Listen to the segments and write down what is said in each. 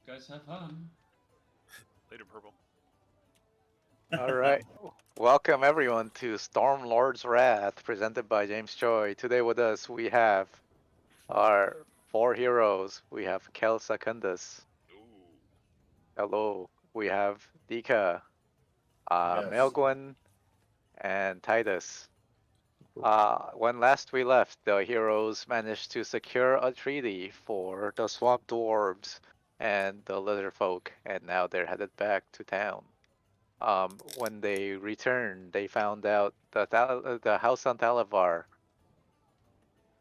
guys have fun. Later, Purple. All right. Welcome everyone to Stormlord's Wrath, presented by James Choi. Today with us we have our four heroes. We have Kel Secundus. Ooh. Hello. We have Dika, Yes. Melgwyn, and Titus. When last we left, the heroes managed to secure a treaty for the Swamp Dwarves and the Lizard Folk, and now they're headed back to town. When they returned, they found out that the house on Talavar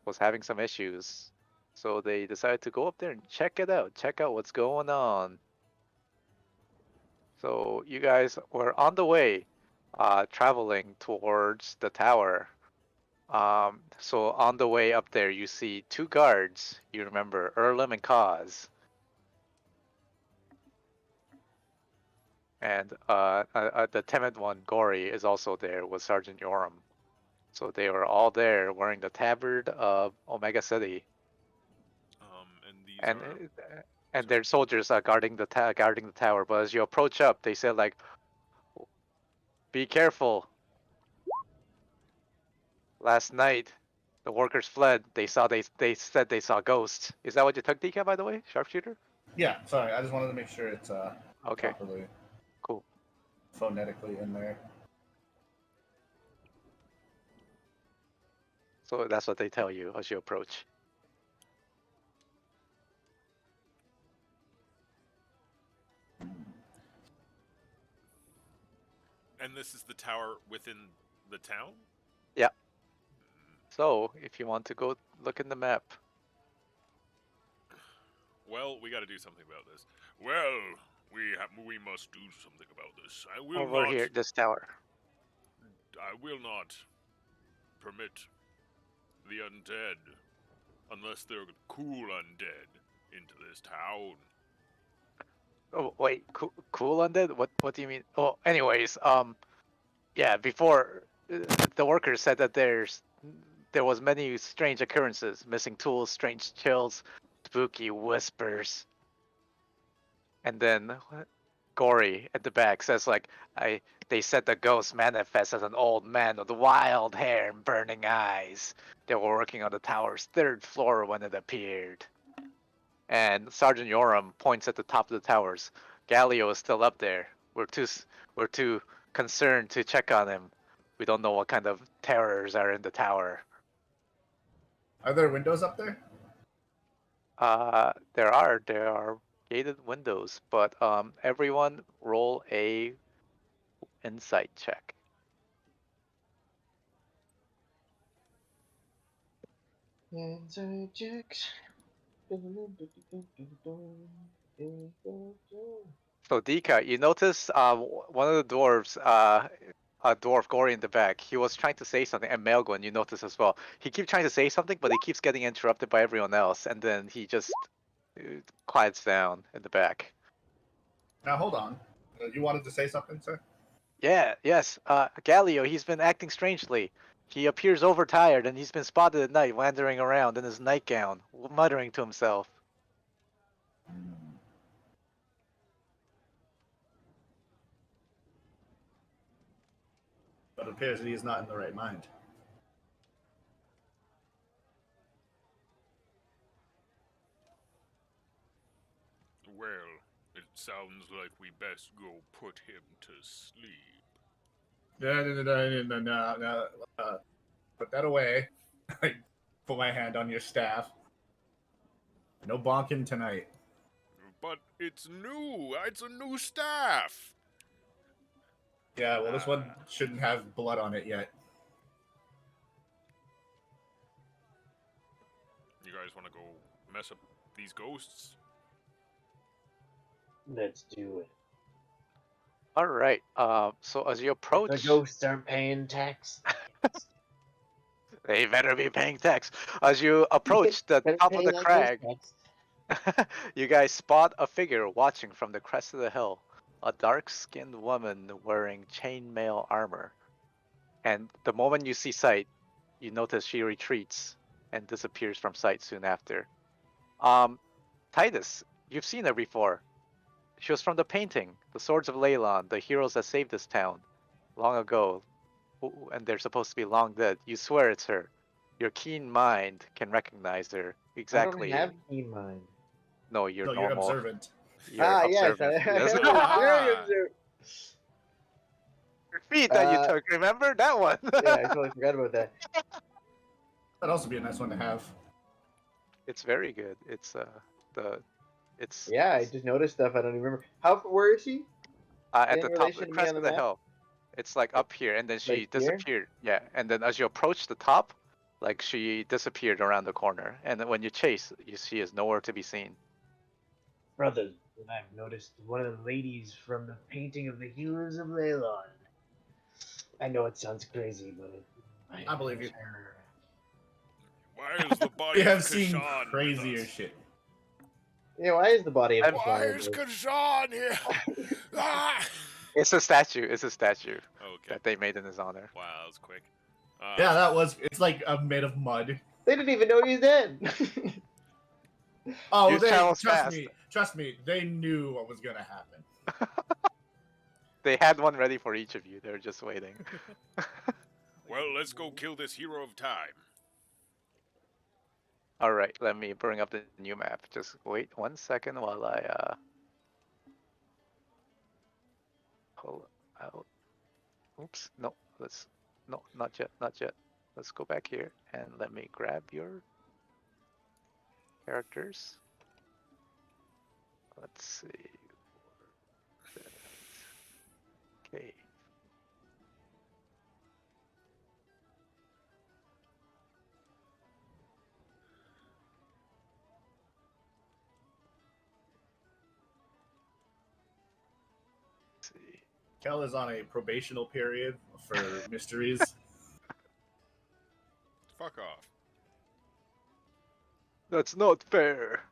was having some issues. So they decided to go up there and check it out, check out what's going on. So you guys were on the way, traveling towards the tower. So on the way up there, you see two guards. You remember Erlim and Kaz. And the timid one, Gory, is also there with Sergeant Yoram. So they were all there wearing the tabard of Omega City, And these and are. and their soldiers are guarding the tower. But as you approach up, they said like, "Be careful." Last night, the workers fled. They said they saw ghosts. Is that what you took, Dika? By the way, sharpshooter. Yeah, sorry. I just wanted to make sure it's Okay, properly cool. phonetically in there. So that's what they tell you as you approach. And this is the tower within the town? Yeah. So if you want to go look in the map, Well, we gotta do something about this. Well, we must do something about this. over here, this tower. I will not permit the undead, unless they're cool undead, into this town. Oh wait, cool undead? What do you mean? Oh, anyways, yeah, before the workers said that there was many strange occurrences, missing tools, strange chills, spooky whispers, and then Gory at the back says like, I they said the ghost manifests as an old man with wild hair and burning eyes. They were working on the tower's third floor when it appeared. And Sergeant Yoram points at the top of the towers. Galileo is still up there. We're too concerned to check on him. We don't know what kind of terrors are in the tower. Are there windows up there? There are gated windows, but everyone roll a insight check. Inside checks. So Dika, you notice one of the dwarves, a dwarf Gory in the back, he was trying to say something, and Melgwyn, you notice as well. He keeps trying to say something, but he keeps getting interrupted by everyone else, and then he just uh, quiets down in the back. Now hold on. You wanted to say something, sir? Yeah, yes, Galileo, he's been acting strangely. He appears overtired, and he's been spotted at night wandering around in his nightgown, muttering to himself. But it appears that he is not in the right mind. Well, it sounds like we best go put him to sleep. No. Put that away. I put my hand on your staff. No bonking tonight. But it's new. It's a new staff. Yeah, well, this one shouldn't have blood on it yet. You guys want to go mess up these ghosts? Let's do it. All right. So as you approach, The ghosts aren't paying tax. they better be paying tax. As you approach the Better top of pay the that ghost crag, tax. you guys spot a figure watching from the crest of the hill. A dark-skinned woman wearing chainmail armor. And the moment you see sight, you notice she retreats and disappears from sight soon after. Um, Titus, you've seen her before. She was from the painting, The Swords of Leyland, the heroes that saved this town long ago, and they're supposed to be long dead. You swear it's her. Your keen mind can recognize her I don't exactly. have keen mind. No, you're No, normal. you're observant. You're Yes, observant. I Yes. am Ah. very observant. Your feet that you Uh, took, remember that one? Yeah, I totally forgot about that. That'd also be a nice one to have. It's very good. It's Yeah, I just noticed stuff I don't even remember. Where is she? at In the top, relation the to me crest on the of the map? hill. It's like up here, and then she Like here? disappeared. Yeah, and then as you approach the top, like she disappeared around the corner, and then when you chase, she is nowhere to be seen. Brothers, and I've noticed one of the ladies from the painting of the Heroes of Leyland. I know it sounds crazy, but I believe you. her. Why is the body We of have seen Kashan with crazier us? shit. Yeah, why is the body of Why Kashan is with us? Kashan here? Ah! It's a statue. It's a statue Okay. that they made in his honor. Wow, that was quick. Yeah, that was. It's like made of mud. They didn't even know he's dead. Oh, Use they channels trust fast. me. Trust me. They knew what was gonna happen. They had one ready for each of you. They're just waiting. Well, let's go kill this hero of time. All right, let me bring up the new map. Just wait 1 second while I pull out. Oops, no, not yet, not yet. Let's go back here and let me grab your characters. Let's see. Okay. Let's see. Kel is on a probational period for mysteries. Fuck off. That's not fair.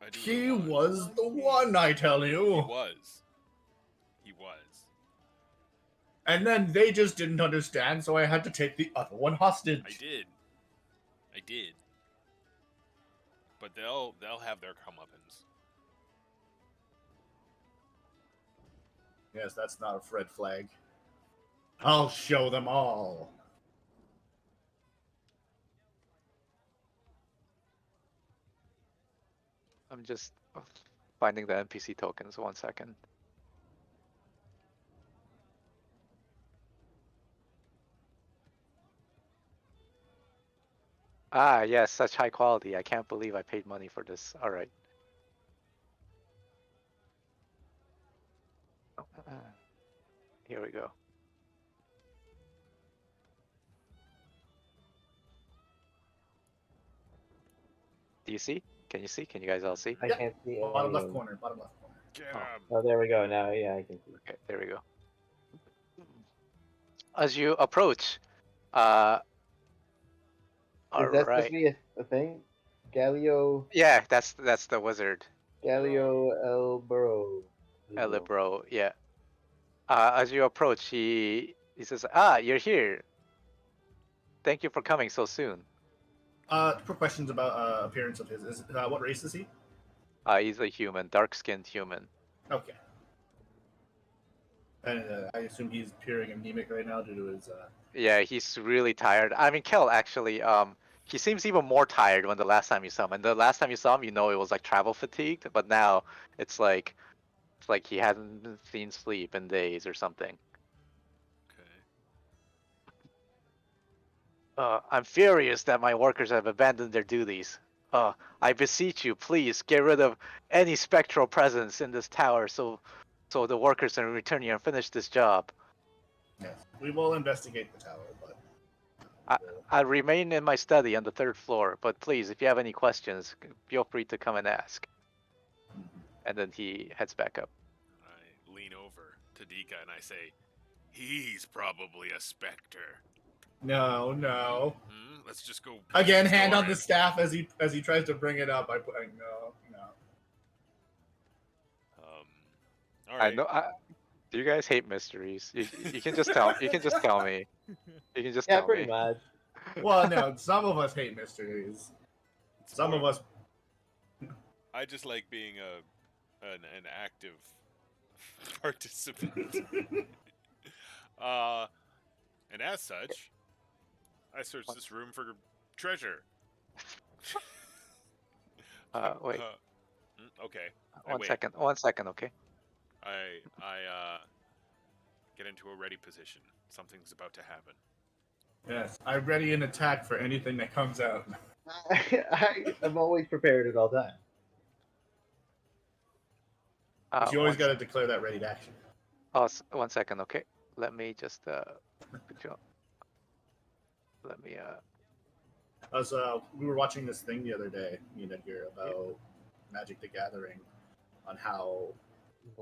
I do He know why. was the one, I tell He you. was. He was. And then they just didn't understand, so I had to take the other one hostage. I did. I did. But they'll have their comeuppance. Yes, that's not a red flag. I'll show them all. I'm just finding the NPC tokens. 1 second. Ah, yes, such high quality. I can't believe I paid money for this. All right. Here we go. Do you see? Can you see? Can you guys all see? I Yeah. can't see. Bottom any left of corner. Bottom left corner. Get Oh. him. Oh, there we go. Now, yeah, I can see. Okay, there we go. As you approach, all Is that supposed right. to be a thing? Galio Yeah, that's the wizard, El Burrow. Elibro. Yeah. As you approach, he says, "Ah, you're here. Thank you for coming so soon." Quick questions about appearance of his. What race is he? He's a human, dark-skinned human. Okay. And I assume he's appearing anemic right now due to his. Yeah, he's really tired. I mean, Kel actually, he seems even more tired when the last time you saw him. And the last time you saw him, you know it was like travel fatigued, but now it's like he hasn't seen sleep in days or something. Okay. I'm furious that my workers have abandoned their duties. I beseech you, please get rid of any spectral presence in this tower so the workers can return here and finish this job. Yes, we will investigate the tower, but. I remain in my study on the 3rd floor, but please, if you have any questions, feel free to come and ask. And then he heads back up. I lean over to Dika and I say, he's probably a specter. No. Let's just go. Again, hand on store the it. staff as he tries to bring it up. I put no. All right. I know. Do you guys hate mysteries? You can just tell. You can just tell me. You can just Yeah, tell pretty me. much. Well, no. Some of us hate mysteries. It's Some more- of us. I just like being an active participant. And as such, I searched this room for treasure. Wait. Okay. One wait. second. 1 second. Okay. I get into a ready position. Something's about to happen. Yes, I'm ready and attack for anything that comes out. I'm always prepared at all times. But you always One got to declare that ready to action. Oh, 1 second. Okay. Let me just put you on. Let me We were watching this thing the other day, me and Edgar, about Magic the Gathering, on how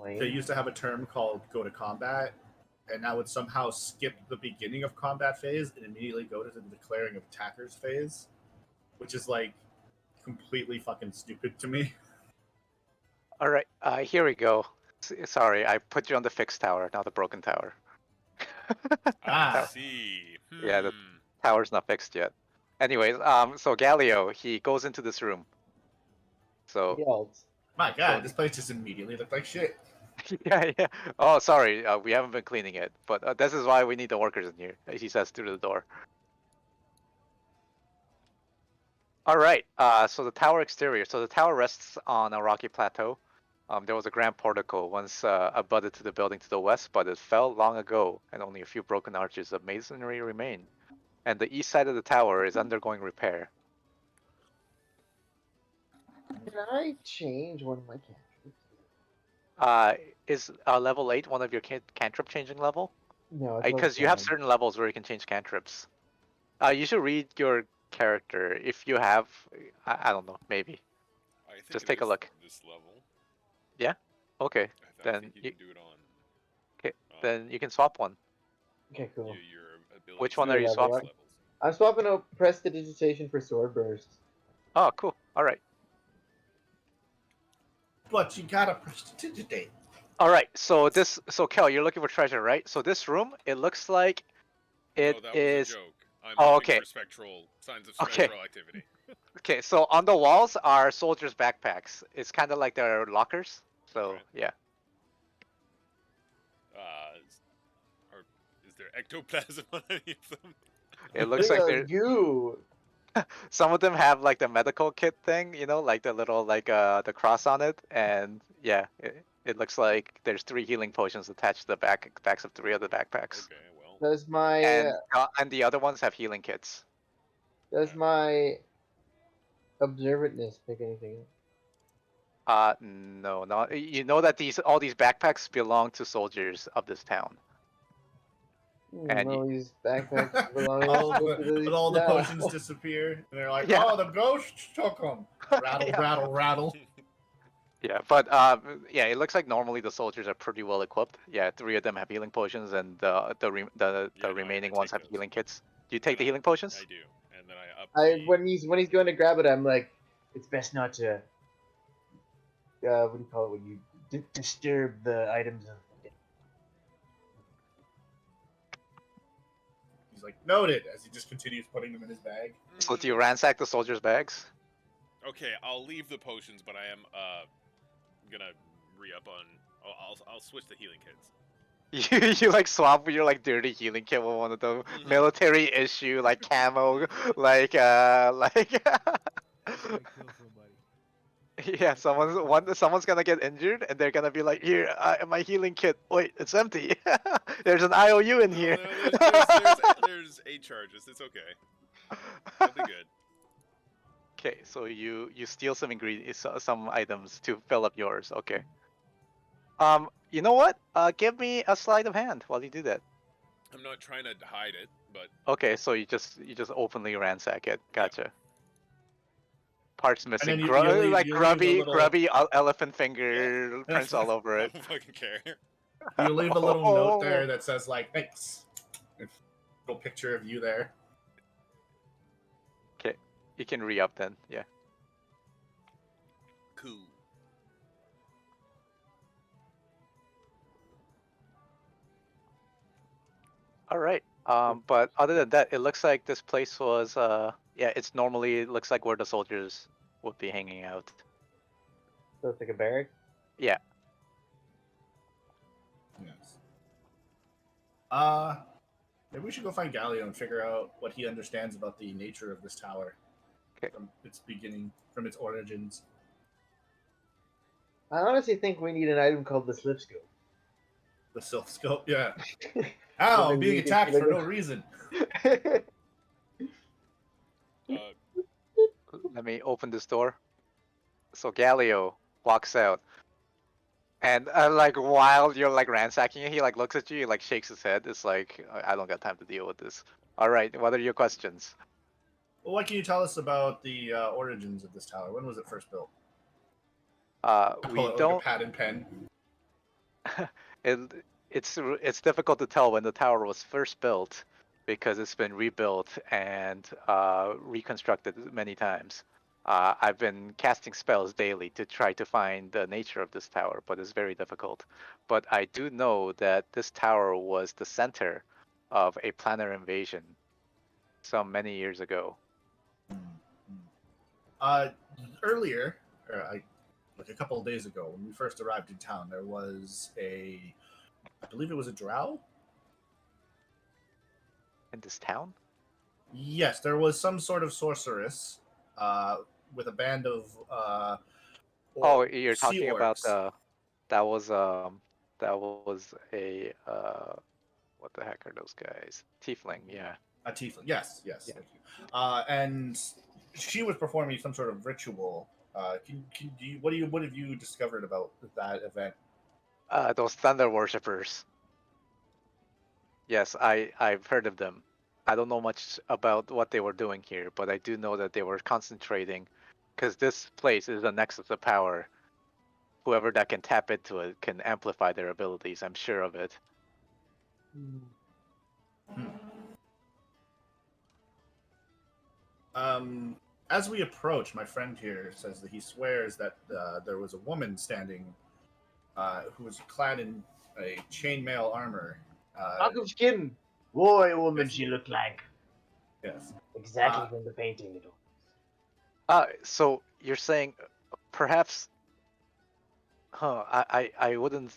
they used to have a term called "go to combat," and that would somehow skip the beginning of combat phase and immediately go to the declaring of attackers phase, which is like completely fucking stupid to me. All right. Here we go. Sorry, I put you on the fixed tower, not the broken tower. I Ah, see. Yeah, the tower's not fixed yet. Anyways, so Galio, he goes into this room. So Yells. my god, this place just immediately looked like shit. yeah. Oh, sorry, we haven't been cleaning it, but this is why we need the workers in here. He says through the door. All right. So the tower exterior. So the tower rests on a rocky plateau. There was a grand portico once abutted to the building to the west, but it fell long ago, and only a few broken arches of masonry remain. And the east side of the tower is undergoing repair. Can I change one of my cantrips? Is level 8 one of your cantrip changing level? No, it's Because you have certain levels where you can change cantrips. You should read your character if you have. I don't know, maybe. I think Just it take a is look. This level. Yeah. Okay. I Then think you you, can do it on. okay. Then you can swap one. Okay, cool. Your abilities. Which one Do are a you level up. swapping? Levels. I'm swapping out prestidigitation for sword burst. Oh, cool. All right. But you gotta prestidigitate. All right. So Kel, you're looking for treasure, right? So this room, it looks like it No, that is. was a joke. I'm Oh, looking okay. for signs of Okay. spectral activity. Okay. So on the walls are soldiers' backpacks. It's kind of like their lockers. So Right. yeah. Is there ectoplasm on any of them? It looks like they're. You. Some of them have like the medical kit thing, like the little the cross on it, and yeah, it looks like there's 3 healing potions attached to the backs of 3 of the backpacks, Okay, well. Does my and the other ones have healing kits. does my observantness pick anything No, no, you know that all these backpacks belong to soldiers of this town, and all these backpacks belong to these. all the potions disappear, and they're like, Yeah. "Oh, the ghosts took them." Rattle, Yeah. rattle, rattle. Yeah, but yeah, it looks like normally the soldiers are pretty well equipped. Yeah, 3 of them have healing potions, and the Yeah, no, I remaining ones take have those. healing kits. Do you take And the healing potions? I do, and then I up I the. when he's going to grab it, I'm like, it's best not to. What do you call it when you disturb the items of. He's like, "Noted," as he just continues putting them in his bag. So do you ransack the soldiers' bags? Okay, I'll leave the potions, but I am gonna re-up on. I'll switch the healing kits. You like swap your like dirty healing kit with one of the military issue like camo like yeah, someone's gonna get injured and they're gonna be like, here, my healing kit. Wait, it's empty. There's an IOU in here. There's 8 charges. It's okay. It'll be good. Okay, so you steal some ingredients, some items to fill up yours. Okay. You know what? Give me a sleight of hand while you do that. I'm not trying to hide it, but Okay, so you just openly ransack it. Gotcha. Parts missing, then you leave- like you leave a little- grubby elephant finger prints all over I it. don't fucking care. You leave a little note there that says like, "Thanks." Little picture of you there. Okay, you can re-up then. Yeah. Cool. All right. But other than that, it looks like this place was yeah, it looks like where the soldiers would be hanging out. So it's like a barrack. Yeah. Yes. Maybe we should go find Galileo and figure out what he understands about the nature of this tower Okay. from its beginning, from its origins. I honestly think we need an item called the slip scope. The Sylph Scope, yeah. So Ow, I'm then being we can attacked for kinda no reason. Uh, Let me open this door. So Galileo walks out, and like while you're like ransacking it, he like looks at you, he like shakes his head. It's like I don't got time to deal with this. All right, what are your questions? Well, what can you tell us about the origins of this tower? When was it first built? Pull We out like a don't. pad and pen. it, it's difficult to tell when the tower was first built because it's been rebuilt and reconstructed many times. I've been casting spells daily to try to find the nature of this tower, but it's very difficult. But I do know that this tower was the center of a planar invasion some many years ago. Uh, Earlier, like a couple of days ago, when we first arrived in town, there was I believe it was a drow. In this town? Yes, there was some sort of sorceress uh, with a band of Oh, you're sea talking about orcs. that was that was a what the heck are those guys? Tiefling, yeah. A tiefling. Yes, yes. Yeah. Thank you. And she was performing some sort of ritual. What have you discovered about that event? Those thunder worshippers. Yes, I've heard of them. I don't know much about what they were doing here, but I do know that they were concentrating, because this place is a nexus of power. Whoever that can tap into it can amplify their abilities. I'm sure of it. Hmm. Um, as we approach, my friend here says that he swears that there was a woman standing who was clad in a chainmail armor. Knock of skin. Boy, woman Yes. she looked like. Yes. Exactly from the painting it was. So you're saying perhaps, I wouldn't,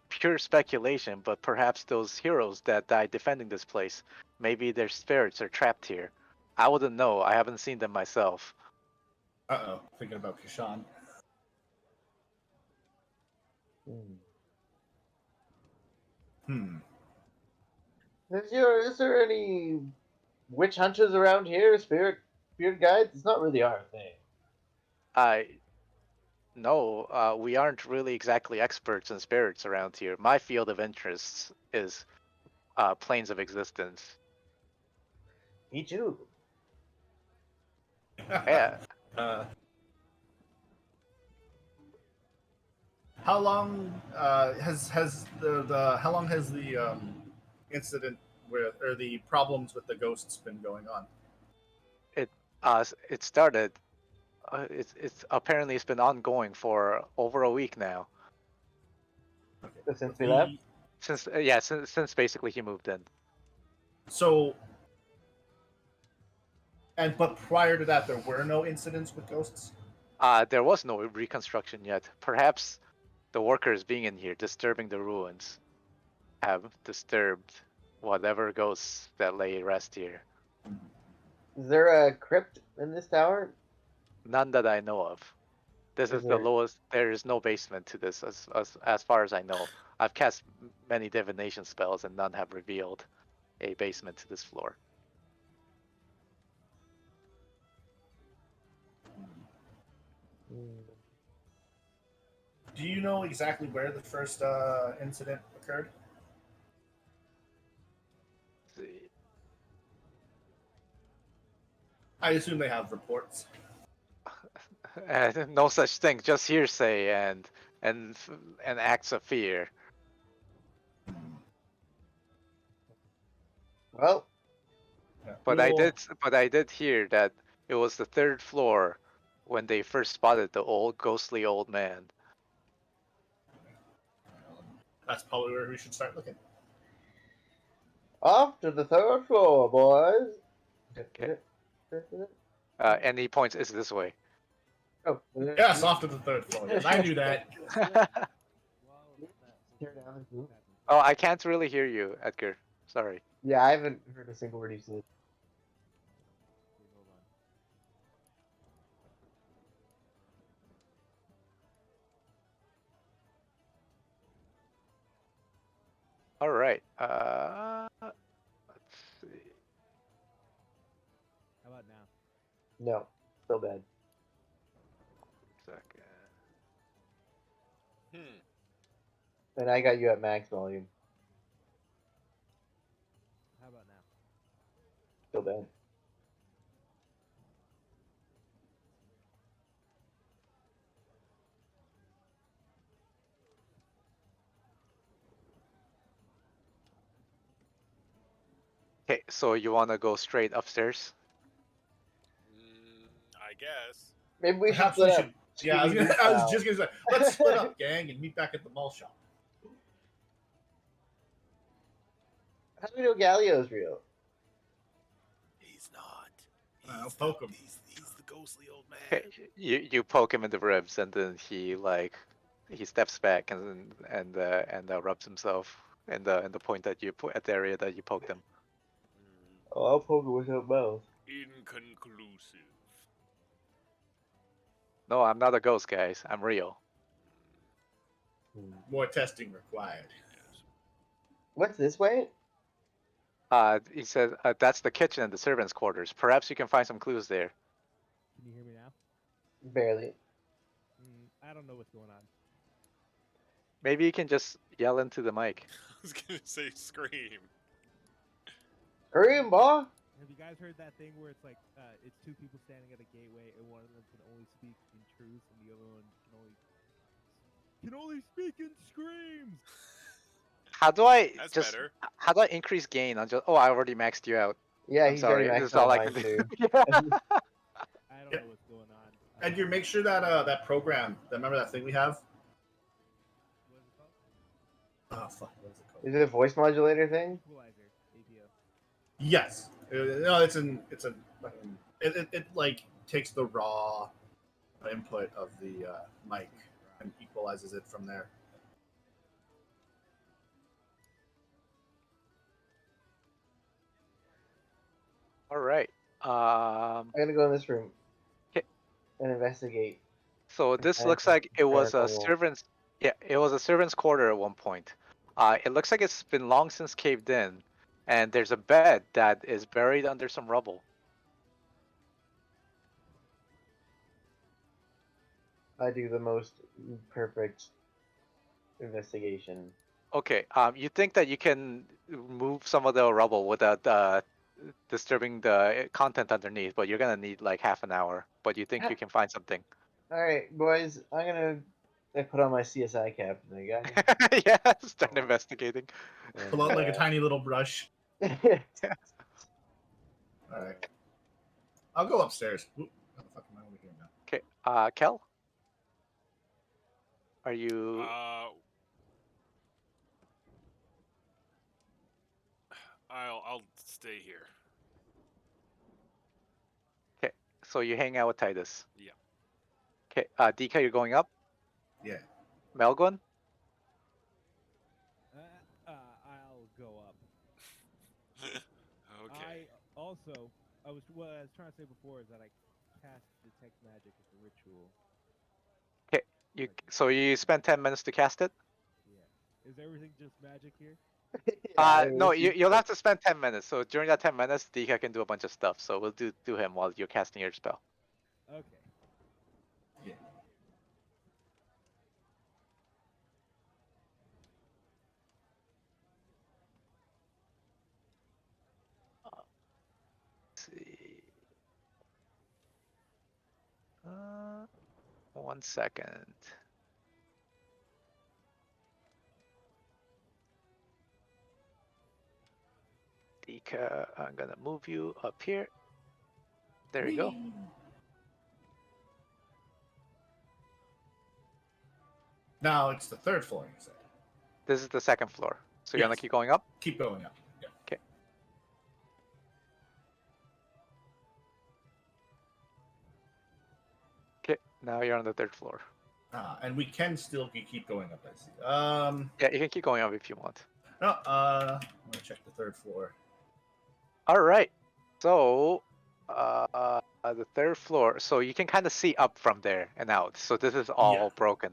pure speculation, but perhaps those heroes that died defending this place, maybe their spirits are trapped here. I wouldn't know. I haven't seen them myself. Thinking about Kishan. Hmm. Is there any witch hunters around here? Spirit guides? It's not really our thing. I No, we aren't really exactly experts in spirits around here. My field of interest is planes of existence. Me too. Yeah, uh, how long has the how long has the incident with or the problems with the ghosts been going on? it started. It's apparently it's been ongoing for over a week now. Okay. Since Let's we left? be Since basically he moved in. so. But prior to that, there were no incidents with ghosts. There was no reconstruction yet. Perhaps the workers being in here disturbing the ruins have disturbed whatever ghosts that lay rest here. Is there a crypt in this tower? None that I know of. This is the there- lowest. There is no basement to this, as far as I know. I've cast many divination spells, and none have revealed a basement to this floor. Do you know exactly where the first incident occurred? See. I assume they have reports. No such thing, just hearsay and and acts of fear. Well, Yeah. But I did hear that it was the third floor when they first spotted the old ghostly old man. That's probably where we should start looking. off to the third floor, boys. Okay. And he points, it's this way. Oh, Yes, off to the third floor. Yes, I knew that. Tear down the roof. Oh, I can't really hear you, Edgar. Sorry. Yeah, I haven't heard a single word you said. All right. Let's see. How about now? No, still bad. Second. And I got you at max volume. How about now? Still bad. Okay, so you want to go straight upstairs? I guess. Maybe we should Perhaps split we up. should. Yeah, I was Scooby-Doo just gonna say, let's split up, gang, and meet back at the mall shop. How do we know Galio's real? He's not. I'll poke him. He's the ghostly old man. Okay, you poke him in the ribs, and then he steps back and rubs himself in the point that you put at the area that you poked him. Oh, I'll poke it with something else. Inconclusive. No, I'm not a ghost, guys. I'm real. More testing required. What's this way? He said that's the kitchen and the servants' quarters. Perhaps you can find some clues there. Can you hear me now? Barely. I don't know what's going on. Maybe you can just yell into the mic. I was gonna say scream. Scream, boy! Have you guys heard that thing where it's like it's two people standing at a gateway and one of them can only speak in truth and the other one can only speak in screams? How do I That's just better. how do I increase gain on just? Oh, I already maxed you out. Yeah, I'm he's sorry. already This is maxed all out I can mine do. too. I don't know what's going on. Edgar, make sure that that program, remember that thing we have? What is it called? Oh fuck, what is it called? Is it a voice modulator thing? Equalizer, APO. Yes. No, it's it like takes the raw input of the mic and equalizes it from there. All right. I'm gonna go in this room. Okay. And investigate. So this And looks like it was a paranormal. servant's. Yeah, it was a servant's quarter at one point. It looks like it's been long since caved in, and there's a bed that is buried under some rubble. I do the most perfect investigation. Okay. You think that you can move some of the rubble without disturbing the content underneath, but you're gonna need like half an hour. But you think you can find something? Alright, boys, I'm gonna put on my CSI cap. And I got Yeah, start investigating. Pull out like a tiny little brush. you. All right. I'll go upstairs. Oop, how the fuck am I over here now? Okay. Kel, are you? I'll stay here. Okay. So you hang out with Titus. Yeah. Okay. DK, you're going up. Yeah. Melgon. I'll go up. Okay. What I was trying to say before is that I cast detect magic as a ritual. So you spent 10 minutes to cast it. Yeah. Is everything just magic here? No, you'll have to spend 10 minutes. So during that 10 minutes, DK can do a bunch of stuff. So we'll do him while you're casting your spell. Okay. Yeah. Let's see. 1 second. Dika, I'm gonna move you up here. There you go. Now it's the third floor, you said. This is the second floor. So you're gonna Yes. keep going up? Keep going up. Yeah. Okay. Okay. Now you're on the 3rd floor. And we can still keep going up, I see. Yeah, you can keep going up if you want. No, I'm gonna check the 3rd floor. All right. So, the 3rd floor. So you can kind of see up from there and out. So this is all broken.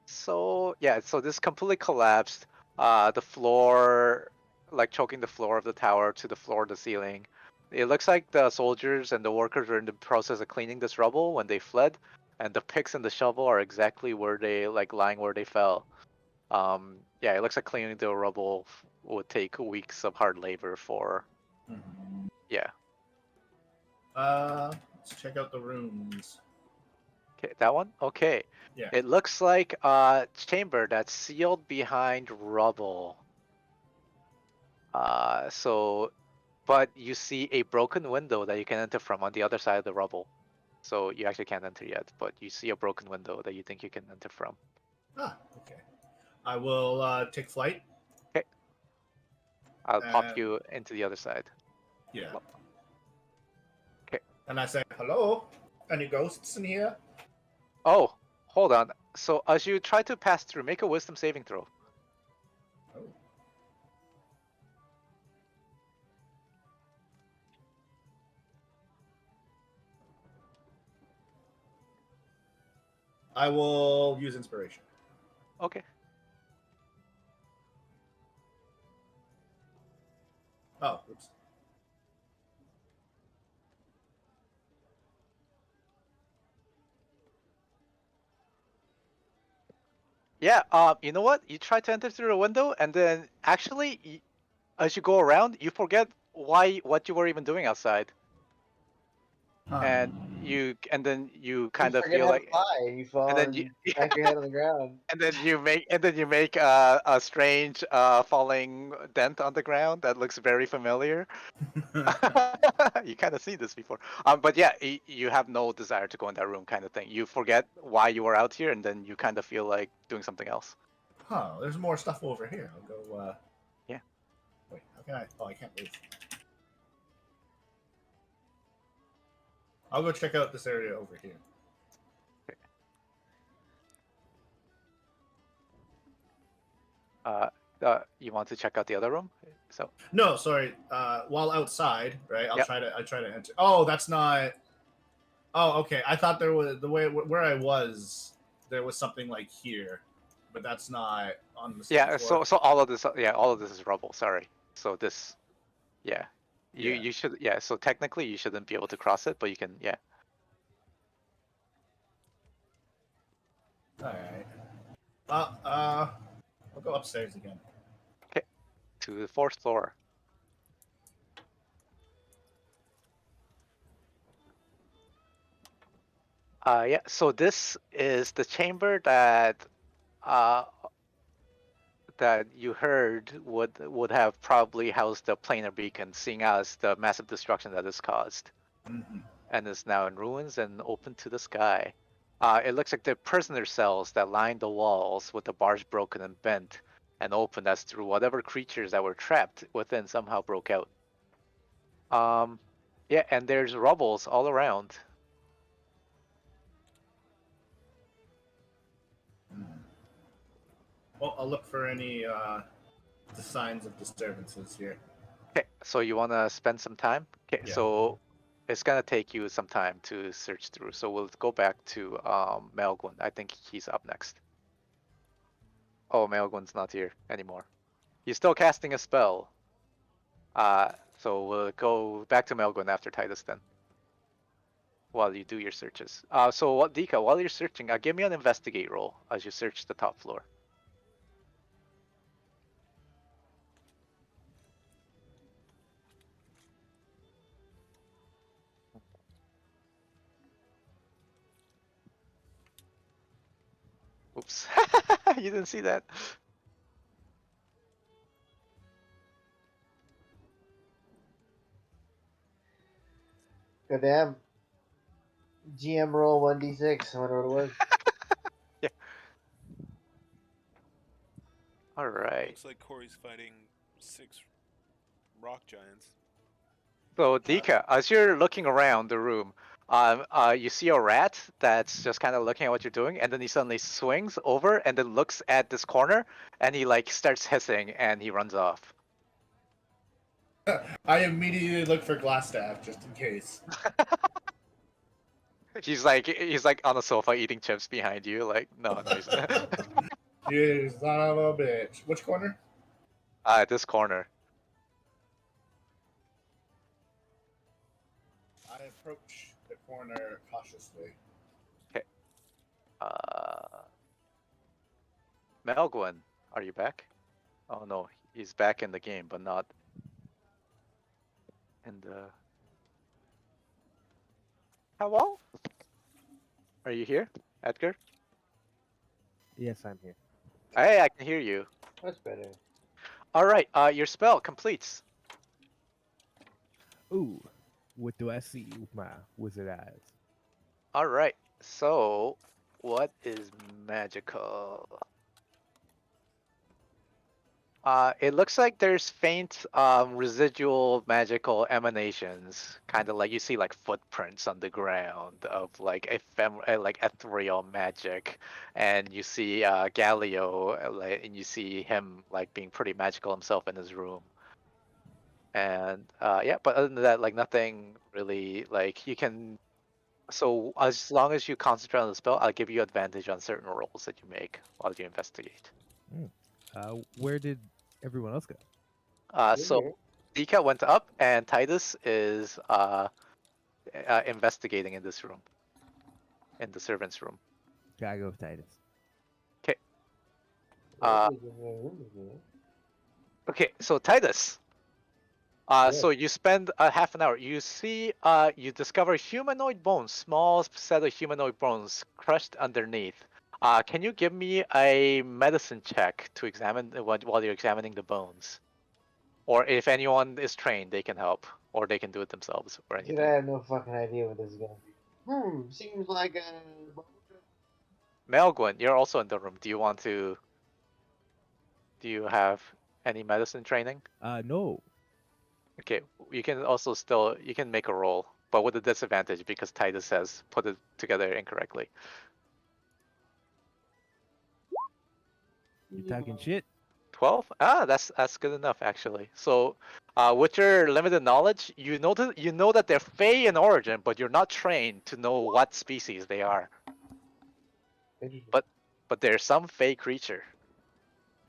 So yeah. So this completely collapsed. The floor, like choking the floor of the tower to the floor of the ceiling. It looks like the soldiers and the workers were in the process of cleaning this rubble when they fled, and the picks and the shovel are exactly where they lying where they fell. Yeah, it looks like cleaning the rubble would take weeks of hard labor for. Mhm. Yeah. Let's check out the rooms. Okay, that one. Okay. Yeah. It looks like a chamber that's sealed behind rubble. But you see a broken window that you can enter from on the other side of the rubble. So you actually can't enter yet, but you see a broken window that you think you can enter from. Okay. I will take flight. Okay. I'll pop And- you into the other side. Yeah. Okay. And I say, hello? Any ghosts in here? Oh, hold on. So as you try to pass through, make a wisdom saving throw. Oh. I will use inspiration. Okay. Oh, oops. Yeah, you know what? You try to enter through the window, and then actually, as you go around, you forget what you were even doing outside, and then you kind You of forget feel how to like, fly, and you fall and then and you, smack your head on the ground. and then you make a strange falling dent on the ground that looks very familiar. You kind of seen this before, but yeah, you have no desire to go in that room, kind of thing. You forget why you were out here, and then you kind of feel like doing something else. There's more stuff over here. I'll go, Yeah. Wait, how can I? Oh, I can't move. I'll go check out this area over here. You want to check out the other room? So No, sorry. While outside, right? I Yep. try to enter. Oh, that's not. Oh, okay. I thought there was the way where I was. There was something like here, but that's not on the same yeah, floor. so all of this, all of this is rubble. Sorry. So this, yeah, Yeah. you should, yeah. So technically, you shouldn't be able to cross it, but you can, yeah. All right. I'll go upstairs again. Okay, to the 4th floor. Yeah. So this is the chamber uh, that you heard would have probably housed the planar beacon, seeing as the massive destruction that is caused, Mm-hmm. and is now in ruins and open to the sky. It looks like the prisoner cells that line the walls with the bars broken and bent and opened as through whatever creatures that were trapped within somehow broke out. Yeah, and there's rubbles all around. Well, I'll look for any the signs of disturbances here. Okay, so you want to spend some time? Okay, Yeah. so it's gonna take you some time to search through. So we'll go back to Melgwin. I think he's up next. Oh, Melgwin's not here anymore. He's still casting a spell. So we'll go back to Melgwin after Titus then. While you do your searches. So what, Dika, while you're searching, give me an investigate roll as you search the top floor. Oops, you didn't see that. Goddamn. GM roll 1d6. I wonder what it was. Yeah. All right. Looks like Corey's fighting 6 rock giants. So Dika, as you're looking around the room, You see a rat that's just kind of looking at what you're doing, and then he suddenly swings over and then looks at this corner, and he like starts hissing and he runs off. I immediately look for glass staff just in case. He's like on the sofa eating chips behind you. Like no, he's You son of a bitch. Which corner? at this corner. I approach the corner cautiously. Okay. Melgwin, are you back? Oh no, he's back in the game, but not in the. Hello? Are you here, Edgar? Yes, I'm here. Hey, I can hear you. That's better. All right, your spell completes. Ooh, what do I see with my wizard eyes? All right, so what is magical? It looks like there's faint residual magical emanations, kind of like you see like footprints on the ground of like like ethereal magic, and you see Galileo, and you see him like being pretty magical himself in his room. And yeah, but other than that, like nothing really like you can. So as long as you concentrate on the spell, I'll give you advantage on certain rolls that you make while you investigate. Where did everyone else go? So Dika went up, and Titus is investigating in this room, in the servants' room. Gotta go with Titus. Okay. Okay. So Titus. So you spend a half an hour. You see, you discover humanoid bones, small set of humanoid bones crushed underneath. Can you give me a medicine check to examine while you're examining the bones? Or if anyone is trained, they can help, or they can do it themselves, or Dude, anything. I have no fucking idea what this is gonna be. Seems like a. Melgwin, you're also in the room. Do you want to? Do you have any medicine training? No. Okay, you can also still you can make a roll, but with a disadvantage because Titus has put it together incorrectly. You're talking shit? 12? That's good enough actually. So, with your limited knowledge, you know that they're Fey in origin, but you're not trained to know what species they are. But there's some Fey creature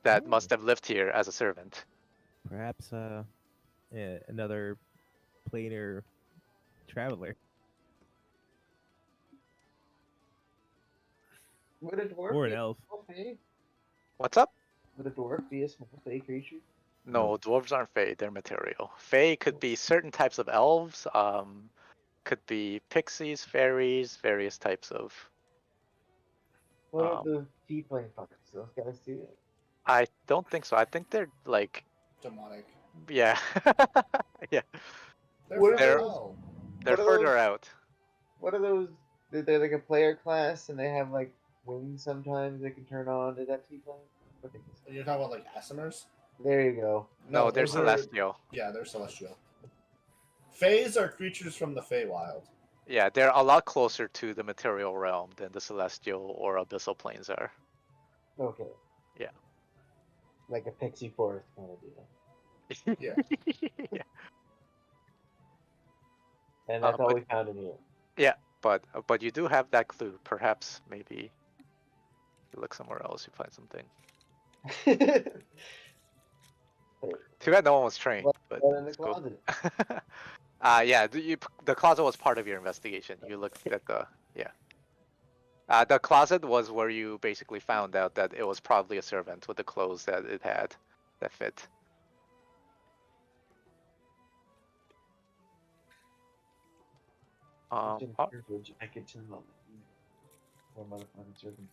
that must have lived here as a servant. Perhaps another planar traveler. Would a dwarf Or be an a elf. small fey? What's up? Would a dwarf be a small fey creature? No, dwarves aren't Fey, they're material. Fey could be certain types of elves, could be pixies, fairies, various types of. What about the tiefling fuckers? Those guys do it? I don't think so. I think they're like, Demonic. yeah, yeah. They're What are They're those? foul. they're What are further those? out. What are those? They're like a player class, and they have like wings sometimes they can turn on. Is that tiefling? I think so. You're talking about like Asimers? There you go. No, they're those are celestial. yeah, they're celestial. Fays are creatures from the Feywild. Yeah, they're a lot closer to the material realm than the celestial or abyssal planes are. Okay. Yeah. Like a pixie forest kind of deal. Yeah. Yeah. And that's all But we found in here. yeah, but you do have that clue. Perhaps maybe you look somewhere else, you find something. Too bad no one was trained, but What in the it's cool. closet? Yeah, the closet was part of your investigation. You looked at the closet was where you basically found out that it was probably a servant with the clothes that it had that fit. Oh, Jacket to the or motherfucking servant.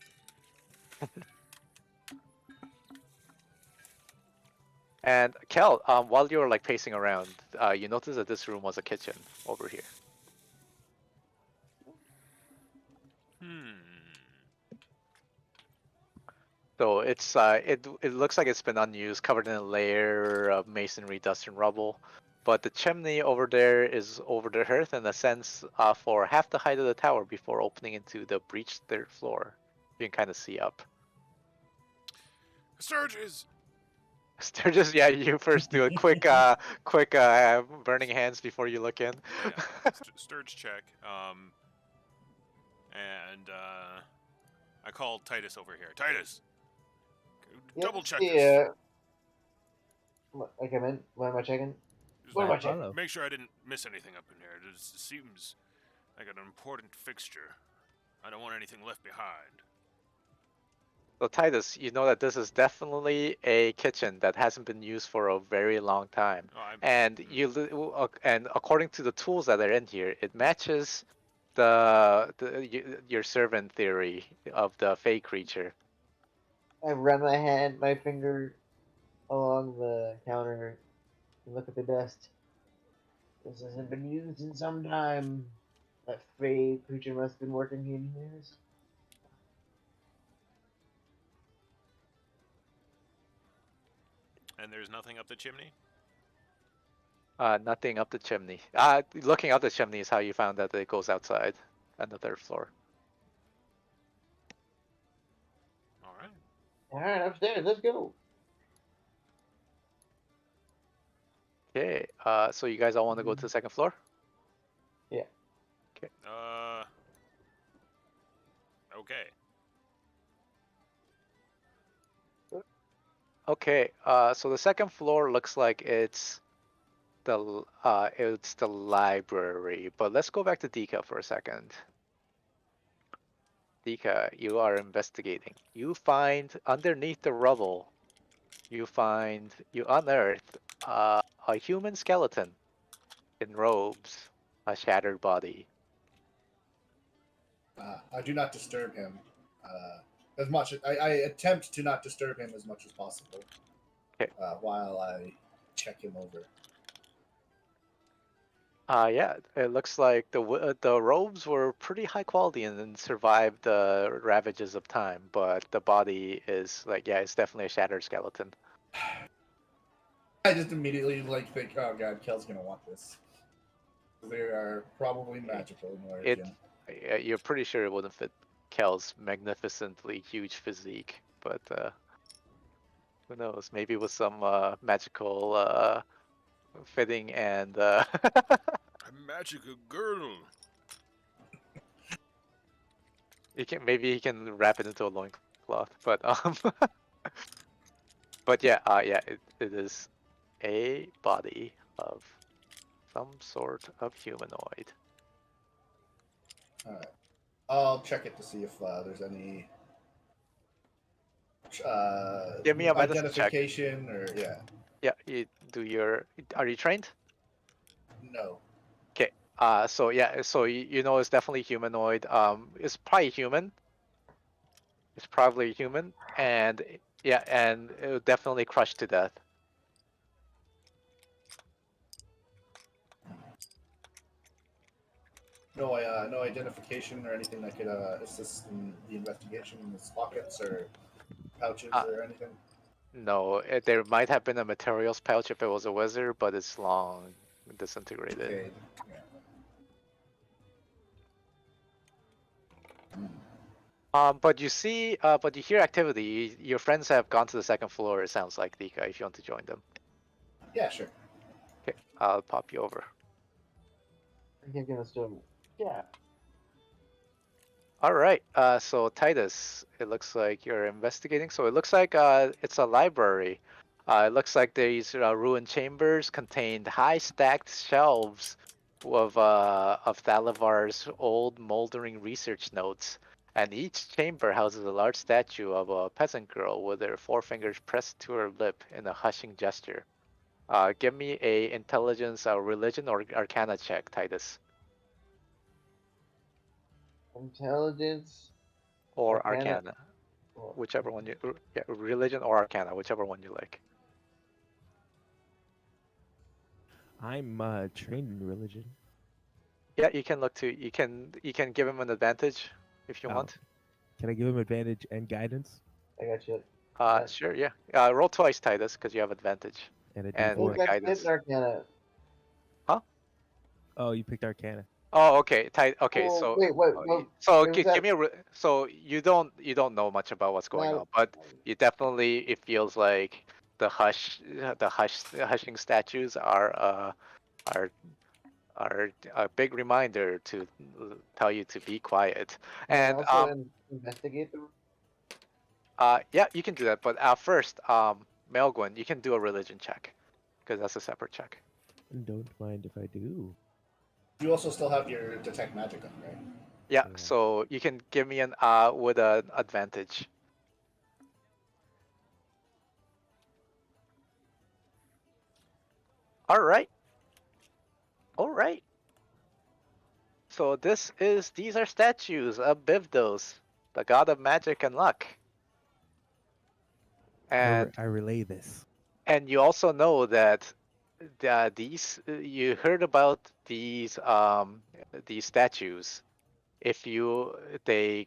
and Kel, while you were like pacing around, you noticed that this room was a kitchen over here. So it looks like it's been unused, covered in a layer of masonry, dust, and rubble. but the chimney over there is over the hearth in a sense for half the height of the tower before opening into the breached third floor. You can kind of see up. Sturges! Sturgis, yeah, you first do a quick burning hands before you look in. Yeah, Sturge check. And I call Titus over here. Titus, double check this. Yeah. I come in. What am I checking? Just What am I Hello. checking? Hello. make sure I didn't miss anything up in here. It seems like an important fixture. I don't want anything left behind. So Titus, you know that this is definitely a kitchen that hasn't been used for a very long time, Oh, and and according to the tools that are in here, it matches your servant theory of the fey creature. I run my finger along the counter and look at the dust. This hasn't been used in some time. That fey creature must have been working in years. And there's nothing up the chimney? Nothing up the chimney. Looking up the chimney is how you found that it goes outside on the third floor. All right. Alright, upstairs, let's go. Okay. So you guys all want to go to the second floor? Yeah. Okay. Okay. Okay. So the second floor looks like it's the library, but let's go back to Dika for a second. Dika, you are investigating. You find underneath the rubble, you unearth a human skeleton in robes, a shattered body. I do not disturb him as much. I attempt to not disturb him as much as possible Okay. while I check him over. Yeah, it looks like the robes were pretty high quality and survived the ravages of time, but the body is like, yeah, it's definitely a shattered skeleton. I just immediately think, oh god, Kel's gonna want this. They are probably magical in origin. You're pretty sure it wouldn't fit Kel's magnificently huge physique, but who knows? Maybe with some magical fitting and A magical girdle. maybe he can wrap it into a loincloth, but but yeah, it is a body of some sort of humanoid. All right, I'll check it to see if there's any Give me a medicine check. identification or yeah. Yeah, you do your. Are you trained? No. Okay. So yeah, so you know it's definitely humanoid. It's probably human. It's probably human, and yeah, and it was definitely crushed to death. No, no identification or anything that could assist in the investigation in his pockets or pouches or anything. No, there might have been a materials pouch if it was a wizard, but it's long disintegrated. Okay. Yeah. But you see, but you hear activity. Your friends have gone to the second floor. It sounds like Dika. If you want to join them, Yeah, sure. okay, I'll pop you over. I think I'm gonna still. Yeah. All right. So Titus, it looks like you're investigating. So it looks like it's a library. It looks like these ruined chambers contained high stacked shelves of Thalavar's old moldering research notes, and each chamber houses a large statue of a peasant girl with her forefingers pressed to her lip in a hushing gesture. Give me a intelligence, religion, or arcana check, Titus, Intelligence, or Arcana. arcana. Well, Whichever one yeah, religion or arcana, whichever one you like. I'm trained in religion. Yeah, you can look to you can give him an advantage if you Oh, want. can I give him advantage and guidance I got you. Sure, yeah. Roll twice, Titus, because you have advantage. and a And I think D4? that's it, guidance. Arcana. Oh, you picked Arcana. Oh, okay. Okay, Oh, so wait, what? so Wait, was give that? me a so you don't know much about what's going Not. on, but you definitely it feels like the hushing statues are are a big reminder to tell you to be quiet. Can I And also investigate the? yeah, you can do that. But first, Melgwin, you can do a religion check because that's a separate check. Don't mind if I do. You also still have your detect magic on, right? Yeah, Yeah. so you can give me an with an advantage. All right, all right. So these are statues of Bivdos, the god of magic and luck. And I relay this. you also know that these you heard about these statues. If you they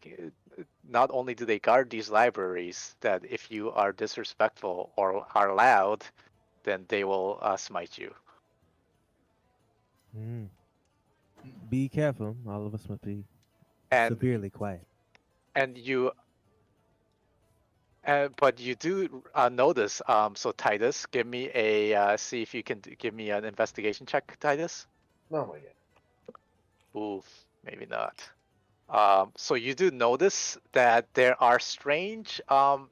not only do they guard these libraries, that if you are disrespectful or are loud, then they will smite you. Mm. Be careful. All of us must be And severely quiet. and you but you do notice. So Titus, give me a see if you can give me an investigation check, Titus. Oh my god. Oof, maybe not. So you do notice that there are strange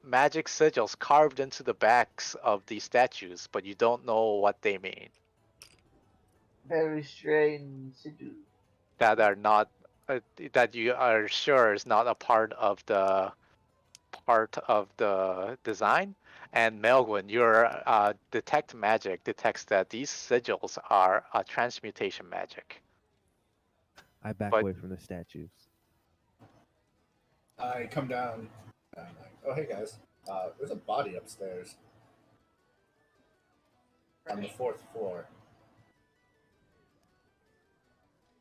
magic sigils carved into the backs of these statues, but you don't know what they mean. Very strange to do. That are not that you are sure is not a part of the design. And Melwin, your detect magic detects that these sigils are a transmutation magic. I back But away from the statues. I come down. And I'm like, oh hey guys, there's a body upstairs on the fourth floor.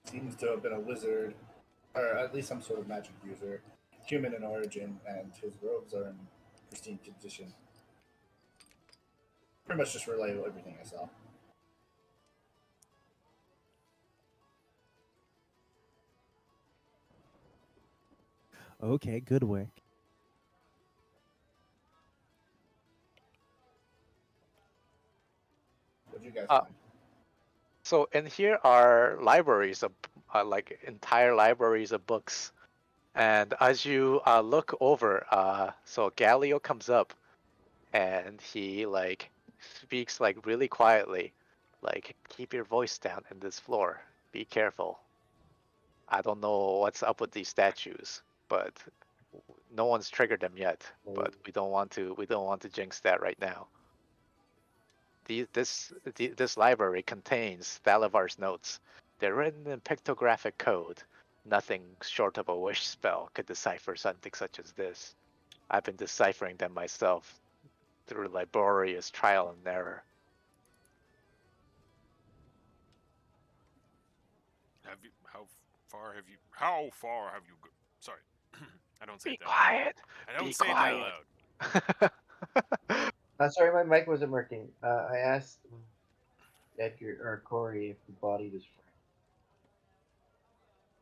Seems to have been a wizard, or at least some sort of magic user, human in origin, and his robes are in pristine condition. Pretty much just relay everything I saw. Okay, good work. What did you guys uh, find? so in here are libraries of like entire libraries of books. And as you look over, so Galileo comes up and he like speaks like really quietly, like keep your voice down in this floor. Be careful. I don't know what's up with these statues, but no one's triggered them yet. But we don't want to jinx that right now. This library contains Thalivar's notes. They're written in pictographic code. Nothing short of a wish spell could decipher something such as this. I've been deciphering them myself through laborious trial and error. Have you? How far have you? Sorry, I don't say Be it that loud. quiet. I don't Be say it that quiet. loud. Sorry, my mic wasn't working. I asked Edgar or Corey if the body was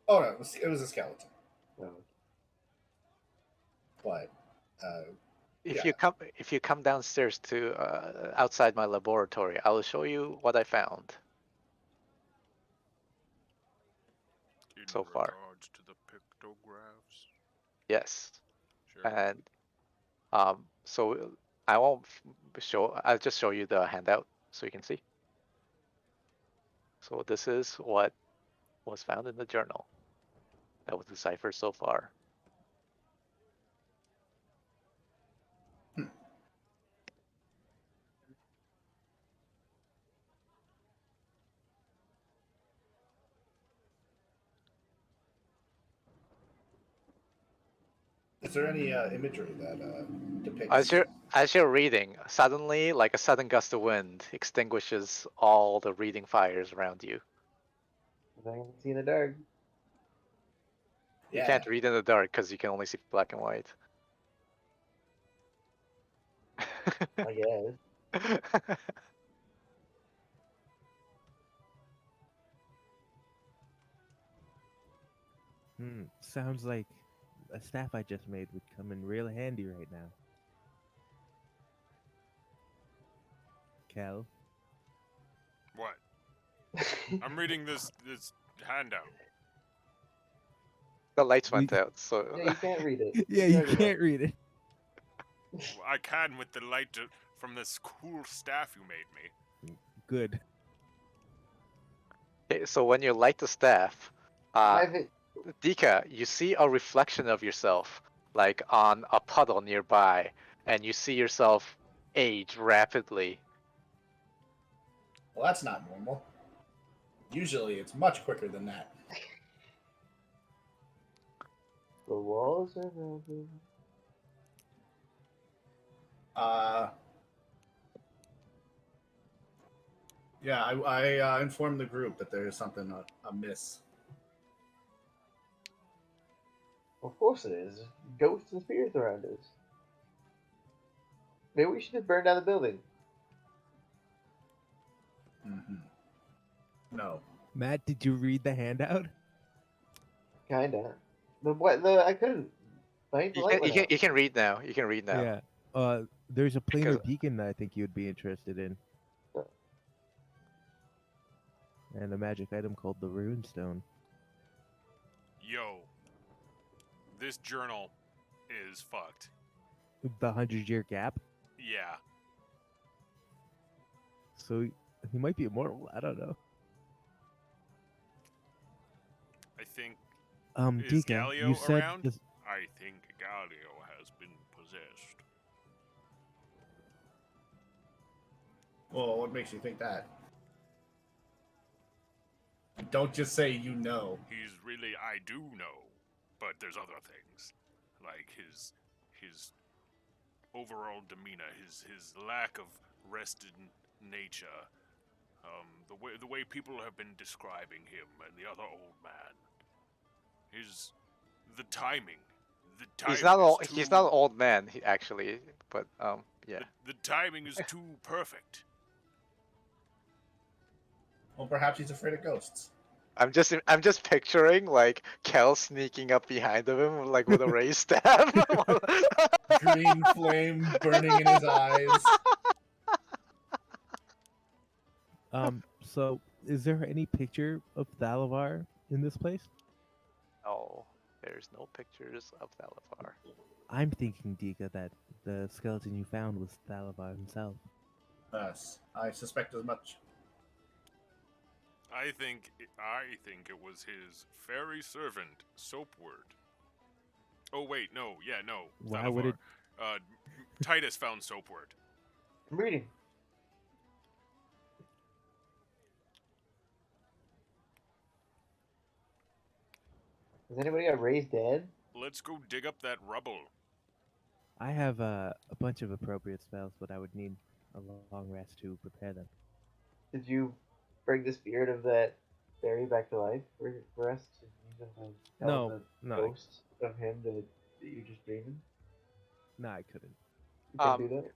Oh no, it was a skeleton. framed. Oh, But if yeah, you come downstairs to outside my laboratory, I will show you what I found In so far. regards to the pictographs, Yes, sure. and so I won't show. I'll just show you the handout so you can see. So this is what was found in the journal that was deciphered so far. hmm. Is there any imagery that As depicts? you're reading, suddenly, like a sudden gust of wind, extinguishes all the reading fires around you. I can see in the dark. You Yeah, can't read in the dark because you can only see black and white. I guess. Sounds like a staff I just made would come in real handy right now. Cal, What? I'm reading this handout. The lights went You- out, so Yeah, you can't read it. yeah, It's you already can't read it. I can with the light from this cool staff you made me. Good. okay, so when you light the staff, Private. Dika, you see a reflection of yourself, like on a puddle nearby, and you see yourself age rapidly. Well, that's not normal. Usually, it's much quicker than that. The walls are moving. Uh, yeah, I informed the group that there is something amiss. Of course it is. Ghosts and spirits around us. Maybe we should just burn down the building. Mm-hmm. No. Matt, did you read the handout? Kinda. But what? The I couldn't. The You light can you went can out. you can read now. You can read now. Yeah. There's a Because- planar beacon that I think you'd be interested in, and a magic item called the Rune Stone. Yo, this journal is fucked. The 100-year gap. Yeah. So he might be immortal. I don't know. I think. Is Dika, Galio you said around? this, I think Galio has been possessed. Well, what makes you think that? Don't just say you know. He's really. I do know, but there's other things, like his overall demeanor, his lack of rested nature, the way people have been describing him and the other old man. The timing. The timing He's not is old. too, He's not an old man, actually, but yeah. The timing is too perfect. Well, perhaps he's afraid of ghosts. I'm just picturing like Kel sneaking up behind of him like with a raised staff. Green flame burning in his eyes. So is there any picture of Thalavar in this place? No, there's no pictures of Thalavar. I'm thinking, Dika, that the skeleton you found was Thalavar himself. Yes, I suspect as much. I think it was his fairy servant, Soapword. Oh wait, no, yeah, no. Why would it? Titus found Soapword. I'm reading. Has anybody got raised dead? Let's go dig up that rubble. I have a bunch of appropriate spells, but I would need a long rest to prepare them. Did you bring the spirit of that fairy back to life for us to use them to tell No, the no, ghost of him that you're just dreaming? no, I couldn't. You can do that.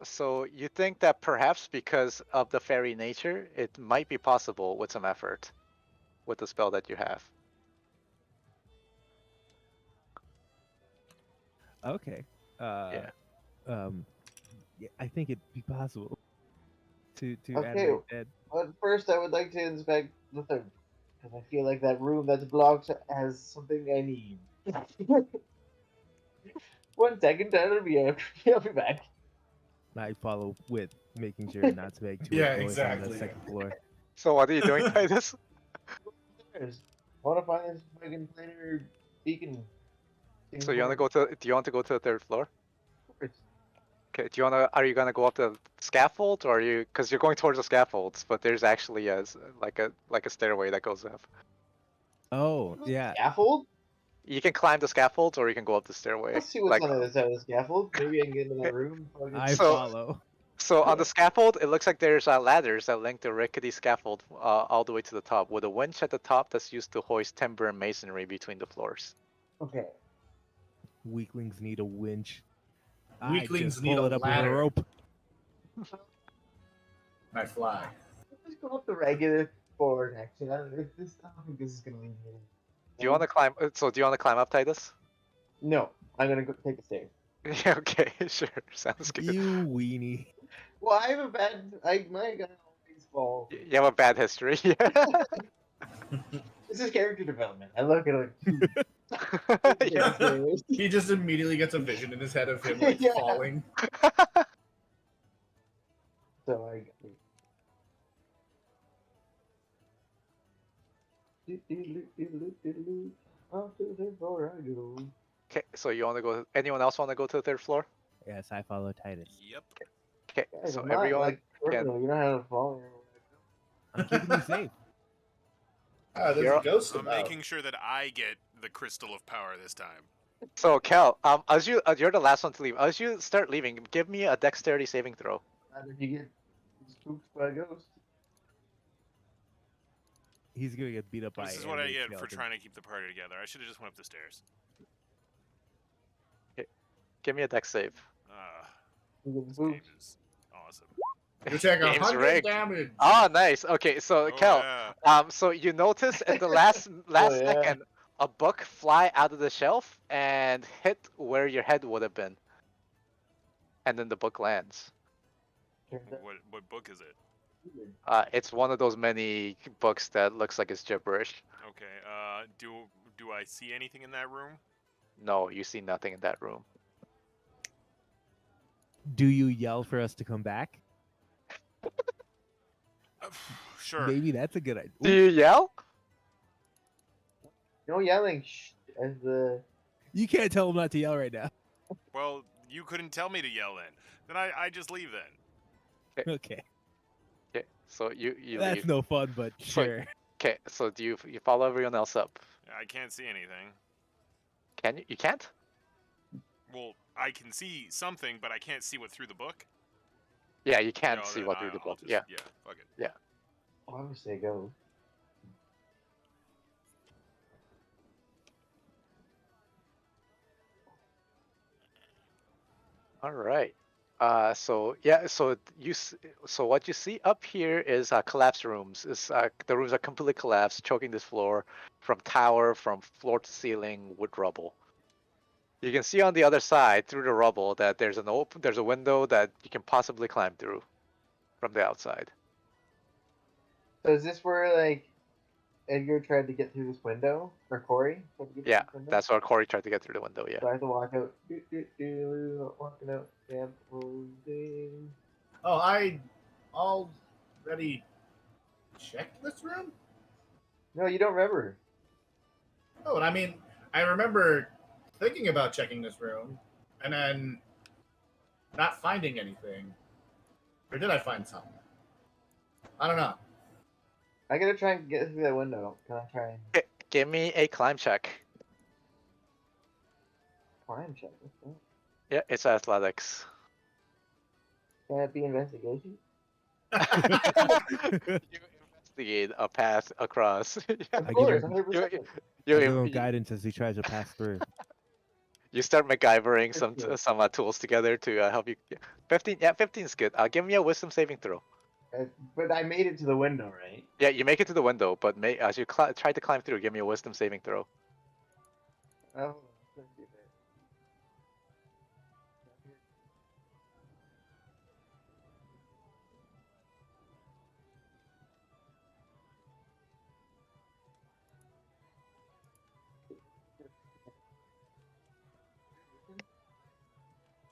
So you think that perhaps because of the fairy nature, it might be possible with some effort, with the spell that you have. Okay. Yeah. Yeah, I think it'd be possible to Okay. animate dead. But first, I would like to inspect the third, because I feel like that room that's blocked has something I need. 1 second, I'll be back. I follow with making sure not to make too Yeah, much noise on the exactly. second floor. So what are you doing, Titus? I want to find this fucking planar beacon. So you want to go to? Do you want to go to the third floor? Of course. Okay. Do you want to? Are you gonna go up the scaffold, or are you? Because you're going towards the scaffolds, but there's actually like a stairway that goes up. Oh, yeah. Scaffold? You can climb the scaffolds, or you can go up the stairway. Let's see what's Like on the other side of the scaffold. Maybe I can get into that room. I So- follow. so, on Yeah. the scaffold, it looks like there's ladders that link the rickety scaffold all the way to the top, with a winch at the top that's used to hoist timber and masonry between the floors. Okay. Weaklings need a winch. Weaklings I just need pull a it up ladder. with a rope. And I fly. Let's go up the regular forward action. I don't think this is gonna leave me. Do you want to climb? So do you want to climb up, Titus? No, I'm gonna go take a stairs. Yeah. Okay. Sure. Sounds good. You weenie. Well, I have a bad. My guy always falls. You have a bad history. This is character development. I look at it. Yeah. He just immediately gets a vision in his head of him like Yeah. falling. So I. Onto the floor I go. Okay. So you want to go? Anyone else want to go to the third floor? Yes, I follow Titus. Yep. Okay. Guys, So I'm not everyone. like criminal. You know how to fall. I'm keeping you safe. Ah, there's You're- a ghost I'm about. making sure that I get the crystal of power this time. So Cal, as you're the last one to leave. As you start leaving, give me a dexterity saving throw. Not if you get spooked by a ghost. He's gonna get beat up by. This is what I every get for skeleton. trying to keep the party together. I should have just went up the stairs. Give me a dex save. You get This game spooked. is awesome. You take Game's 100 rigged. damage. Oh, nice. Okay, so Oh, Cal, yeah. so you notice at the last yeah. second, a book fly out of the shelf and hit where your head would have been, and then the book lands. Turns out What book is it? weird. It's one of those many books that looks like it's gibberish. Okay. Do I see anything in that room? No, you see nothing in that room. Do you yell for us to come back? Sure. Maybe that's a good idea. Do you yell? No yelling. Shh. As the. You can't tell him not to yell right now. Well, you couldn't tell me to yell then. Then I just leave then. Okay. Okay, so you That's leave. no fun, but So- sure. Okay, so do you follow everyone else up? I can't see anything. Can you? You can't? Well, I can see something, but I can't see what through the book. Yeah, you can't No, see then what through the I'll book. just- Yeah. Yeah. Fuck it. Obviously, go. All right. So yeah, so so what you see up here is collapsed rooms. Is the rooms are completely collapsed, choking this floor from tower, from floor to ceiling with rubble. You can see on the other side through the rubble that there's a window that you can possibly climb through from the outside. So is this where like Edgar tried to get through this window, or Corey tried to get Yeah, through this window? that's where Corey tried to get through the window. Yeah. So I have to walk out. Walking out. Yeah. Closing. Oh, I already checked this room? No, you don't remember. Oh, and I mean, I remember thinking about checking this room and then not finding anything. Or did I find something? I don't know. I gotta try and get through that window. Can I try and Give me a climb check. climb check? What's that? Yeah, it's athletics. Can that be investigation? You investigate a path across. Of I give course, him- 100%. I you, give him you, guidance as he tries to pass through. you start MacGyvering some Sure. tools together to help you. 15, yeah, 15 is good. Give me a wisdom saving throw. But I made it to the window, right? Yeah, you make it to the window, but as you try to climb through, give me a wisdom saving throw. Oh, let's do that.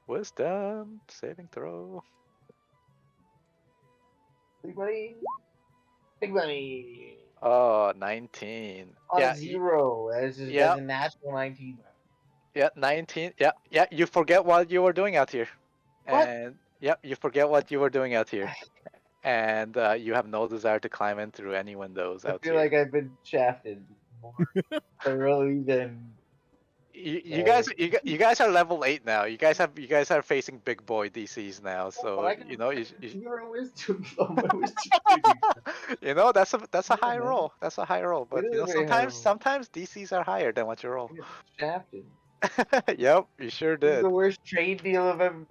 Wisdom saving throw. Big money. Big money. Oh, 19. On Yeah, a zero. As yeah. a natural 19. yeah, 19. Yeah, yeah. You forget what you were doing out here. What? And yep, you forget what you were doing out here. And you have no desire to climb in through any windows I out feel here. like I've been shafted more thoroughly than. You guys are level 8 now. You guys are facing big boy DCs now. So I can- you know you Zero wisdom. My wisdom. you know that's a high Yeah, man. roll. That's a high roll. But It you know is a very high sometimes DCs are higher than what you roll. Shafted. Yep, you sure This is did. the worst trade deal I've ever.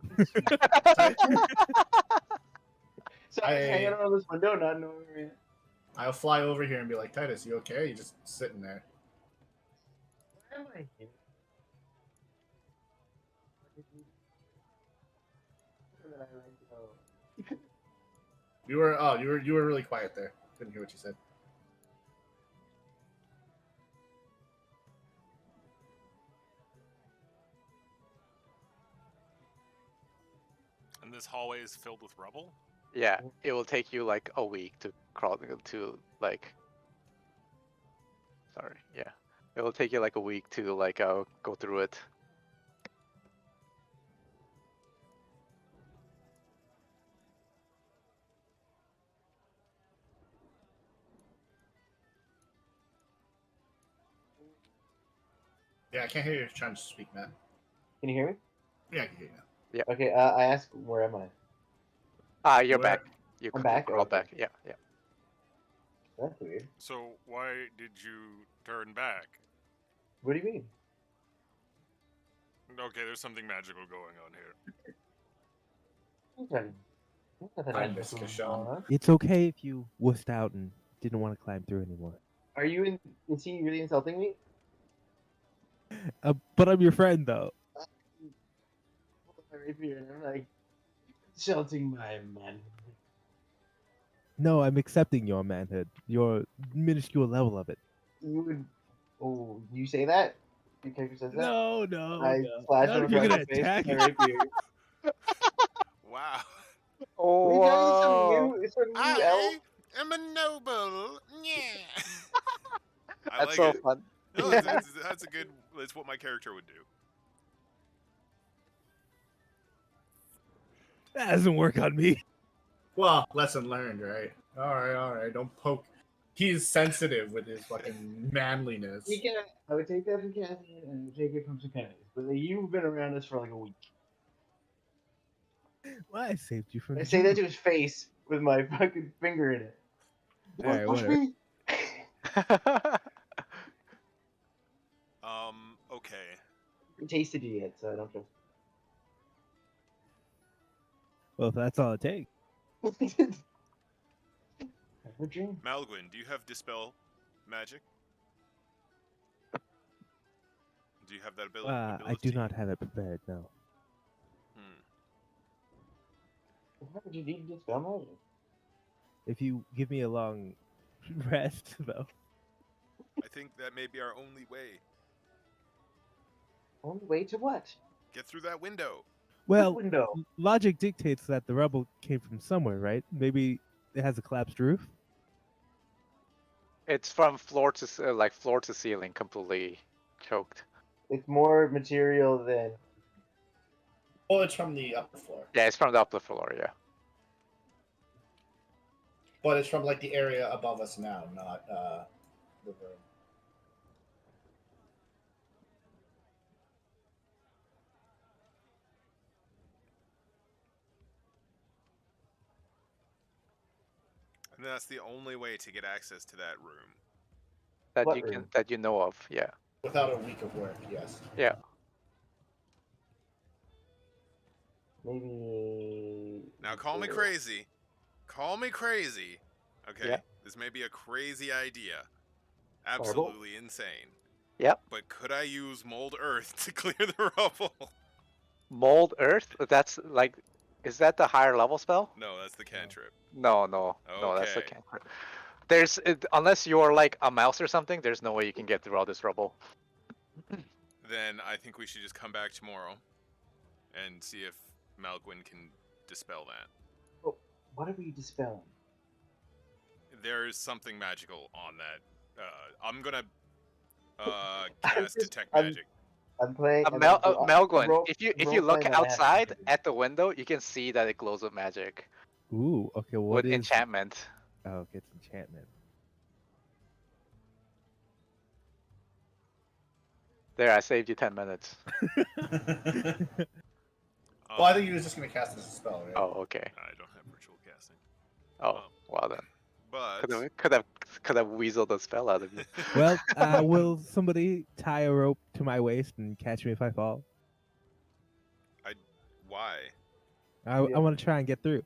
So I was hanging out on this window, not knowing where. I'll fly over here and be like, Titus, you okay? You're just sitting there. Am I here? Where did I go? You were really quiet there. Couldn't hear what you said. And this hallway is filled with rubble? Yeah, it will take you like a week to crawl to like. Sorry, yeah, it will take you like a week to like go through it. Yeah, I can't hear you trying to speak, Matt. Can you hear me? Yeah, I can hear you now. Okay, I asked, where am I? You're Where- back. You I'm you back? crawled Okay. back. Yeah, yeah. That's weird. So why did you turn back? What do you mean? Okay, there's something magical going on here. Nothing. Nothing I magical miss going Kashan. on. It's okay if you wussed out and didn't want to climb through anymore. Are you in? Is he really insulting me? But I'm your friend, though. My rapier, and I'm like insulting my man. No, I'm accepting your manhood, your minuscule level of it. You would. Oh, you say that? Your character says that? No, no, I no. slash Not him if you're across gonna the face attack with my it. rapier. Wow. What are you doing? Oh, Some new elf. I am a noble. Yeah. I that's like so it. fun. No, that's a good. That's what my character would do. That doesn't work on me. Well, lesson learned, right? All right. Don't poke. He's sensitive with his fucking manliness. You can. I would take that from Cassian, and I would take it from Sakaitis. But like, you've been around us for like a week. Well, I saved you from I the say that jungle. to his face with my fucking finger in it. All right, Push whatever. me. Okay. I haven't tasted you yet, so I don't trust. Well, if that's all it takes. Have a dream. Malguin, do you have dispel magic? Do you have that ability? I do not have it prepared, no. Why would you need to dispel magic? If you give me a long rest, though. I think that may be our only way. Only way to what? Get through that window. Well, Window. logic dictates that the rubble came from somewhere, right? Maybe it has a collapsed roof? It's from floor to like floor to ceiling, completely choked. It's more material than. Well, it's from the upper floor, Yeah, it's from the upper floor. Yeah. but it's from like the area above us now, not the room. And that's the only way to get access to that room. That What you can room? that you know of. Yeah. Without a week of work, yes. Yeah. Maybe. Now call me crazy. Call me crazy. Okay. Yeah. This may be a crazy idea. Horrible. Absolutely insane. Yep. But could I use mold earth to clear the rubble? Mold earth. That's like, is that the higher level spell? No, that's the cantrip. No, that's the Okay. cantrip. There's unless you're like a mouse or something, there's no way you can get through all this rubble. Then I think we should just come back tomorrow and see if Malguin can dispel that. Oh, what are we dispelling? There's something magical on that. I'm gonna cast detect I'm- magic. I'm playing. Melglin, if you role look playing my ass outside off. at the window, you can see that it glows with magic Ooh, okay, what with is... enchantment. Oh, okay, it's enchantment. There, I saved you 10 minutes. Well, I think he was just going to cast it as a spell, right? Oh, okay. I don't have ritual casting. Oh, well then. But Could have weaseled the spell out of you. Well, will somebody tie a rope to my waist and catch me if I fall? why? I want to try and get through.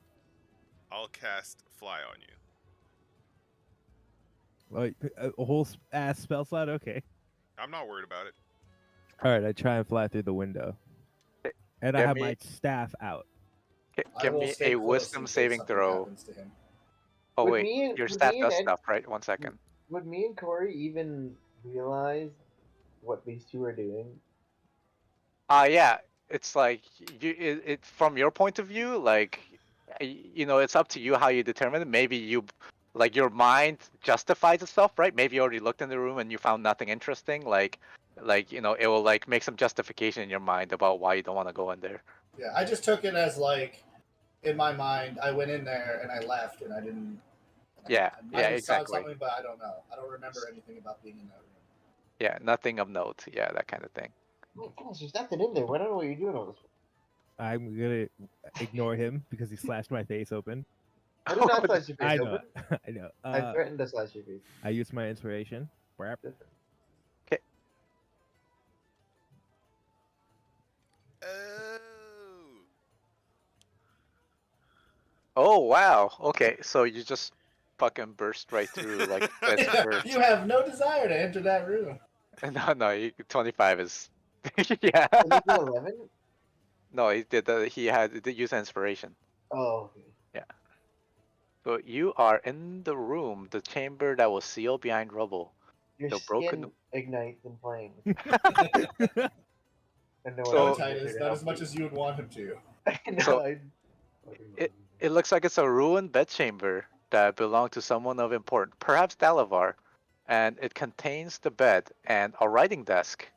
I'll cast fly on you. Like, a whole ass spell slot? Okay. I'm not worried about it. All right, I try and fly through the window, and I Get have me my staff out. I give will me stay a close wisdom in case saving something throw. happens to him. Oh Would wait, me and your would stat me and does Ed stuff, right? 1 second. would me and Corey even realize what these two are doing? Yeah, it's like it from your point of view, like it's up to you how you determine it. Maybe like your mind justifies itself, right? Maybe you already looked in the room and you found nothing interesting. Like it will like make some justification in your mind about why you don't want to go in there. Yeah, I just took it as like in my mind. I went in there and I left, and I didn't. Yeah, I might yeah, have saw exactly. something, but I don't know. I don't remember anything about being in that room. Yeah, nothing of note. Yeah, that kind of thing. My gosh, there's nothing in there. I don't know what you're doing all this. I'm gonna ignore him because he slashed my face open. I did not slice your face I know, open. I know. I threatened to slice your face. I used my inspiration. Brap. Different. Okay. Oh. Oh wow. Okay, so you just fucking burst right through like fist first. You have no desire to enter that room. No, 25 is yeah. Is it 11? No, he did he had the use inspiration. Oh, okay. Yeah. So you are in the room, the chamber that was sealed behind rubble. Your The broken skin ignites in flames, and no one No, so else is there Titus, to not help as much you. as you would want him to. No, so I fucking love it you. it looks like it's a ruined bedchamber that belonged to someone of importance, perhaps Dalavar, and it contains the bed and a writing desk.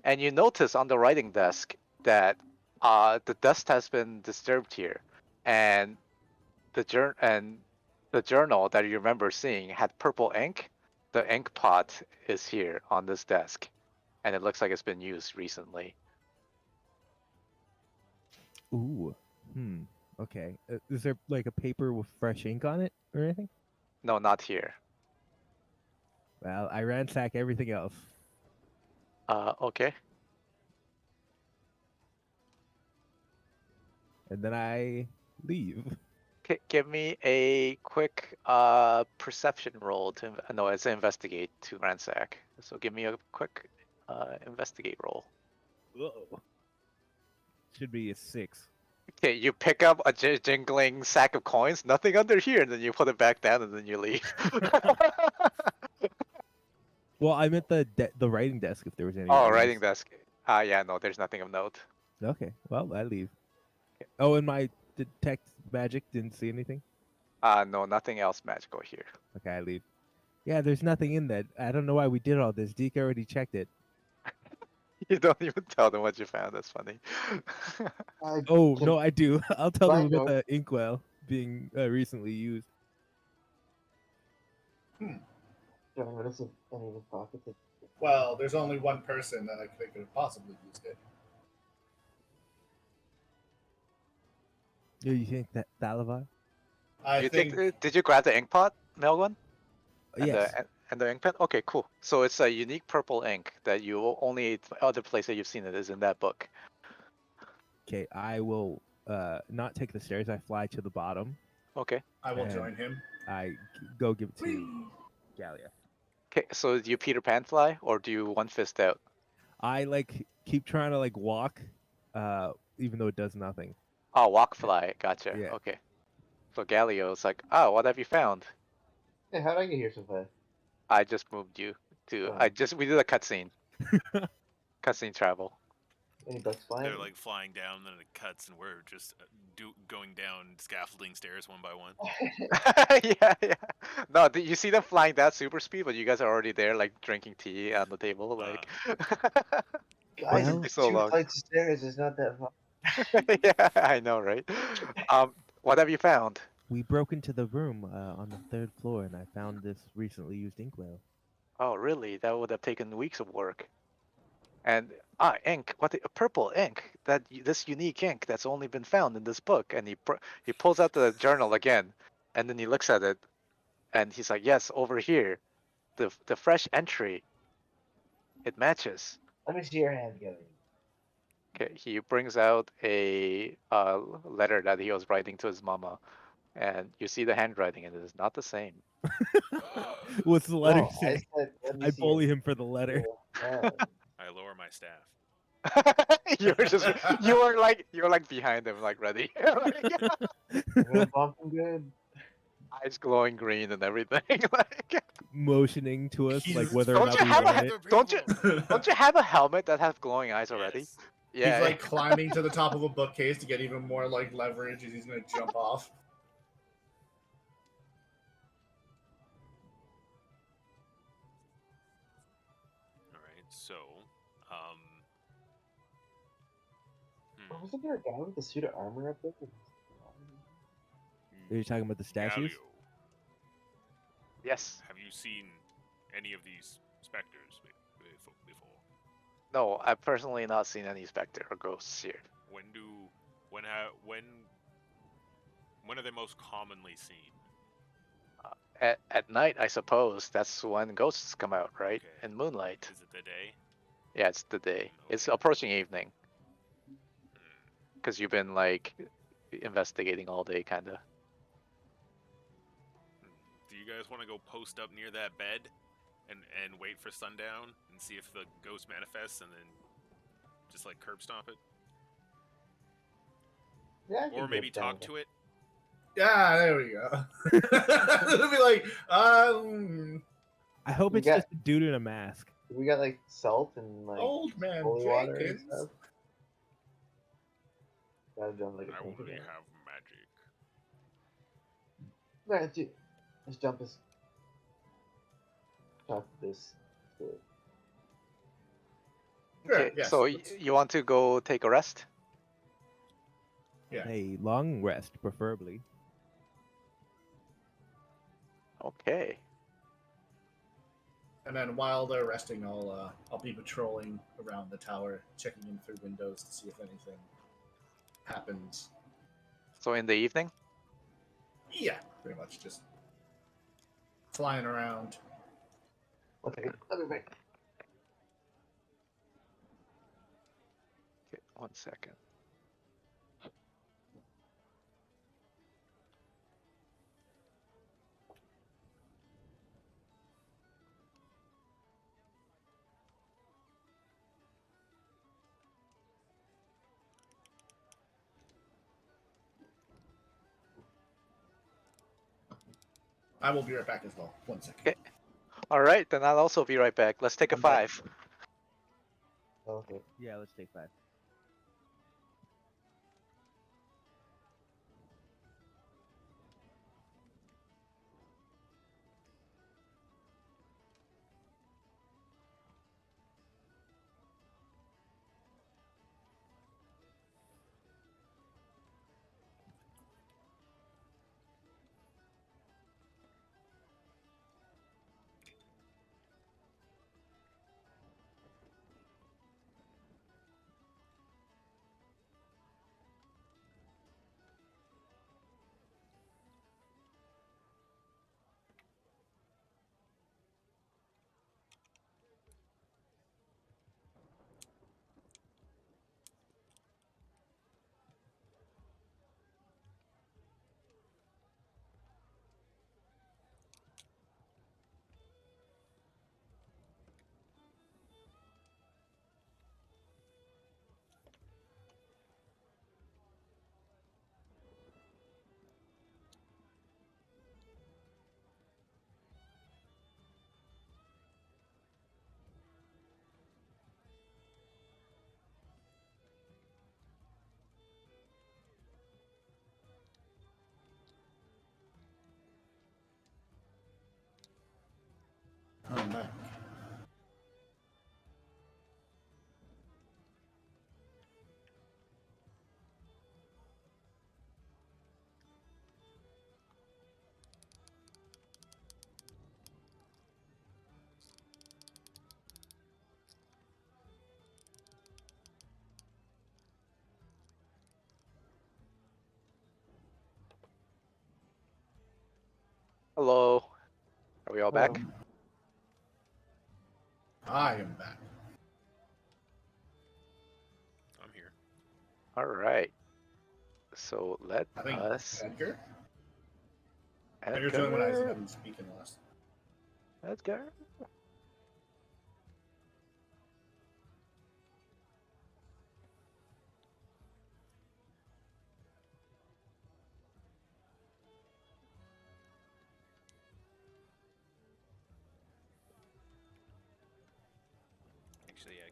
And you notice on the writing desk that the dust has been disturbed here, and the journal that you remember seeing had purple ink. The ink pot is here on this desk, and it looks like it's been used recently. Ooh. Hmm. Okay. Is there like a paper with fresh ink on it or anything? No, not here. Well, I ransack everything else, Okay. and then I leave. Give me a quick perception roll to no, it's investigate to ransack. So give me a quick investigate roll. Whoa. Should be a 6. Okay, you pick up a jingling sack of coins, nothing under here, and then you put it back down, and then you leave. Well, I meant the writing desk if there was any Oh, writings. writing desk. Yeah, no, there's nothing of note. Okay. Well, I leave. Oh, and my detect magic didn't see anything. No, nothing else magical here. Okay, I leave. Yeah, there's nothing in that. I don't know why we did all this. Deke already checked it. You don't even tell them what you found. That's funny. I Oh can no, I do. I'll tell them side about note. the inkwell being recently used. Do I notice if any of his pockets? Well, there's only one person that I think could have possibly used it. Do you think that Thalavar? I You think? think. Did you grab the ink pot, Melvin? And Yes. the ink pen? Okay, cool. So it's a unique purple ink that you only other place that you've seen it is in that book. Okay, I will not take the stairs. I fly to the bottom. Okay. I will And join him. I go give it to Galia. Okay. So do you Peter Pan fly or do you one fist out? I like keep trying to like walk, even though it does nothing. Oh, walk fly. Gotcha. Yeah. Okay. So Galio's like, oh, what have you found? Hey, how did I get here so fast? I just moved you to. Oh, We did a cutscene. Cutscene travel. any bugs flying? They're like flying down, and then it cuts, and we're just going down scaffolding stairs one by one. Yeah, yeah. No, you see them flying that super speed, but you guys are already there, like drinking tea on the table. Like, Guys, what took Well- you so two long? flights of stairs is not that far. Yeah, I know, right? What have you found? We broke into the room on the 3rd floor, and I found this recently used inkwell. Oh, really? That would have taken weeks of work. And ink. Purple ink. This unique ink that's only been found in this book. And he pulls out the journal again, and then he looks at it, and he's like, "Yes, over here, the fresh entry. It matches." Let me see your hand, Gilly. Okay, he brings out a letter that he was writing to his mama, and you see the handwriting, and it is not the same. What's the letter No, I say? said, let me I see your bully him for the letter. hand. I lower my staff. you were like behind him, like ready, like, I'm gonna bump him good. eyes glowing green and everything. Like, Motioning to us, like He's- whether or don't not you we have want a it. don't you have a helmet that has glowing eyes already? Yes. He's Yeah. like climbing to the top of a bookcase to get even more like leverage as he's gonna jump off. All right. So, um, Wasn't there a guy with a suit of armor up there? Are you talking about the statues? Galio, Yes. have you seen any of these specters before? No, I've personally not seen any specter or ghosts here. When are they most commonly seen? At night, I suppose. That's when ghosts come out, right? Okay. In moonlight. Is it the day? Yeah, it's the day. It's Okay. approaching evening. Because you've been like investigating all day, kind of. Do you guys want to go post up near that bed and wait for sundown and see if the ghost manifests and then just like curb stomp it? Yeah, Or maybe talk to it? Yeah, there we go. It'll be like, I hope We it's got- just a dude in a mask. We got like salt and like old man holy water and Jenkins. stuff. Gotta jump like a I pinky only down. have magic. Alright, dude. Let's jump this. Talk to this. Spirit. Sure, Okay, yes, so let's- you want to go take a rest? Yeah. A long rest, preferably. Okay. And then while they're resting, I'll be patrolling around the tower, checking in through windows to see if anything happens. So in the evening? Yeah, pretty much just flying around. Okay, let me back. Okay, 1 second. I will be right back as well. 1 second. Okay. All right, then I'll also be right back. Let's take a I'm back. 5. Okay. Yeah, let's take 5. I'm back. Hello. Are we all back? I am back. I'm here. All right. So let I think us. Edgar? Edgar's the only one I hasn't been speaking last. Edgar.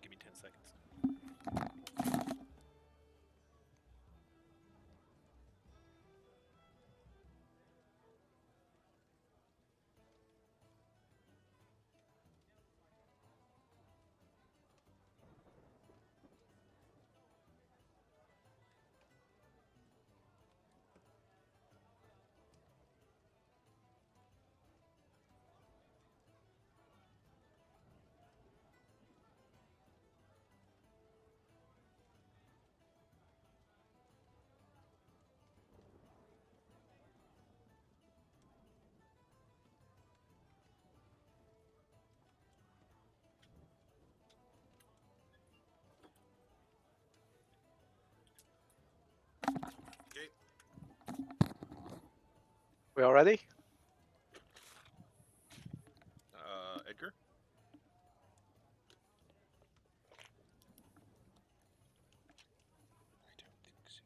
give me 10 seconds. Okay. We all ready? Edgar? I don't think so.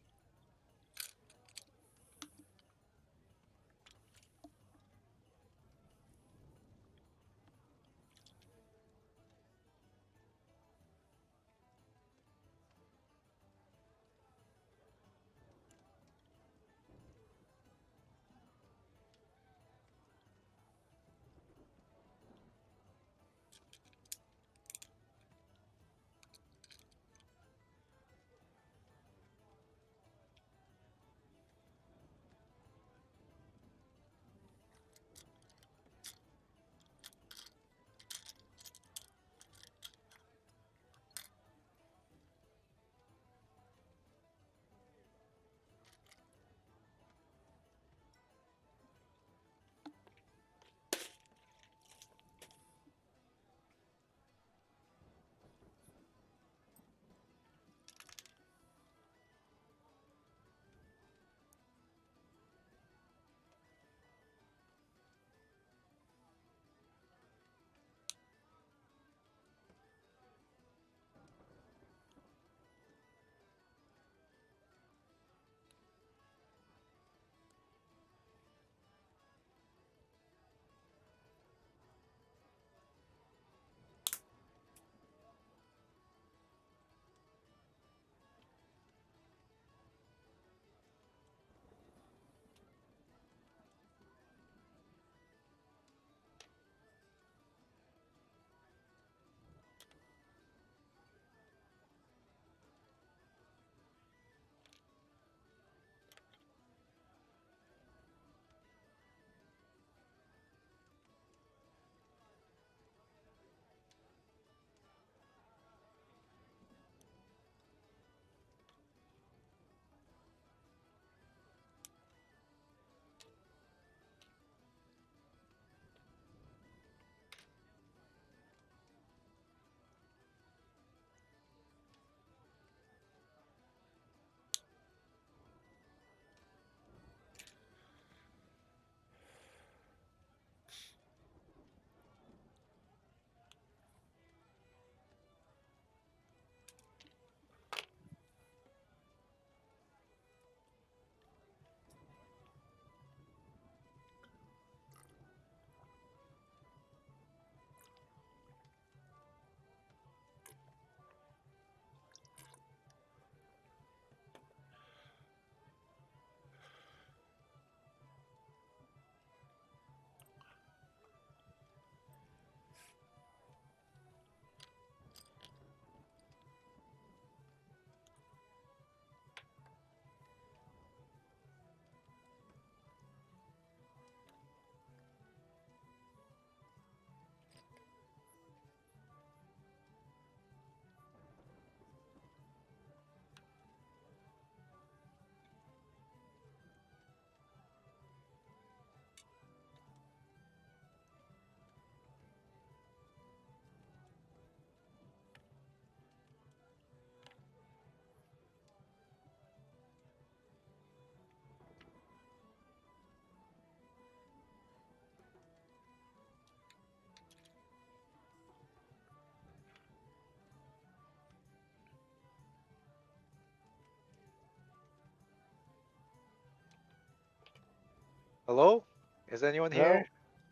Hello? Is anyone here?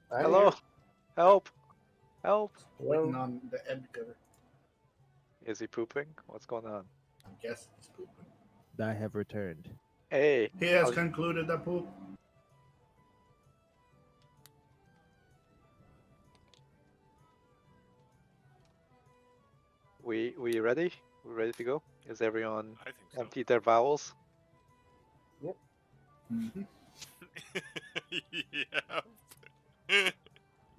No, I'm Hello? here. Help! Help! Waiting Hello. on the Edgar. Is he pooping? What's going on? I guess he's pooping. I have returned. Hey, He has concluded the poop. we ready? We ready to go? Is everyone I think so. emptied their bowels? Mhm. Yeah.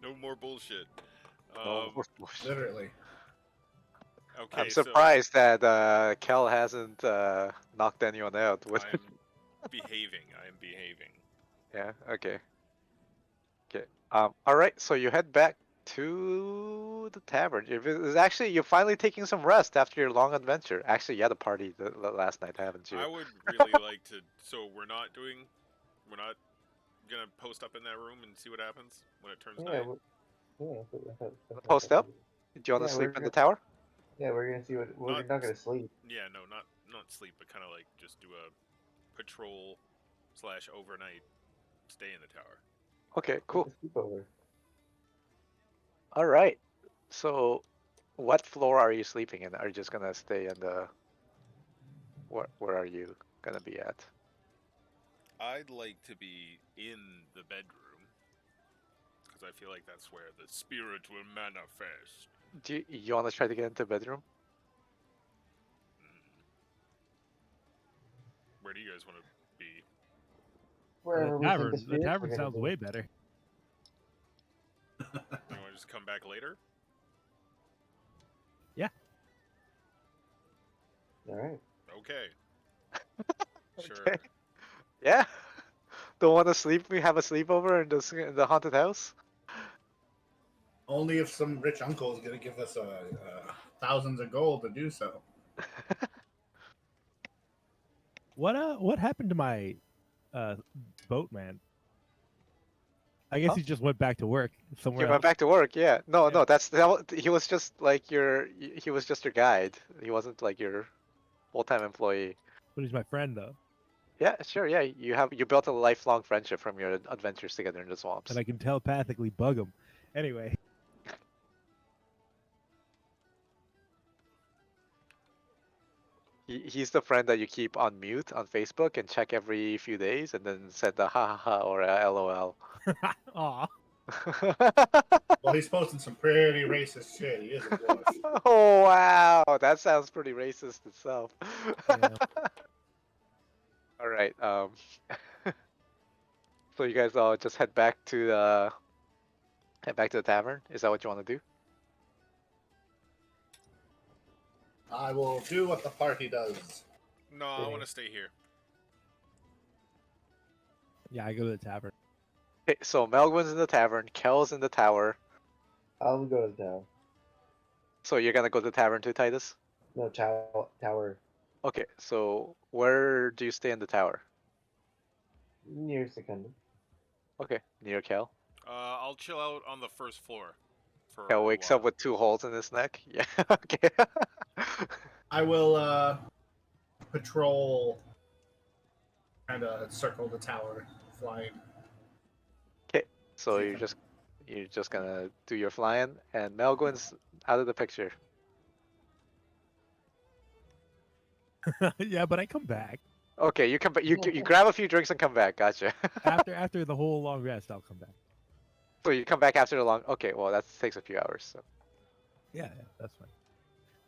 No more bullshit. No. Literally. Okay, I'm so surprised that Kel hasn't knocked anyone out with. I'm behaving. I am behaving. Yeah. Okay. Okay. All right. So you head back to the tavern. It's actually you're finally taking some rest after your long adventure. Actually, you had a party the last night, haven't you? I would really like to. So we're not gonna post up in that room and see what happens when it turns Yeah, night. that's Post what up. we do. Do you want to Yeah, sleep we're in the gonna tower? we're gonna see what we're Not not gonna sleep. Yeah, no, not sleep, but kind of like just do a patrol / overnight stay in the tower. Okay. Take Cool. a sleep over. All right. So, what floor are you sleeping in? Are you just gonna stay in the? Where are you gonna be at? I'd like to be in the bedroom because I feel like that's where the spirit will manifest. Do you want to try to get into the bedroom? Mm. Where do you guys want to be? Wherever we think the The spirits are tavern gonna sounds be. way better. You want to just come back later? All right. Okay. Sure. Okay. Yeah. Don't want to sleep? We have a sleepover in the haunted house. Only if some rich uncle is going to give us thousands of gold to do so. What happened to my boatman? I guess Huh? he just went back to work He somewhere went else. back to work. Yeah. No, Yeah. no. He was just like he was just your guide. He wasn't like your full-time employee. But he's my friend though, Yeah, sure. Yeah, you built a lifelong friendship from your adventures together in the swamps. and I can telepathically bug him. Anyway, He's the friend that you keep on mute on Facebook and check every few days, and then send the ha ha ha or LOL. aw, Well, he's posting some pretty racist shit. He is a blush. Oh wow, that sounds pretty racist itself. yeah. All right. So you guys all just head back to the tavern. Is that what you want to do? I will do what the party does. No, I want to stay here. Yeah, I go to the tavern. Okay, so Melvin's in the tavern, Kel's in the tower. I'll go to the tower. So you're gonna go to the tavern too, Titus? No, tower Okay, so where do you stay in the tower? near Secundum. Okay, near Kel. I'll chill out on the first floor for Kel a wakes while. up with 2 holes in his neck. Yeah, okay. I will patrol, kind of circle the tower, flying. Okay, so See if you're just gonna do your flying, and Melvin's out of the picture. Yeah, but I come back Okay, you come back. You grab a few drinks and come back. Gotcha. after the whole long rest. I'll come back. So you come back after the long. Okay, well that takes a few hours. So. Yeah, that's fine.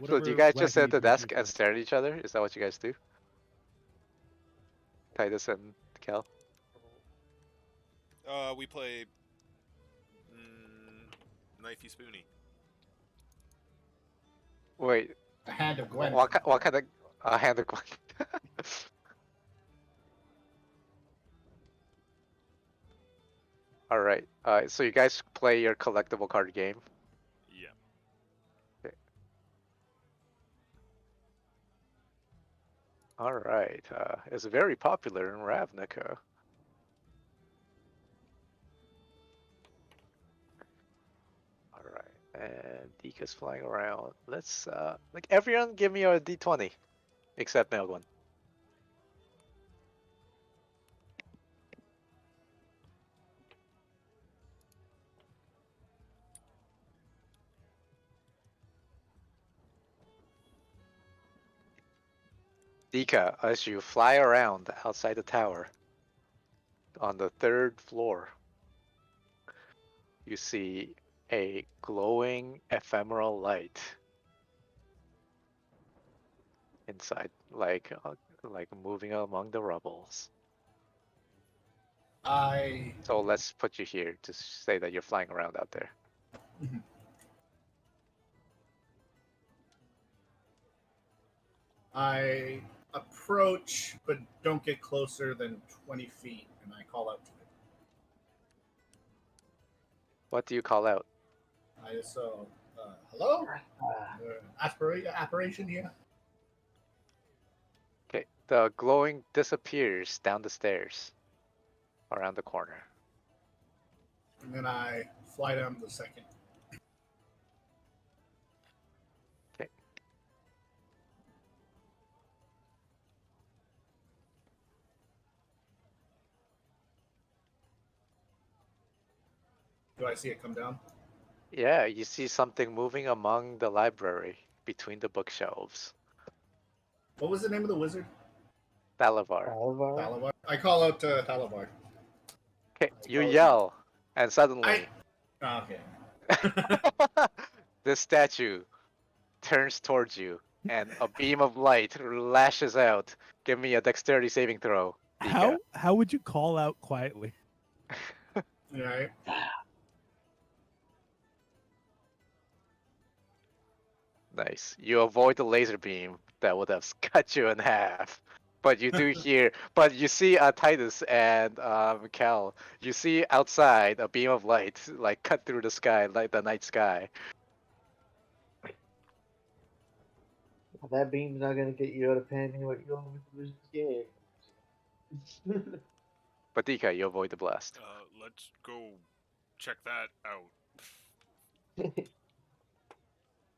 So do you Whatever guys just sit at wacky the desk adventures and stare at each other? Is that what you guys do? Titus and Kel? We play Knifey Spoony. Wait, a hand of Gwent. what kind of hand of Gwent? All right. So you guys play your collectible card game. Yeah. Okay. All right. It's very popular in Ravnica. All right. And Dika's flying around. Let's like everyone give me a D20 except Melvin. Dika, as you fly around outside the tower on the 3rd floor, you see a glowing ephemeral light inside, like moving among the rubbles. I So let's put you here to say that you're flying around out there. I approach, but don't get closer than 20 feet, and I call out to it. What do you call out? Hello? Ah, Apparition here? Okay, the glowing disappears down the stairs around the corner. And then I fly down the second. Okay. Do I see it come down? Yeah, you see something moving among the library between the bookshelves. What was the name of the wizard? Thalavar. Phandelver? Thalavar. I call out to Thalavar. Okay, you yell, and I. suddenly Okay. this statue turns towards you, and a beam of light lashes out. Give me a dexterity saving throw, Dika. How would you call out quietly? Alright. Nice. You avoid the laser beam that would have cut you in half. But you do hear, but you see Titus and Cal. You see outside a beam of light, like cut through the sky, like the night sky. That beam's not gonna get you out of panicking what you're going with this game. But Dika, you avoid the blast. Let's go check that out.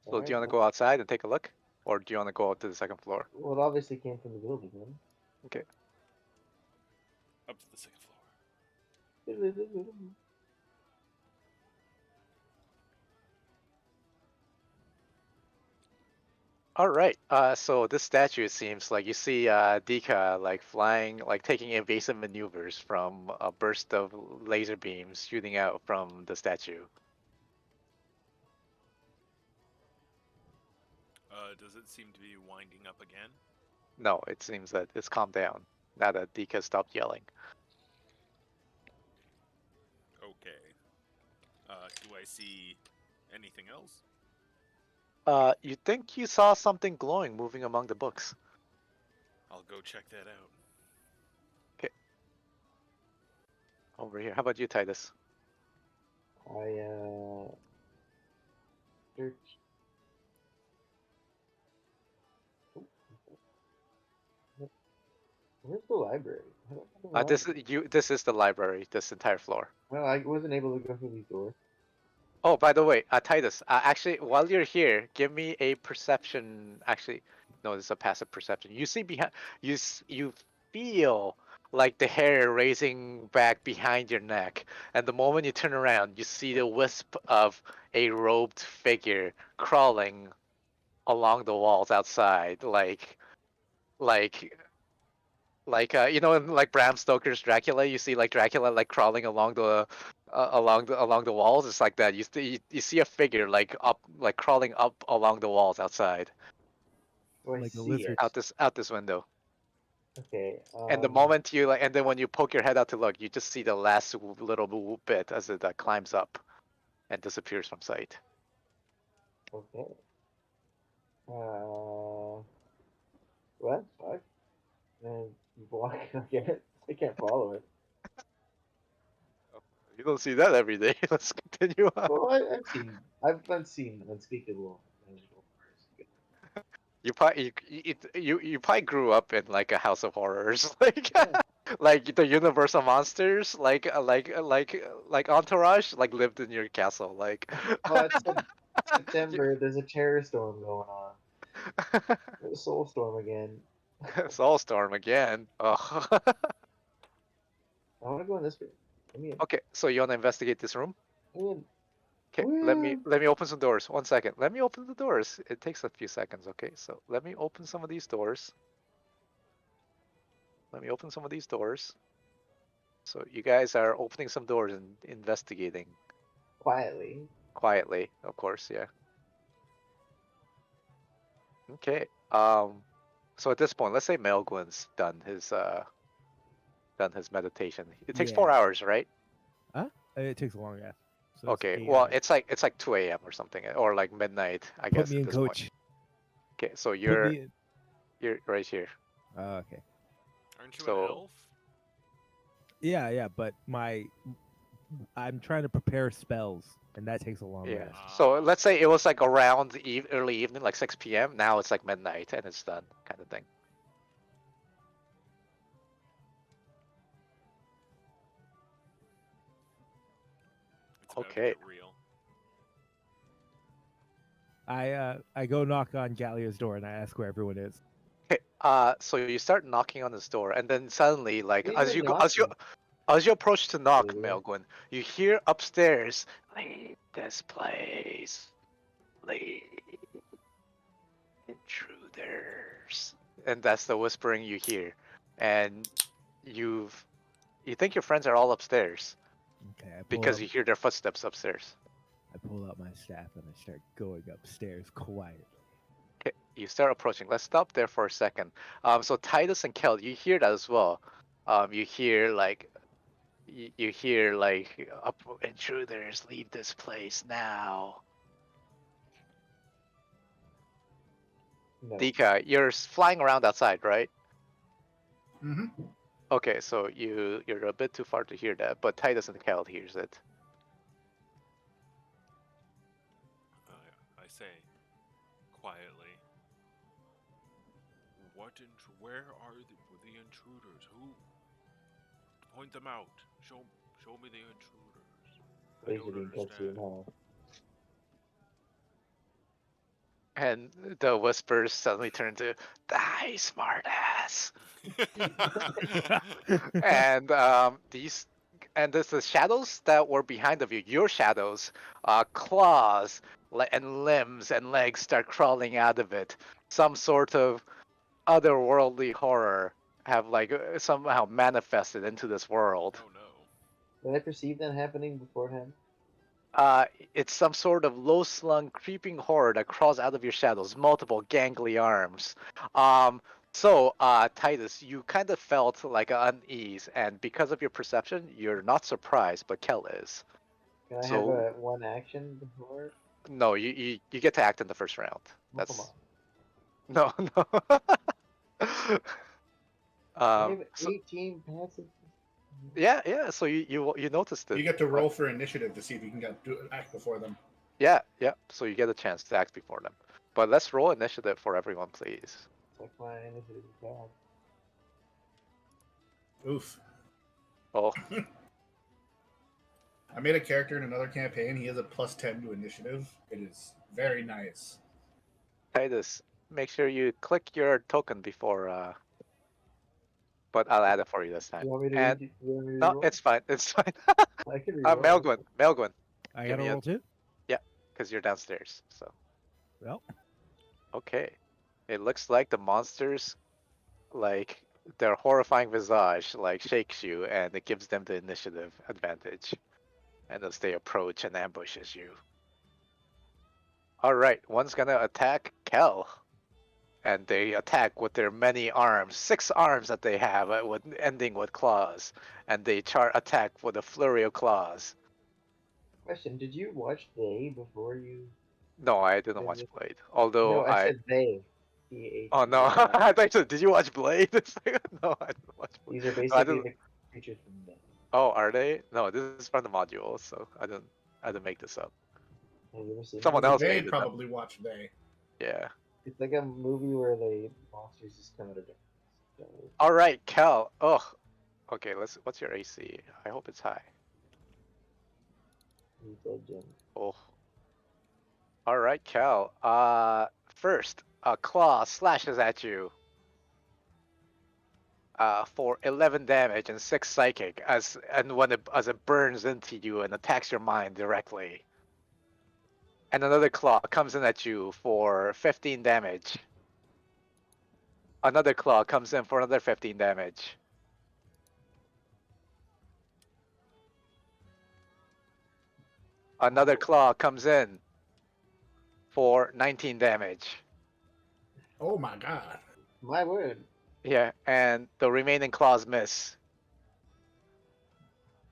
So do you want to Alright, go outside and take a look, or do you want to go out to the 2nd floor? well, it obviously came from the building, then. Okay. Up to the 2nd floor. All right. So this statue, it seems like you see Dika like flying, like taking evasive maneuvers from a burst of laser beams shooting out from the statue. Does it seem to be winding up again? No, it seems that it's calmed down now that Dika stopped yelling. Okay. Do I see anything else? You think you saw something glowing moving among the books? I'll go check that out. Okay. Over here. How about you, Titus? I search. Where's the library? I don't have the This is library. you. This is the library. This entire floor. Well, I wasn't able to go through these doors. Oh, by the way, Titus, actually, while you're here, give me a perception. Actually, no, this is a passive perception. You see behind, you feel like the hair raising back behind your neck, and the moment you turn around, you see the wisp of a robed figure crawling along the walls outside, like you know, in like Bram Stoker's Dracula, you see like Dracula like crawling along the walls. It's like that. You see a figure like up, like crawling up along the walls outside, Do I Like a see it? lizard. out this window. Okay. And the moment you like, and then when you poke your head out to look, you just see the last little bit as it climbs up and disappears from sight. Okay. Well, that's fucked. And you block I guess. I can't follow it. You don't see that every day. Let's continue on. Well, I've seen unspeakable magical horrors. You probably grew up in like a house of horrors, like Yeah. like the Universal monsters, like Entourage, like lived in your castle, like. Well, it's September. There's a terror storm going on. There's a soul storm again. Soulstorm again. Oh. I want to go in this room. I mean, Okay, so you wanna investigate this room? I mean, Okay, let me open some doors. 1 second. Let me open the doors. It takes a few seconds. Okay, so let me open some of these doors. Let me open some of these doors. So you guys are opening some doors and investigating Quietly. quietly, of course. Yeah. Okay. So at this point, let's say Melgwin's done his meditation. It takes 4 hours, right? Huh? It takes a long ass. So Okay. it's 8 Well, hours. it's like 2 a.m. or something, or like midnight, I Put guess, me at in, this point. coach. Okay. So Put you're me in. you're right here. Okay. Aren't you So- an elf? Yeah, but I'm trying to prepare spells, and that takes a long Yeah. ass. So let's say it was like around the early evening, like 6 p.m. Now it's like midnight and it's done, kind of thing. It's about Okay. to get real. I go knock on Gallia's door and I ask where everyone is. Okay. So you start knocking on this door, and then suddenly, like What are you knocking? as you approach to knock, Idiot. Melgwin, you hear upstairs, "Leave this place, leave intruders," and that's the whispering you hear, and you think your friends are all upstairs Okay, because you hear their footsteps upstairs. I pull out my staff and I start going upstairs quietly. Okay, you start approaching. Let's stop there for a second. So Titus and Kel, you hear that as well. You hear like you hear like intruders, leave this place now. No. Dika, you're flying around outside, right? Mm-hmm. Okay, so you're a bit too far to hear that, but Titus and Kel hears it. I say quietly. Where are the intruders? Who? Point them out. Show me the intruders. I don't Basically, understand. cutscene, And the whispers suddenly turn to die, smartass. And these and there's the shadows that were behind of you, your shadows, claws and limbs and legs start crawling out of it. Some sort of otherworldly horror have like somehow manifested into this world. Oh no. Did I perceive that happening beforehand? It's some sort of low-slung, creeping horror that crawls out of your shadows, multiple gangly arms. Titus, you kind of felt like an unease, and because of your perception, you're not surprised, but Kel is. Can I have So, a one action before? no, you get to act in the first round. Oh, come on. No, no. I have So 18 passive. yeah. So you noticed it. You get to roll for initiative to see if you can act before them. Yeah. So you get a chance to act before them. But let's roll initiative for everyone, please. It's like my initiative is bad. Oof. Oh, I made a character in another campaign. He has a +10 to initiative. It is very nice. Titus, make sure you click your token before. But I'll add it for you this time. You want me to And read? You want me to no, reroll? it's fine. It's fine. I can reroll. Melgwin, I Give gotta me a- roll too? because you're downstairs. So Well, okay, it looks like the monsters, like their horrifying visage, like shakes you, and it gives them the initiative advantage. And as they approach and ambushes you. All right, one's gonna attack Kel, and they attack with their many arms, 6 arms that they have, ending with claws, and they attack with a flurry of claws. Question: did you watch They before you? No, I didn't did watch this? Blade. Although No, I said they. oh no, THE. I thought you said, did you watch Blade? It's like, no, I didn't watch Blade. These are No, I basically didn't. the creatures from They. Oh, are they? No, this is from the module, so I didn't make this up. Have you ever seen Someone it? else They made it up. probably watch They. Yeah. It's like a movie where the monsters just come out of different. All right, Cal. Oh, okay. What's your AC? I hope it's high. Oh. All right, Cal. First, a claw slashes at you. For 11 damage and 6 psychic, as it burns into you and attacks your mind directly. And another claw comes in at you for 15 damage. Another claw comes in for another 15 damage. Another Ow. claw comes in for 19 damage. Oh my god. My word. Yeah, and the remaining claws miss.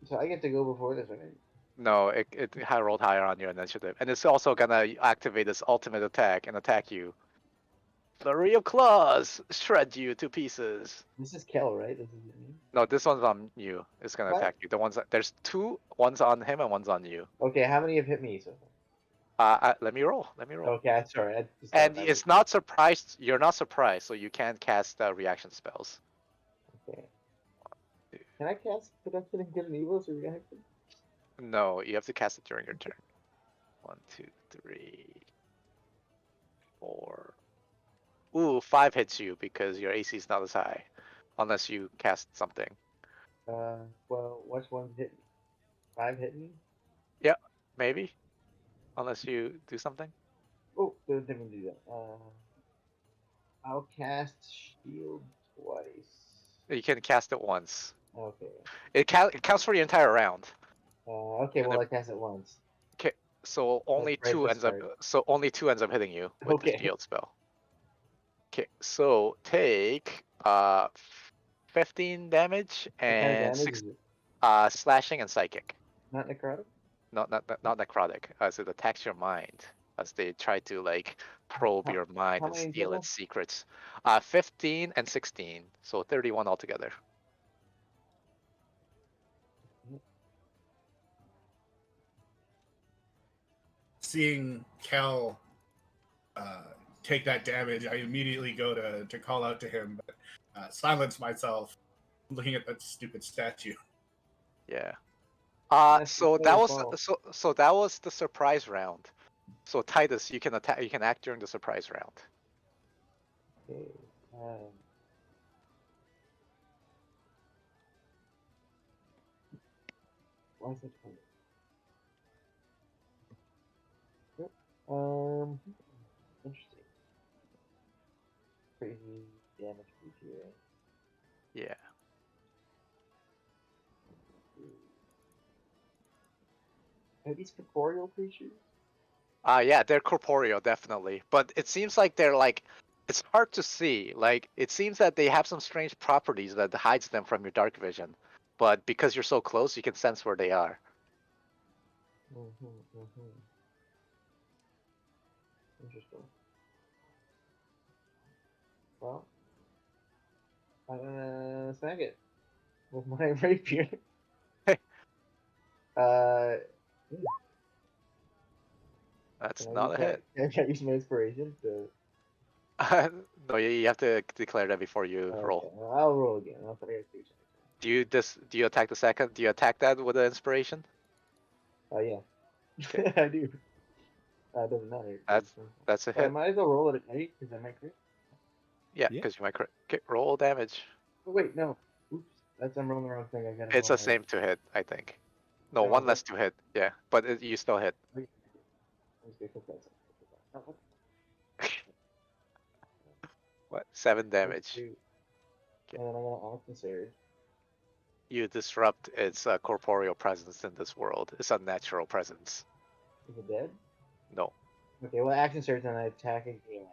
So I get to go before this, right? No, it rolled higher on your initiative. And it's also gonna activate its ultimate attack and attack you. Flurry of claws! Shred you to pieces. This is Kel, right? This is me. No, this one's on you. It's gonna What? attack you. There's two. One's on him and one's on you. Okay, how many have hit me so far? Let me roll. Let me roll. Okay, sorry. I just And thought I it's was not surprised. You're not surprised, so you can cast reaction spells. okay. Can I cast Production and Good and Evil as a reaction? No, you have to cast it during your turn. 1, 2, 3, 4. Ooh, 5 hits you because your AC is not as high, unless you cast something. Well, which ones hit me? 5 hit me? Yeah, maybe, unless you do something. Oh, they didn't do that. I'll cast Shield twice. You can cast it once. Okay. It counts for the entire round. Okay, Even well, if, I cast it once. so only right at two the ends up. start. So only 2 ends up hitting you with the Okay. shield spell. Okay, so take 15 damage What kind of and damage 6 is it? slashing and psychic. Not necrotic? Not necrotic, as it attacks your mind, as they try to like probe How, your mind how and many steal total? its secrets. 15 and 16, so 31 altogether. Seeing Kel take that damage, I immediately go to call out to him, but silence myself, looking at that stupid statue. Yeah. That's So that your was fault. so that was the surprise round. So Titus, you can attack. You can act during the surprise round. Okay. Why is it funny? Yep. Interesting. Crazy damage creature, right? Yeah. Are these corporeal creatures? Yeah, they're corporeal, definitely. But it seems like they're like, it's hard to see. Like, it seems that they have some strange properties that hides them from your dark vision. But because you're so close, you can sense where they are. Interesting. Well, I'm gonna smack it with my rapier. uh, That's can I use not a my hit. can I use my inspiration to? No, you have to declare that before you Okay, roll. well, I'll roll again. I'll try to do Do you attack the second? Do you attack that with the inspiration? Oh yeah, Okay, I do. It doesn't matter. that's a But I hit. might as well roll it at night because I might crit. Yeah, Yeah. because you might crit. Okay, roll damage. Oh wait, no. Oops, I'm rolling the wrong thing. I gotta It's roll the my. same to hit, I think. No, No, one but less to hit. Yeah, but you still hit. wait, I'm just gonna put that. Oh, what? What? 7 Let's damage. do. Okay. And then I'm gonna act the surge. You disrupt its corporeal presence in this world. It's a natural presence. Is it dead? No. Okay, well, action surge and I attack again.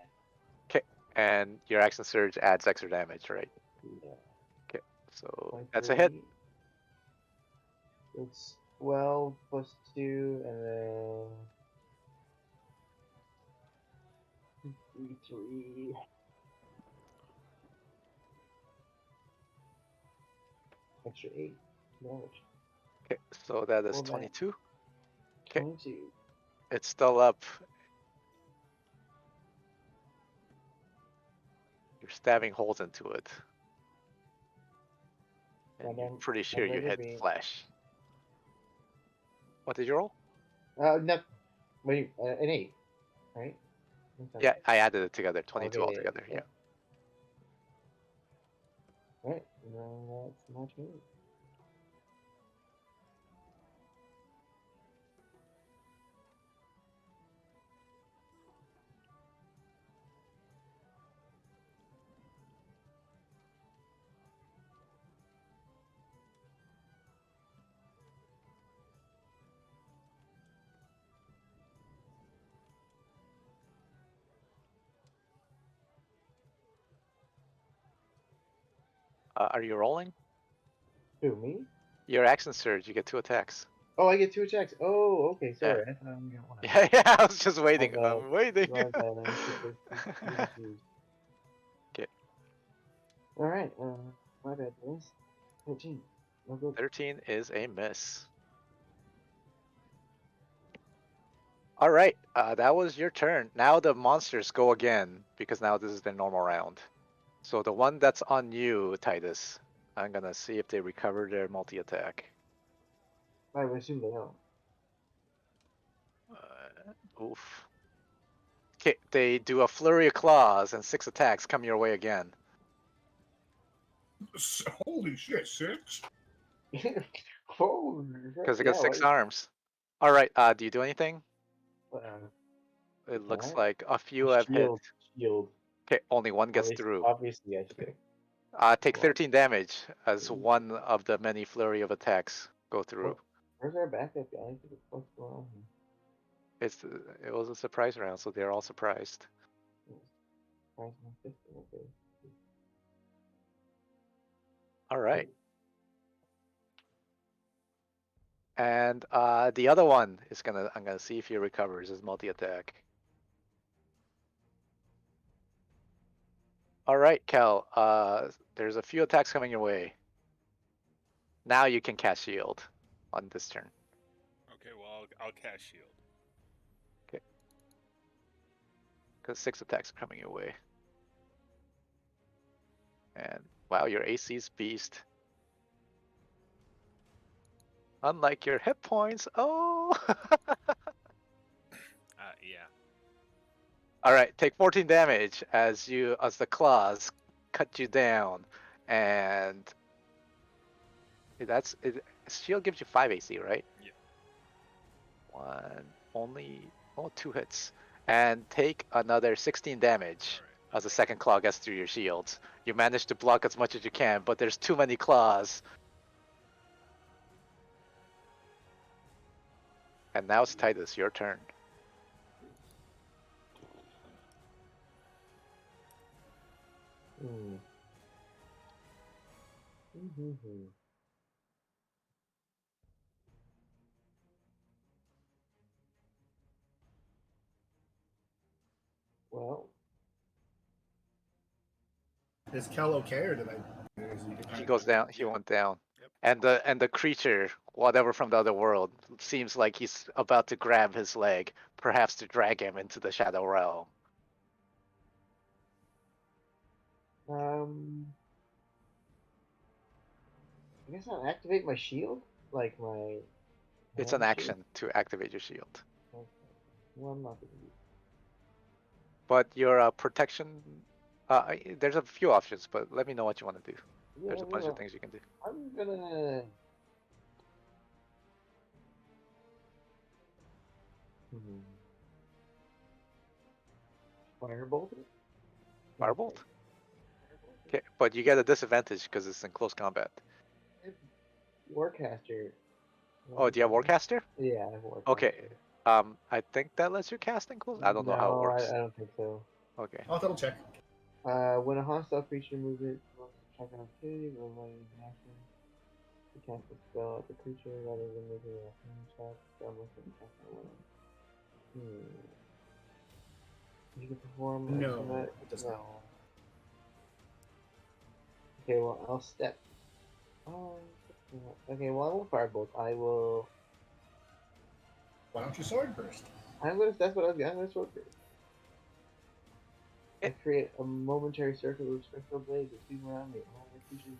Okay. And your action surge adds extra damage, right? Yeah. Okay. So that's a hit. 23. It's 12 plus 2, and then 3. Extra 8 damage. Okay. So that is Roll that. 22. Okay. 22. It's still up. You're stabbing holes into it. And you're pretty sure you hit flesh. What did you roll? No. Wait, an 8, right? Yeah, I added it together. 22 Okay. altogether. Yeah. Right. No, that's my turn. Are you rolling? Who, me? Your action surge, you get 2 attacks. Oh, I get 2 attacks. Oh, okay, Yeah. sorry. I thought I only got 1. Yeah, I was just waiting. My bad. I'm waiting. My bad. I should have confused. Okay. Alright, my bad, boys. 13. No good. 13 is a miss. All right, that was your turn. Now the monsters go again because now this is their normal round. So the one that's on you, Titus, I'm gonna see if they recover their multi-attack. I would assume they don't. Oof. Okay, they do a flurry of claws and 6 attacks come your way again. Holy shit, 6? Oh, Because they yeah, got 6 what? arms. All right, do you do anything? Uh, It looks alright. like a few have hit. Shield. Okay, only one gets through. Obviously, I should. Take Well, 13 damage as one of the many flurry of attacks go through. Where's our backup guy? What's going on here? It was a surprise round, so they're all surprised. Where's my pistol? Okay. All right. And the other one is I'm gonna see if he recovers his multi-attack. All right, Cal. There's a few attacks coming your way. Now you can cast shield on this turn. Okay, well, I'll cast shield. Okay. Because 6 attacks are coming your way. And wow, your AC's beast. Unlike your hit points. Oh. Yeah. All right, take 14 damage as the claws cut you down, and shield gives you 5 AC, right? Yeah. 2 hits, and take another 16 damage as the second claw gets through your shields. You manage to block as much as you can, but there's too many claws. And now it's Titus, your turn. Well, Is Kel okay, or did I? He goes down. He went down. Yep. And the creature, whatever from the other world, seems like he's about to grab his leg, perhaps to drag him into the shadow realm. I guess I'll activate my shield, like my. It's hand an shield? action to activate your shield. Okay. Well, I'm not gonna use. But your protection, there's a few options, but let me know what you want to do. Yeah, There's a bunch of things you can do. I'm gonna. Firebolt it? Firebolt? Okay, but you get a disadvantage because it's in close combat. Warcaster. Oh, do you have Warcaster? Yeah, I have Warcaster. Okay. I think that lets you cast in close. I don't know how it works. I don't think so. Okay. I'll double check. When a hostile creature moves it, check on a pig or by an action, you cast a spell at the creature rather than making a hand check. Spell must be cast on one. You can perform. No, it does not. Okay, well, I'll step. Okay, well, I won't firebolt. I will. Why don't you sword burst? That's what I was going. I'm gonna sword burst. I create a momentary circle of spectral blades that sweep around me. All my creatures.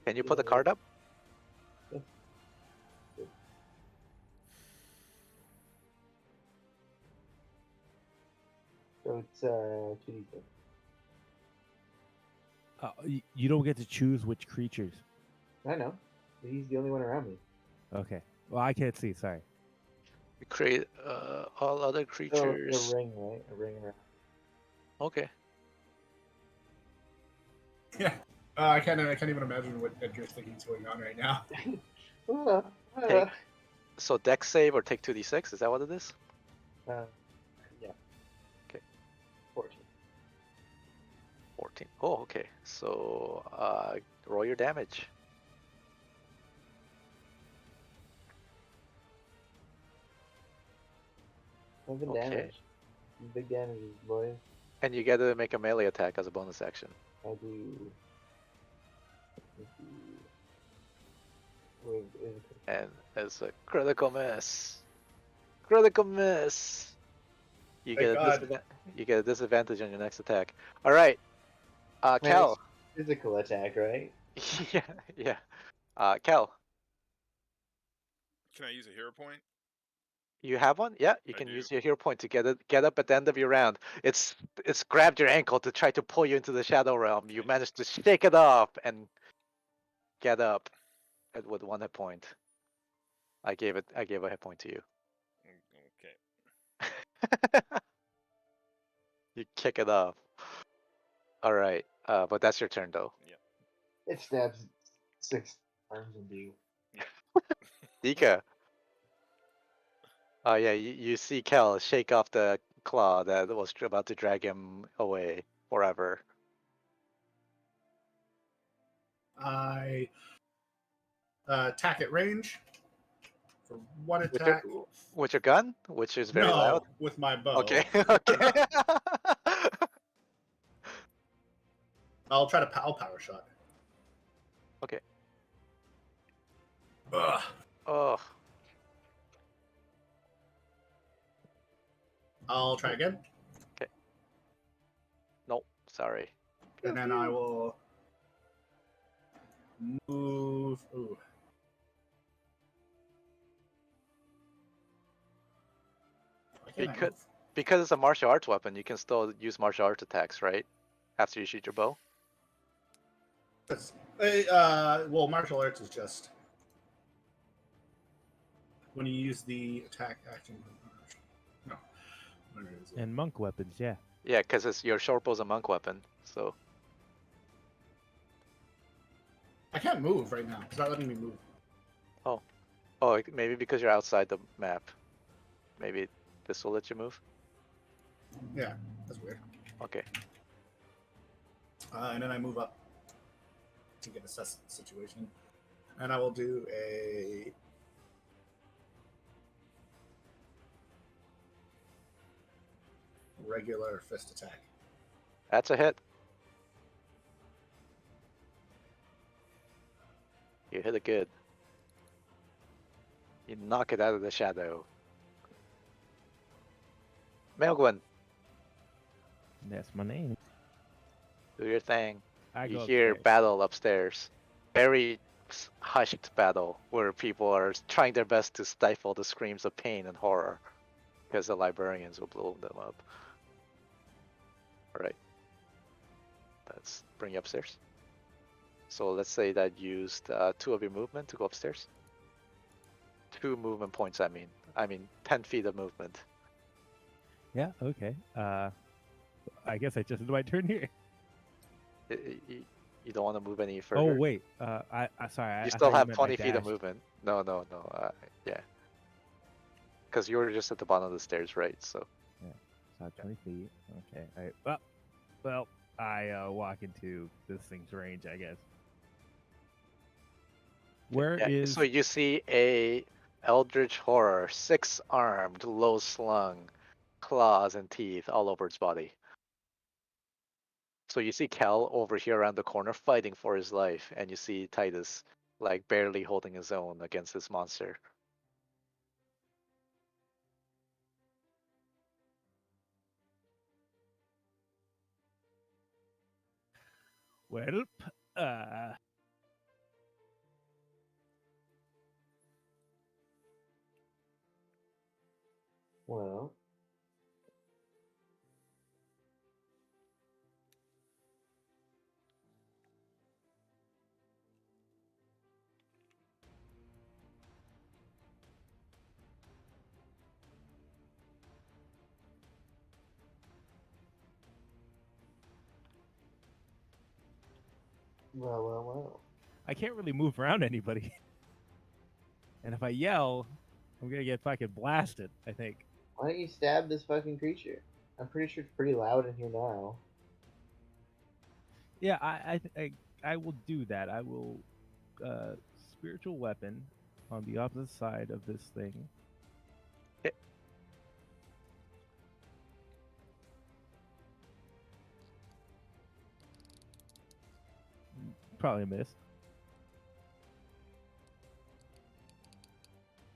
Can you put the card up? Yes. So it's 2d6. You don't get to choose which creatures. I know. But he's the only one around me. Okay. Well, I can't see. Sorry. You create all other creatures. So a ring, right? A ring around. Okay. Yeah. I can't even imagine what Edgar's thinking is going on right now. So dex save or take 2d6, is that what it is? Yeah. Okay. 14. 14. Oh, okay. So roll your damage. Something Okay. damage. Big damages, boys. And you get to make a melee attack as a bonus action. I do. Wait, is it- And it's a critical miss. Critical miss. You Thank get a God. you get a disadvantage on your next attack. All right. Man, Cal. it's physical attack, right? Yeah, yeah. Cal, Can I use a hero point? you have one? Yeah, you I can do. use your hero point to get up at the end of your round. It's grabbed your ankle to try to pull you into the shadow realm. You Okay. managed to shake it off and get up with 1 hit point. I gave a hit point to you. Okay. You kick it off. All right. But that's your turn though. It stabs 6 arms into you. Dika. Oh yeah, you see Kel shake off the claw that was about to drag him away forever. I attack at range for 1 With your attack. with your gun, which is very loud. No, with my bow. Okay, okay. I'll try to power shot. Okay. Ugh. Oh, I'll try again, nope. Sorry. and then I will move. Ooh. Why can't I move? Because it's a martial arts weapon, you can still use martial arts attacks, right? After you shoot your bow. Well, martial arts is just when you use the attack action. No, where is it? And monk weapons, yeah. Yeah, because it's your short bow's a monk weapon, so I can't move right now. It's not letting me move. oh, maybe because you're outside the map. Maybe this will let you move. Yeah, that's weird. Okay. And then I move up to get assess the situation, and I will do a regular fist attack. That's a hit. You hit it good. You knock it out of the shadow. Melgwin, That's my name. do your thing. I You go hear upstairs. battle upstairs. Very hushed battle where people are trying their best to stifle the screams of pain and horror because the librarians will blow them up. Alright. Let's bring you upstairs. So let's say that used 2 of your movement to go upstairs. 2 movement points, I mean. 10 feet of movement. Yeah, okay. I guess I just did my turn here. You don't want to move any further? Oh wait, I sorry. You I still thought have meant 20 I feet of dashed. movement. No. Yeah. Because you were just at the bottom of the stairs, right? So. So 20 feet. Okay. All right. Well, I walk into this thing's range, I guess. Where Yeah. is? So you see a eldritch horror, 6-armed, low-slung, claws and teeth all over its body. So you see Kel over here around the corner fighting for his life, and you see Titus like barely holding his own against this monster. Well, uh, Well, well. I can't really move around anybody. And if I yell, I'm gonna get fucking blasted, I think. Why don't you stab this fucking creature? I'm pretty sure it's pretty loud in here now. Yeah, I will do that. I will spiritual weapon on the opposite side of this thing. Okay. Probably a miss.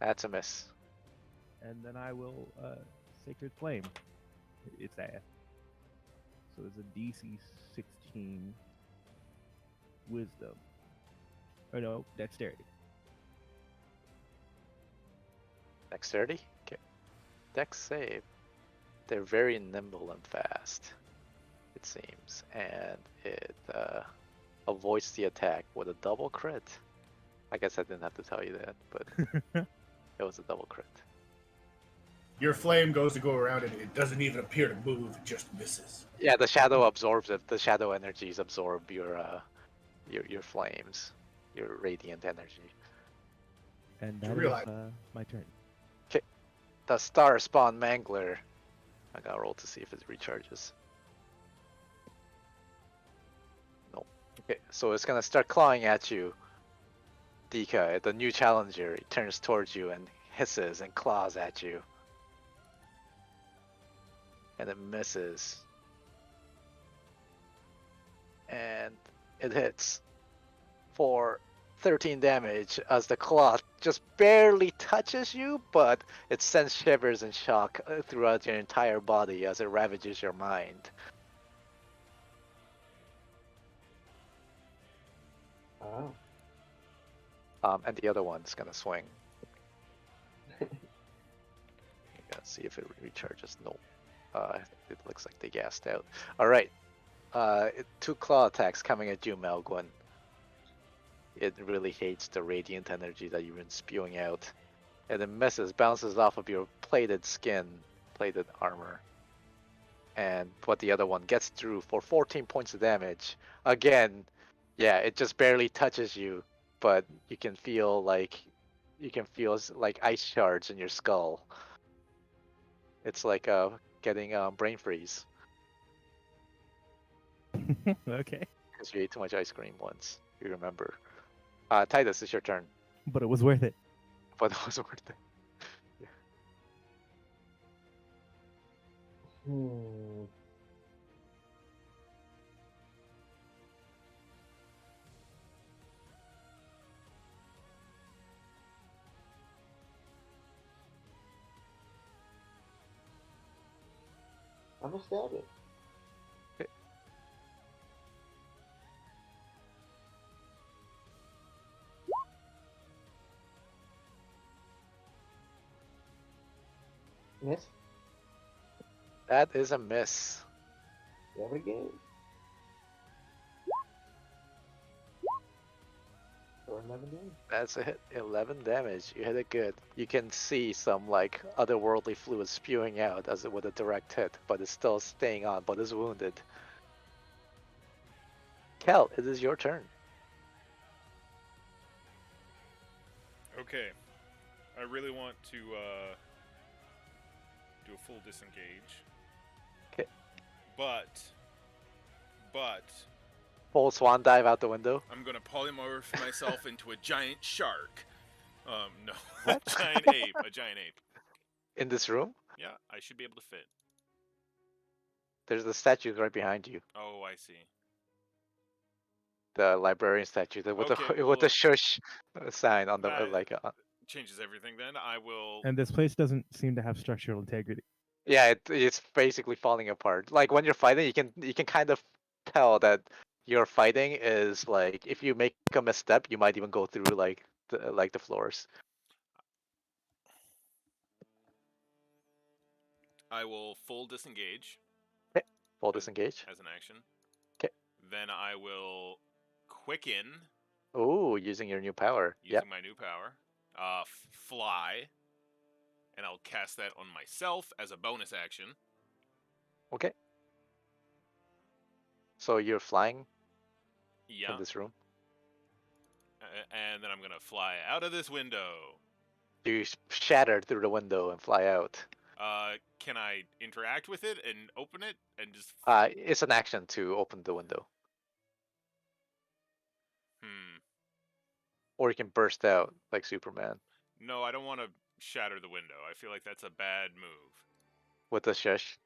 That's a miss. And then I will sacred flame. It's ass. So it's a DC 16 wisdom. Or no, dexterity. Dexterity? Okay. Dex save. They're very nimble and fast, it seems. And it avoids the attack with a double crit. I guess I didn't have to tell you that, but it was a double crit. Your flame goes to go around and it doesn't even appear to move, it just misses. Yeah, the shadow absorbs it. The shadow energies absorb your flames, your radiant energy. And You that is realize- my turn. Okay. The Star Spawn Mangler. I gotta roll to see if it recharges. No. Okay, so it's gonna start clawing at you. Dika, the new challenger, he turns towards you and hisses and claws at you. And it misses. And it hits for 13 damage as the claw just barely touches you, but it sends shivers and shock throughout your entire body as it ravages your mind. Oh. And the other one's gonna swing. Let's see if it recharges. No. It looks like they gassed out. Alright. 2 claw attacks coming at you, Melgwin. It really hates the radiant energy that you've been spewing out. And it misses, bounces off of your plated skin, plated armor. And what the other one gets through for 14 points of damage. Again, yeah, it just barely touches you, but you can feel like ice shards in your skull. It's like getting brain freeze Okay. because you ate too much ice cream once. You remember. Titus, it's your turn, But it was worth it. but it was worth it. Hmm. I'm gonna stab it. Miss? That is a miss. Stab it again. For 11 damage. That's a hit. 11 damage. You hit it good. You can see some like otherworldly fluid spewing out as it would a direct hit, but it's still staying on, but is wounded. Kel, it is your turn. Okay. I really want to do a full disengage. Okay. But Full swan dive out the window. I'm gonna polymorph myself into a giant shark. No, What? a giant ape. In this room, Yeah, I should be able to fit. there's the statue right behind you. Oh, I see. The librarian statue with Okay, the well, with the shush sign on the that- Changes everything then. I will. And this place doesn't seem to have structural integrity. yeah, it's basically falling apart. Like when you're fighting, you can kind of tell that your fighting is like if you make a misstep, you might even go through like the floors. I will full disengage Full disengage. as an action. 'Kay. Then I will quicken Ooh, using your new power. using Yep. my new power. Fly, and I'll cast that on myself as a bonus action. Okay. So you're flying Yeah, in this room. and then I'm gonna fly out of this window. You shatter through the window and fly out. Can I interact with it and open it and just? It's an action to open the window. Or you can burst out like Superman No, I don't want to shatter the window. I feel like that's a bad move. with the shush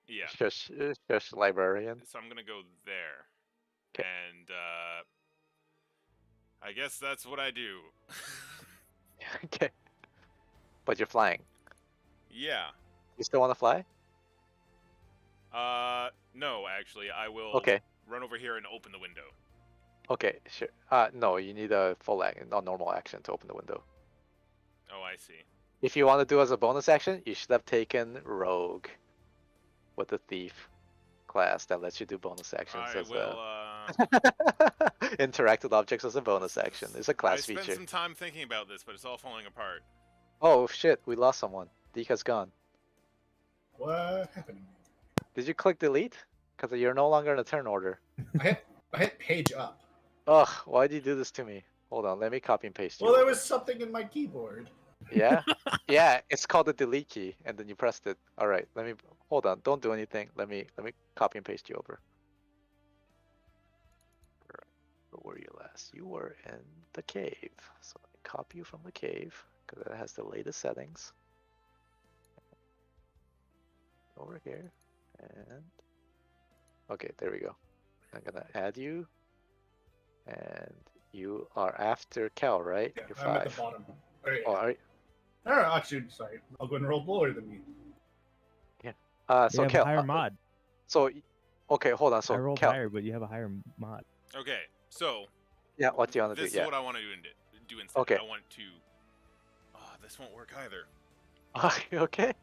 librarian. So I'm gonna go there. 'Kay. And I guess that's what I do. Okay. But you're flying. Yeah. You still want to fly? No, actually, I will Okay. run over here and open the window. Okay, sure. No, you need a normal action to open the window. Oh, I see. If you want to do as a bonus action, you should have taken Rogue with the Thief class that lets you do bonus actions I as will, interact with objects as a bonus action. It's a class I spent feature. some time thinking about this, but it's all falling apart. Oh shit, we lost someone. Dika's gone. What happened? Did you click delete? Because you're no longer in a turn order. I hit page up. Ugh, why'd you do this to me? Hold on, let me copy and paste you. Well, there was something in my keyboard. Yeah? Yeah, it's called the delete key, and then you pressed it. Alright, hold on, don't do anything. Let me copy and paste you over. Where were you last? You were in the cave. So let me copy you from the cave, because it has the latest settings. Over here, and okay, there we go. I'm gonna add you, and you are after Cal, right? Yeah, You're I'm at the 5. bottom. Right. Oh, are you? No, actually, sorry. I'll go and roll lower than me. So you have Cal, a higher mod. Okay, hold on. So I rolled Cal, higher, but you have a higher mod. Okay, so yeah, what do you want to do? this is Yeah. what I want to do instead. Okay. I want to. Oh, this won't work either. Okay.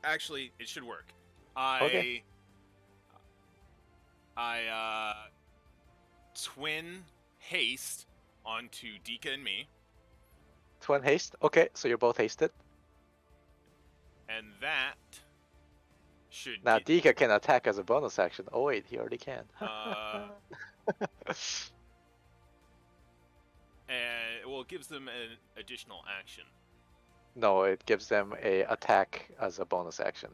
Actually, it should work. Okay. I twin haste onto Dika and me, Twin haste. Okay, so you're both hasted. and that should Now get, Dika can attack as a bonus action. Oh wait, he already can. and well, it gives them an additional action. No, it gives them a attack as a bonus action.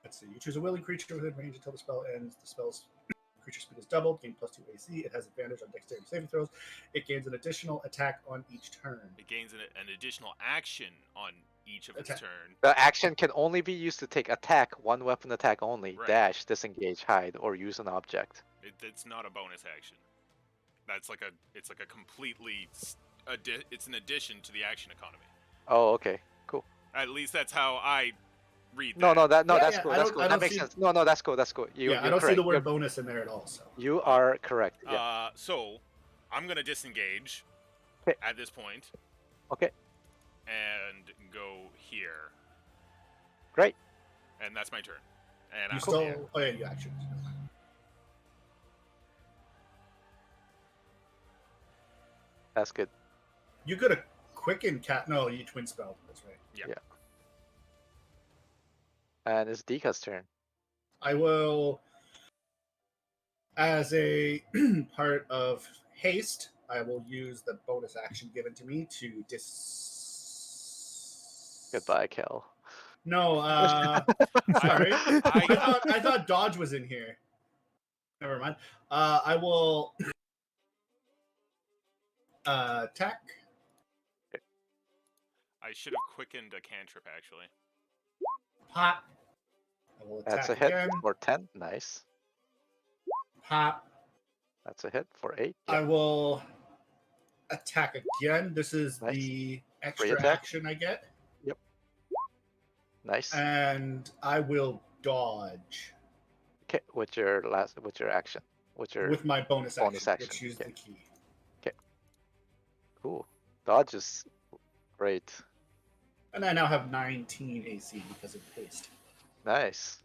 Let's see. You choose a willing creature within range until the spell ends. The spell's creature speed is doubled, gain +2 AC. It has advantage on dexterity saving throws. It gains an additional attack on each turn. It gains an additional action on each of its Attack. turn. The action can only be used to take attack, one weapon attack only, Right. dash, disengage, hide, or use an object. It's not a bonus action. It's like a completely it's an addition to the action economy. Oh, okay, cool. At least that's how I read that. No, Yeah, that's yeah, cool. I That's don't- cool. I That don't makes see- sense. No, that's cool. That's cool. Yeah, I you're don't see correct. the word bonus in there at all. So You are correct. Yeah. So I'm gonna disengage 'Kay. at this point. Okay. And go here. Great. And that's my turn. And you I'm still. Oh yeah, you actually. That's good. You could have quicken cat. No, you twin spell. That's right. Yeah. And it's Dika's turn. I will, as a part of haste, I will use the bonus action given to me to Goodbye, Kel. No, sorry. I thought dodge was in here. Never mind. I will attack. I should have quickened a cantrip actually. Pop. I will attack That's a hit again. for 10. Nice. Pop. That's a hit for 8. I will attack again. This is Nice. the extra attack. action I get. Nice. And I will dodge Okay, what's your action? What's your with my bonus bonus action, action? which is Okay. the key. Cool. Dodge is great. And I now have 19 AC because of haste. Nice.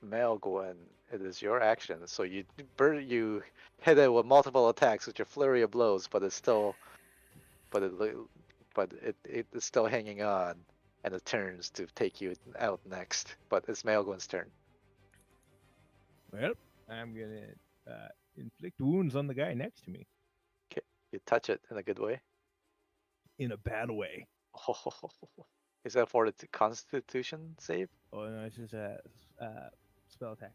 Melgwen, it is your action. So you hit it with multiple attacks with your flurry of blows, but it's still, it's still hanging on, and it turns to take you out next. But it's Melgwen's turn. Well, I'm gonna inflict wounds on the guy next to me You touch it in a good way. in a bad way. Is that for the Constitution save? Oh no, it's just a spell attack.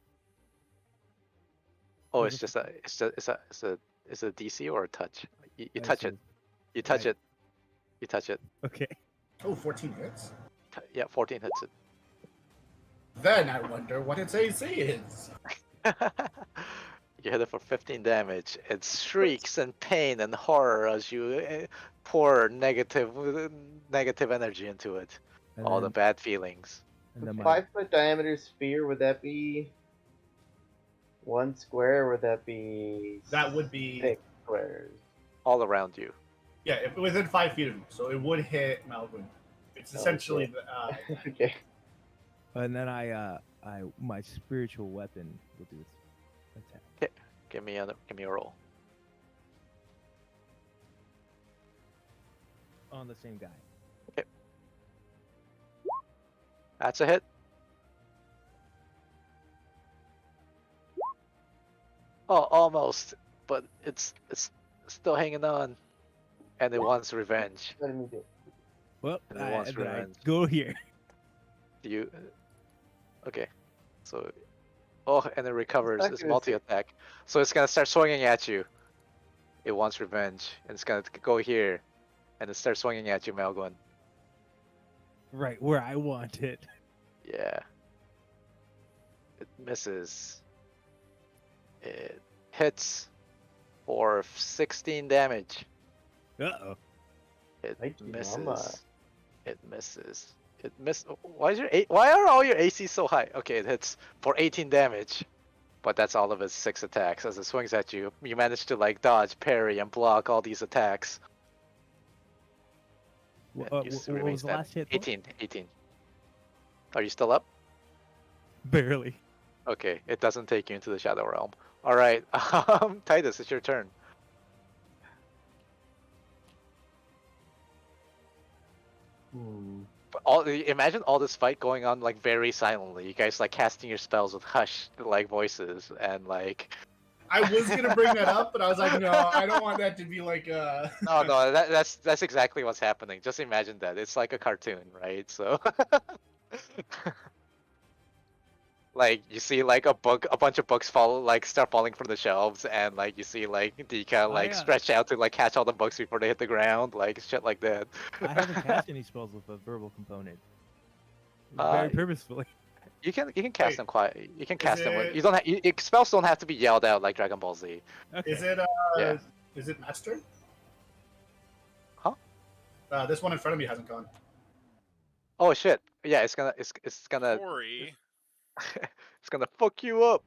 Oh, There's it's just a it's a DC or a touch. You touch it. You touch Right. it. You touch it. Okay. Oh, 14 hits. Yeah, 14 hits Then I wonder what its AC is. it. You hit it for 15 damage. It shrieks in pain and horror as you pour negative energy into it. And All then, the bad feelings and The then my 5 foot diameter sphere, would that be 1 square, or would that be That would be 6 squares? all around you. yeah, within 5 feet of me, so it would hit Malvin. It's Oh, essentially shit. yeah. Okay. and then I my spiritual weapon will do its attack. Give me a roll. On the same guy. That's a hit. Oh, almost, but it's still hanging on, and it wants revenge. Let me do it. Well, And it wants then I revenge. go here. You okay? So and it recovers. Back It's to the multi-attack, so it's gonna start swinging at you. It wants revenge, and it's gonna go here, and it starts swinging at you, Malguin. Right where I want it. Yeah. It misses. It hits for 16 damage. Uh-oh. It Thank you, Mama. misses. It misses. It miss. Why are all your AC so high? Okay, it hits for 18 damage, but that's all of its 6 attacks. As it swings at you, you manage to like dodge, parry, and block all these attacks. And What you what remain was the standing. last hit? 18. Are you still up? Barely. Okay, it doesn't take you into the Shadow Realm. All right, Titus, it's your turn. But imagine all this fight going on like very silently. You guys like casting your spells with hushed like voices and like. I was gonna bring that up, but I was like, no, I don't want that to be like a. No, that's exactly what's happening. Just imagine that it's like a cartoon, right? So. Like you see like a bunch of books start falling from the shelves, and like you see like Dika like stretch out to like catch all the books before they hit the ground, like shit like that. I haven't cast any spells with a verbal component. Uh, Very purposefully. You can cast Wait, them quiet. You can cast them. it- You don't have spells don't have to be yelled out like Dragon Ball Z. Okay. Is it Yeah. Is it Matt's turn? Huh? This one in front of me hasn't gone. Oh shit! Yeah, it's gonna Corey, it's gonna fuck you up.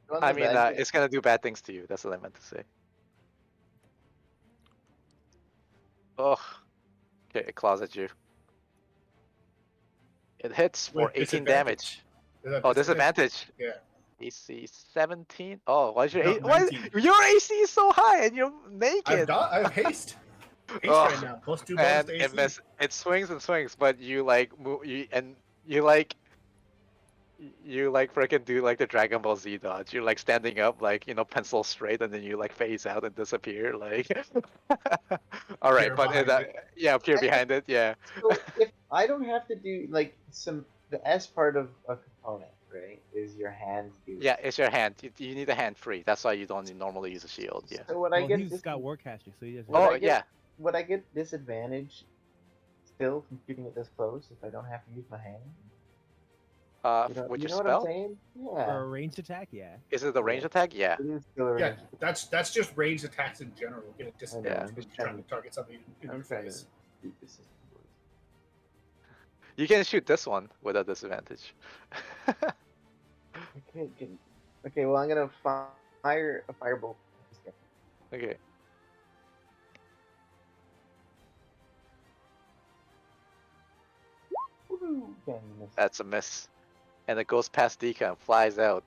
Go on I the mean, bad it's gonna do bad things to you. That's what I meant to say. Oh, okay, it claws at you. It hits for With 18 disadvantage. damage. Oh, disadvantage. Yeah. AC 17. Oh, why's your No, why, 19. your AC is so high and you're I naked? have haste. Haste Oh, right now. Plus 2 bonus And to it AC. it swings and swings, but you like move you like freaking do like the Dragon Ball Z dodge. You're like standing up, like pencil straight, and then you like phase out and disappear. Like, all right, Appear but behind it. yeah, appear behind it. Yeah, So if I don't have to do like the S part of a component, right? Is your hands do? yeah, it's your hand. You need a hand free. That's why you don't normally use a shield. Yeah. So would I Well, get he's this? got Warcaster, so he doesn't. Would Oh I get, yeah. Would I get disadvantage still from shooting it this close if I don't have to use my hand? With You your know what spell, I'm saying? For Yeah. a ranged attack, yeah. is it the range attack? Yeah. It is still a Yeah, range. that's just ranged attacks in general. Get a disadvantage I'm when just you're trying to target something in I'm your trying face. to beat the system. You can shoot this one with a disadvantage. Okay, well I'm gonna fire a firebolt. Okay. Woohoo! Okay, miss. That's a miss. And it goes past Dika and flies out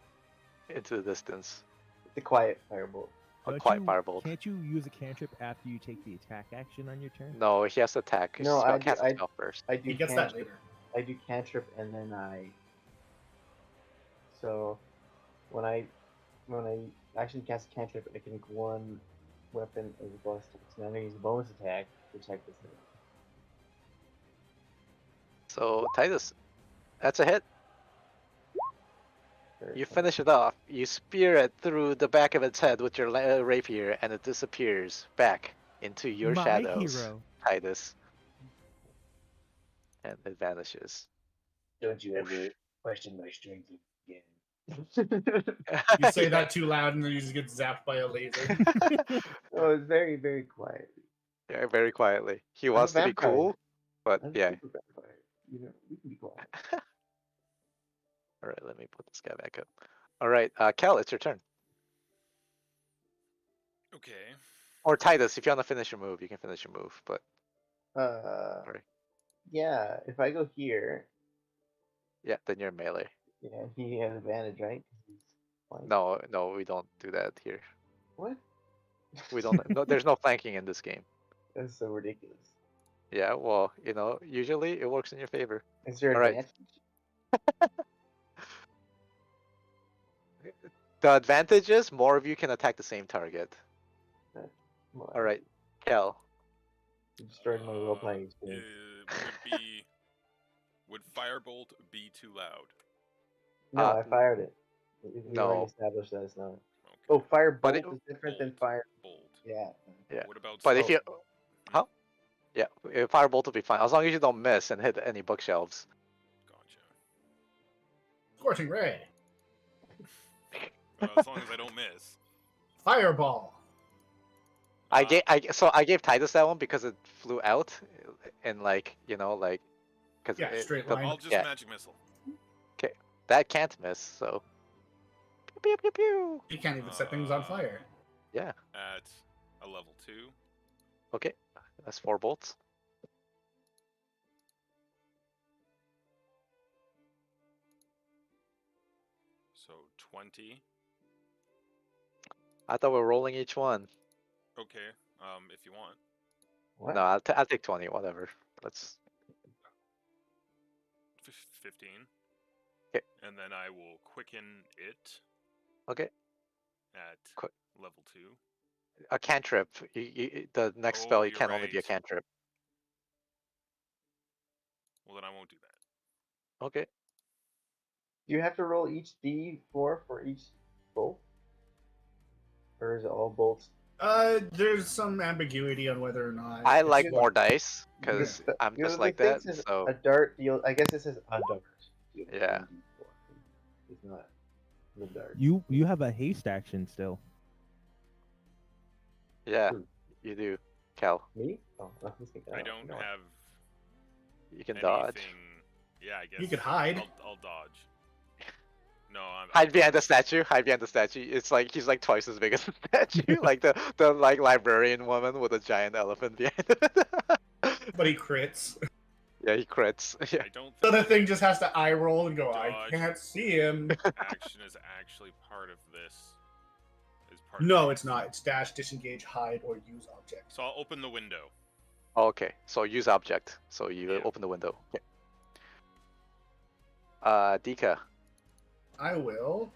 into the distance. It's a quiet firebolt. A Don't quiet you- firebolt. Can't you use a cantrip after you take the attack action on your turn? No, he has to attack. No, I do- cast a I- spell first. I do He gets that cantrip. later. I do cantrip and then so when I actually cast a cantrip, I can make one weapon as a bonus attack. So now I'm gonna use a bonus attack to check this out. So Titus, that's a hit. You finish it off. You spear it through the back of its head with your rapier, and it disappears back into your My shadows, hero. Titus, and it vanishes. Don't you ever question my strength again. You say Yeah. that too loud, and then you just get zapped by a laser. Oh, it's very, very quiet. Yeah, very quietly. He I'm a wants to be vampire. cool, but I'm a yeah. super vampire. You know, we can be quiet. All right, let me put this guy back up. All right, Cal, it's your turn. Okay. Or Titus, if you want to finish your move, you can finish your move. But sorry. Yeah, if I go here, Yeah, then you're melee. yeah, he has advantage, right? 'Cause he's flank. No, we don't do that here. What? We don't. No, there's no flanking in this game. That's so ridiculous. Yeah, well, usually it works in your favor. Is there All right. advantage? The advantage is more of you can attack the same target. Well, All right, Cal. you destroyed my role playing experience. Would Firebolt be too loud? No, I n- fired it. We already No, established that it's not. Okay. Oh, fire But bolt is different than Bolt. fire. Bolt. Yeah. yeah. What about But if Smoke? you, huh? Yeah, firebolt will be fine as long as you don't miss and hit any bookshelves. Gotcha. Scorching ray, As long as I don't miss. fireball. I gave Titus that one because it flew out, and because Yeah, straight line. I'll just yeah, magic missile. that can't miss. So pew pew pew pew. You can't even set things on fire. Yeah. At a level 2. Okay, that's 4 bolts. So 20. I thought we were rolling each one. Okay. If you want. What? No, I'll take 20. Whatever. Let's. 15. Okay. And then I will quicken it Okay. at Quick. level 2. A cantrip. The next spell you can only be a right. cantrip. Well, then I won't do that. Okay. Do you have to roll each D4 for each bolt? Or is it all bolts? There's some ambiguity on whether or not. I it's like fun. more dice because I'm just like that. Says So a dart deal. I guess it says a dart. Yeah. It's not the dart. You have a haste action still. yeah, Who? you do, Cal. Me? Oh, he's thinking, I don't no. have You can anything. dodge. Yeah, I guess. You could hide. I'll dodge. No, I'm. Hide behind the statue. Hide behind the statue. It's like he's like twice as big as the statue, like the like librarian woman with a giant elephant behind it. But he crits. Yeah, he crits. Yeah. I don't So think the thing just has to eye roll and go, I Dodge. can't see him. action is actually part of this. Is part of No, it. it's not. It's dash, disengage, hide, or use object. So I'll open the window. Okay, so use object. So you Yeah. open the window. Okay. Dika. I will.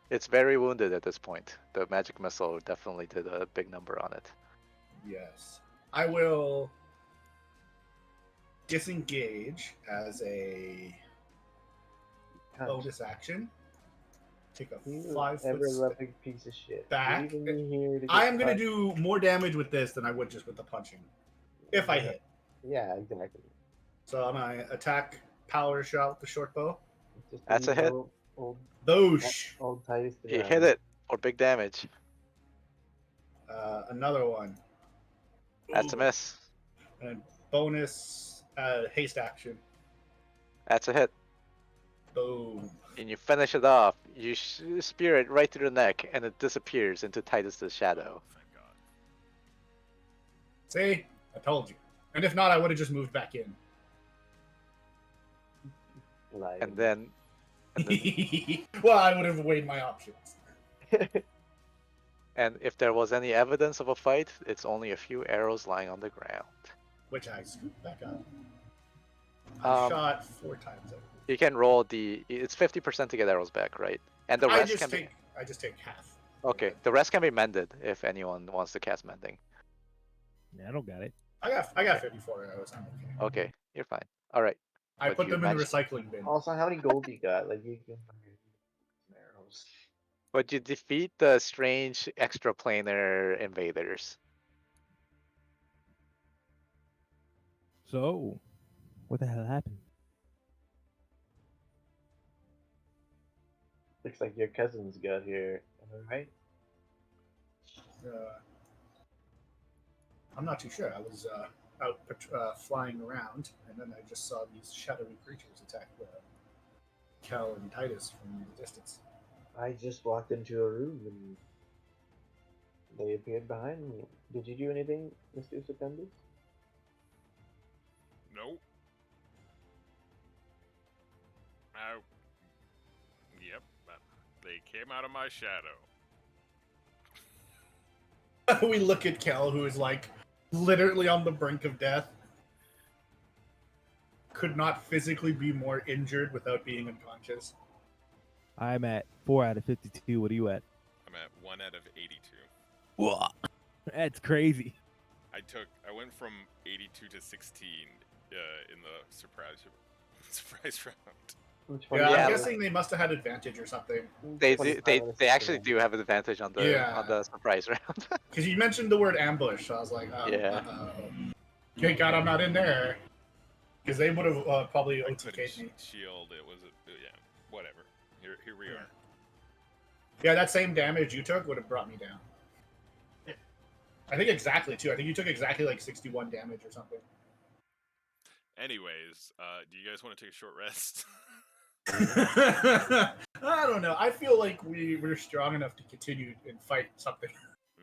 It's very wounded at this point. The magic missile definitely did a big number on it. Yes. I will disengage as a bonus action. Take a You 5 foot ever step loving piece of shit. back. Leaving me here to I get am going to punched. do more damage with this than I would just with the punching. If I hit. Yeah, exactly. So I'm going to attack power shot with the short bow. Just That's a hit. Old Boosh! Titus. You hit it for big damage. Another one. That's a Ooh. miss. And bonus haste action. That's a hit. Boom. And you finish it off. You spear it right through the neck, and it disappears into Titus's shadow. Thank God. See? I told you. And if not, I would have just moved back in. And then Well, I would have weighed my options. and if there was any evidence of a fight, it's only a few arrows lying on the ground. Which I scooped back up. I shot 4 times. You can roll it's 50% to get arrows back, right? And the rest can be I just take half. okay. The rest can be mended if anyone wants to cast mending. Yeah, I don't got it. I got 54 arrows. I'm okay. Okay, you're fine. All right. I But put you them in the mentioned- recycling bin. Also, how many gold you got? Like you can. But you defeat the strange extraplanar invaders. So, what the hell happened? Looks like your cousins got here. Am I right? I'm not too sure. I was out flying around, and then I just saw these shadowy creatures attack Cal and Titus from the distance. I just walked into a room and they appeared behind me. Did you do anything, Mr. September? Nope. I, yep. They came out of my shadow. We look at Cal, who is like literally on the brink of death. Could not physically be more injured without being unconscious. I'm at 4 out of 52. What are you at? I'm at 1 out of 82. Whoa. That's crazy. I went from 82 to 16 in the surprise round. Which one? Yeah, Yeah, I'm guessing they must have had advantage or something. They 25 out of they actually 69. do have an advantage on the surprise round. Because you mentioned the word ambush, so I was like, Yeah. Thank God I'm not in there. Because they would have probably I couldn't OTK'd me. shield. It was yeah, whatever. Here we are. Yeah, that same damage you took would have brought me down. I think exactly, too. I think you took exactly like 61 damage or something. Anyways, do you guys want to take a short rest? I don't know. I feel like we're strong enough to continue and fight something.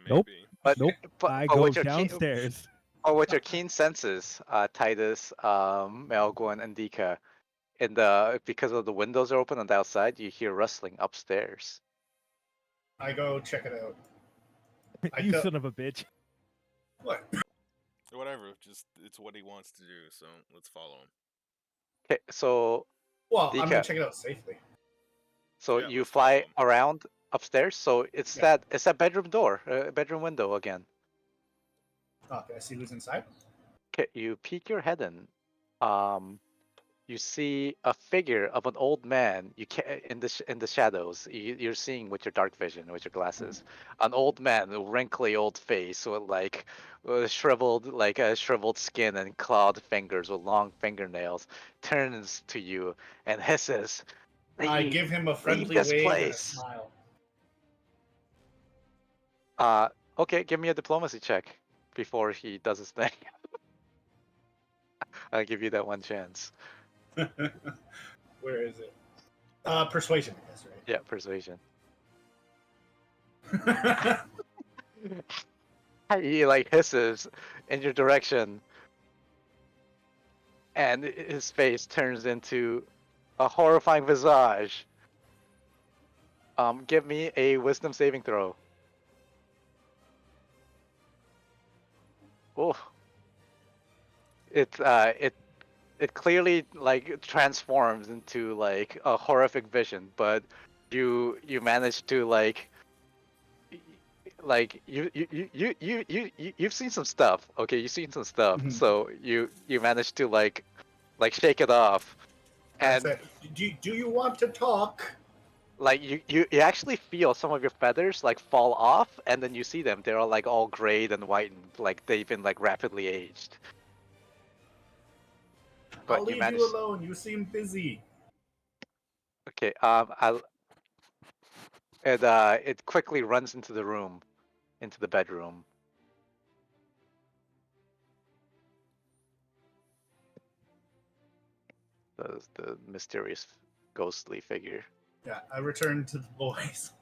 Maybe. Nope. But Nope. but, I but go with your downstairs. with your keen senses, Titus, Melgwyn, and Dika, because of the windows are open on the outside, you hear rustling upstairs. I go check it out. You son of a bitch. What? Whatever. Just it's what he wants to do. So let's follow him. Okay, so Well, I'm gonna Dika, check it out safely. so Yeah, you let's follow fly him. around upstairs. So it's Yeah. that bedroom door, bedroom window again. Oh, can I see who's inside? Okay, you peek your head in. You see a figure of an old man. In the shadows. You're seeing with your dark vision, with your glasses, an old man, a wrinkly old face with shriveled skin and clawed fingers with long fingernails, turns to you and hisses, I "Leave, give him a leave friendly this wave and a place." smile. Okay, give me a diplomacy check before he does his thing. I'll give you that one chance. Where is it? Persuasion, I guess, Yeah, persuasion. right? He like hisses in your direction, and his face turns into a horrifying visage. Give me a wisdom saving throw. Oh, it clearly like transforms into like a horrific vision, but you manage to you've seen some stuff. Okay, you've seen some stuff, Mhm. so you manage to like shake it off, I and said, do you want to talk? like you actually feel some of your feathers like fall off, and then you see them. They're all like all grayed and whitened, like they've been like rapidly aged. I'll But you leave manage. you alone. You seem busy. Okay. It quickly runs into the room, into the bedroom. The mysterious ghostly figure. Yeah, I return to the boys.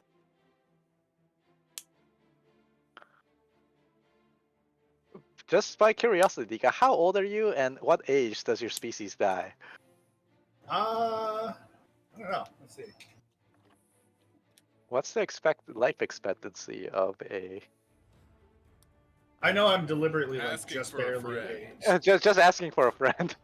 Just by curiosity, Dika, how old are you, and what age does your species die? I don't know. Let's see. What's the life expectancy of a? I know I'm deliberately like Asking just for a barely of friend. age. Just asking for a friend.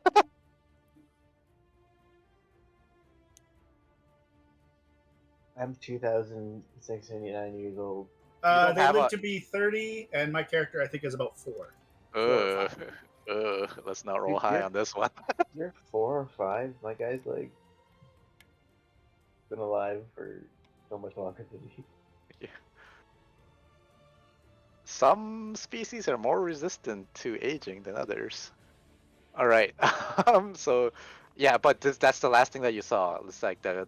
I'm 2,689 years old. don't They have live a. to be 30, and my character I think is about 4. 4 or 5. Let's not roll Dude, high on this one. You're 4 or 5. My guy's like been alive for so much longer than me. Some species are more resistant to aging than others. All right. So, yeah, but that's the last thing that you saw. It's like the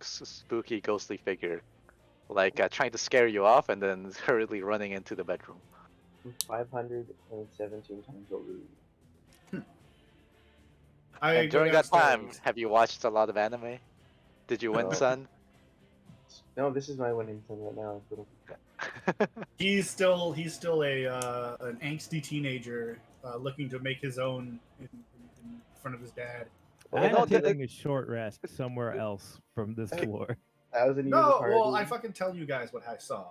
spooky ghostly figure, like trying to scare you off, and then hurriedly running into the bedroom. 517 times over. I And go during that time, downstairs. have you watched a lot of anime? Did you win, No. son? No, this is my winning time right now. He's still a an angsty teenager looking to make his own in front of his dad. You know, I'm taking a short rest somewhere else from this floor. 1,000 years No, of well, party. I fucking tell you guys what I saw.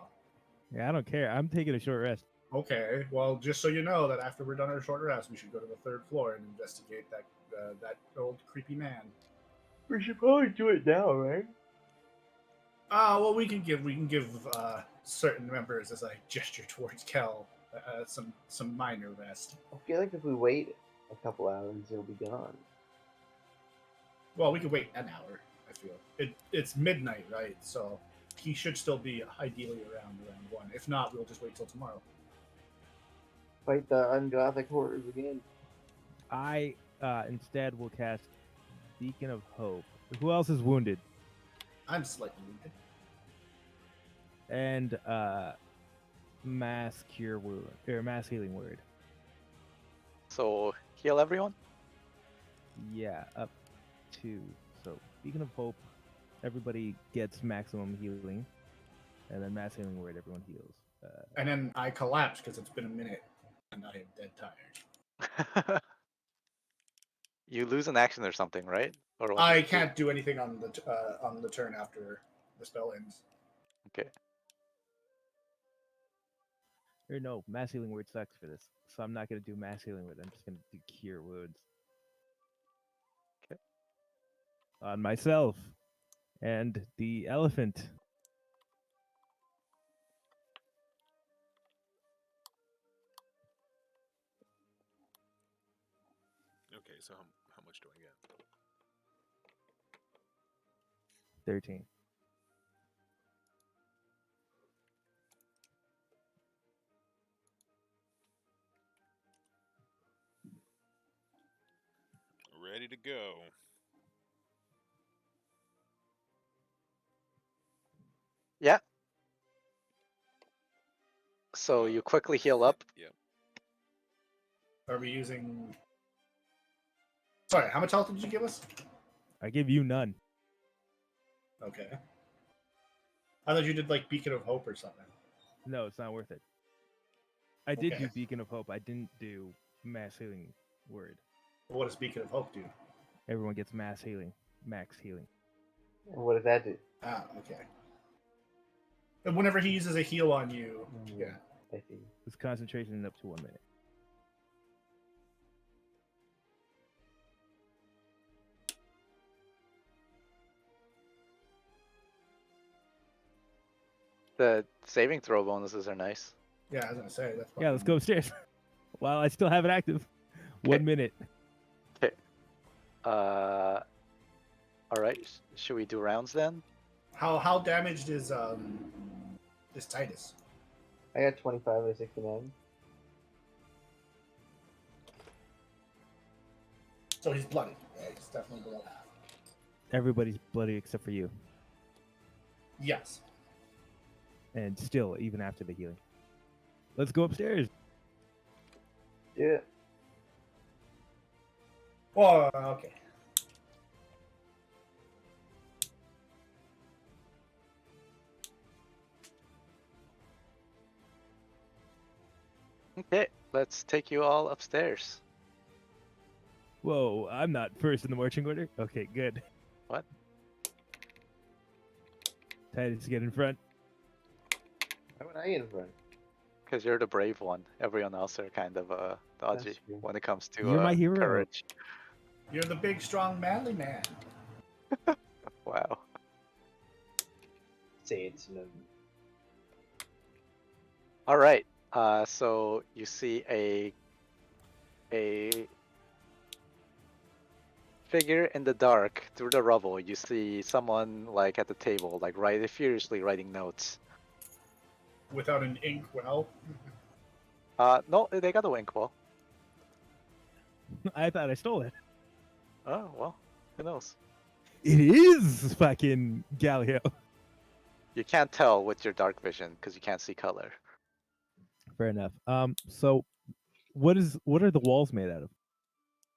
Yeah, I don't care. I'm taking a short rest. Okay, well, just so you know that after we're done our short rest, we should go to the third floor and investigate that old creepy man. We should probably do it now, right? Well, we can give certain members as a gesture towards Kel some minor rest. I feel like if we wait a couple hours, it'll be gone. Well, we could wait an hour. I feel it's midnight, right? So he should still be ideally around 1. If not, we'll just wait till tomorrow. Fight the ungothic horrors again. I instead will cast Beacon of Hope. Who else is wounded? I'm slightly wounded. And Mass Cure Wound or Mass Healing Word. So heal everyone. Yeah, up to so Beacon of Hope. Everybody gets maximum healing, and then Mass Healing Word. Everyone heals. And then I collapse because it's been a minute and I am dead tired. You lose an action or something, right? Or what I does it do? can't do anything on the turn after the spell ends. Okay. Or no, Mass Healing Word sucks for this, so I'm not gonna do Mass Healing Word. I'm just gonna do Cure Wounds. Okay. On myself and the elephant. Okay, so how much do I get? 13. Ready to go. Yeah. So you quickly heal up. Yep. Are we using? Sorry, how much health did you give us? I give you none. Okay. I thought you did like Beacon of Hope or something. No, it's not worth it. I did Okay. do Beacon of Hope. I didn't do Mass Healing Word. What does Beacon of Hope do? Everyone gets mass healing, max healing. And what does that do? Ah, okay. And whenever he uses a heal on you, yeah. I see. It's concentration up to 1 minute. The saving throw bonuses are nice. Yeah, I was gonna say that's. Yeah, let's go upstairs. While I still have it active. 1 minute. Okay. All right. Should we do rounds then? How damaged is Titus? I got 25 out of 69. So he's bloody. Yeah, he's definitely below half. Everybody's bloody except for you. Yes. And still, even after the healing. Let's go upstairs. Yeah. Well, okay. Okay. Let's take you all upstairs. Whoa, I'm not first in the marching order. Okay, good. What? Titus, get in front. Why would I get in front? Because you're the brave one. Everyone else are kind of dodgy That's true. when it comes to You're my hero. courage. You're the big, strong, manly man. Wow. Say it's no. All right. So you see a figure in the dark through the rubble. You see someone like at the table, like furiously writing notes. without an ink well. No, they got a ink well. I thought I stole it. Oh well, who knows? It is fucking Galio. You can't tell with your dark vision because you can't see color. Fair enough. So what are the walls made out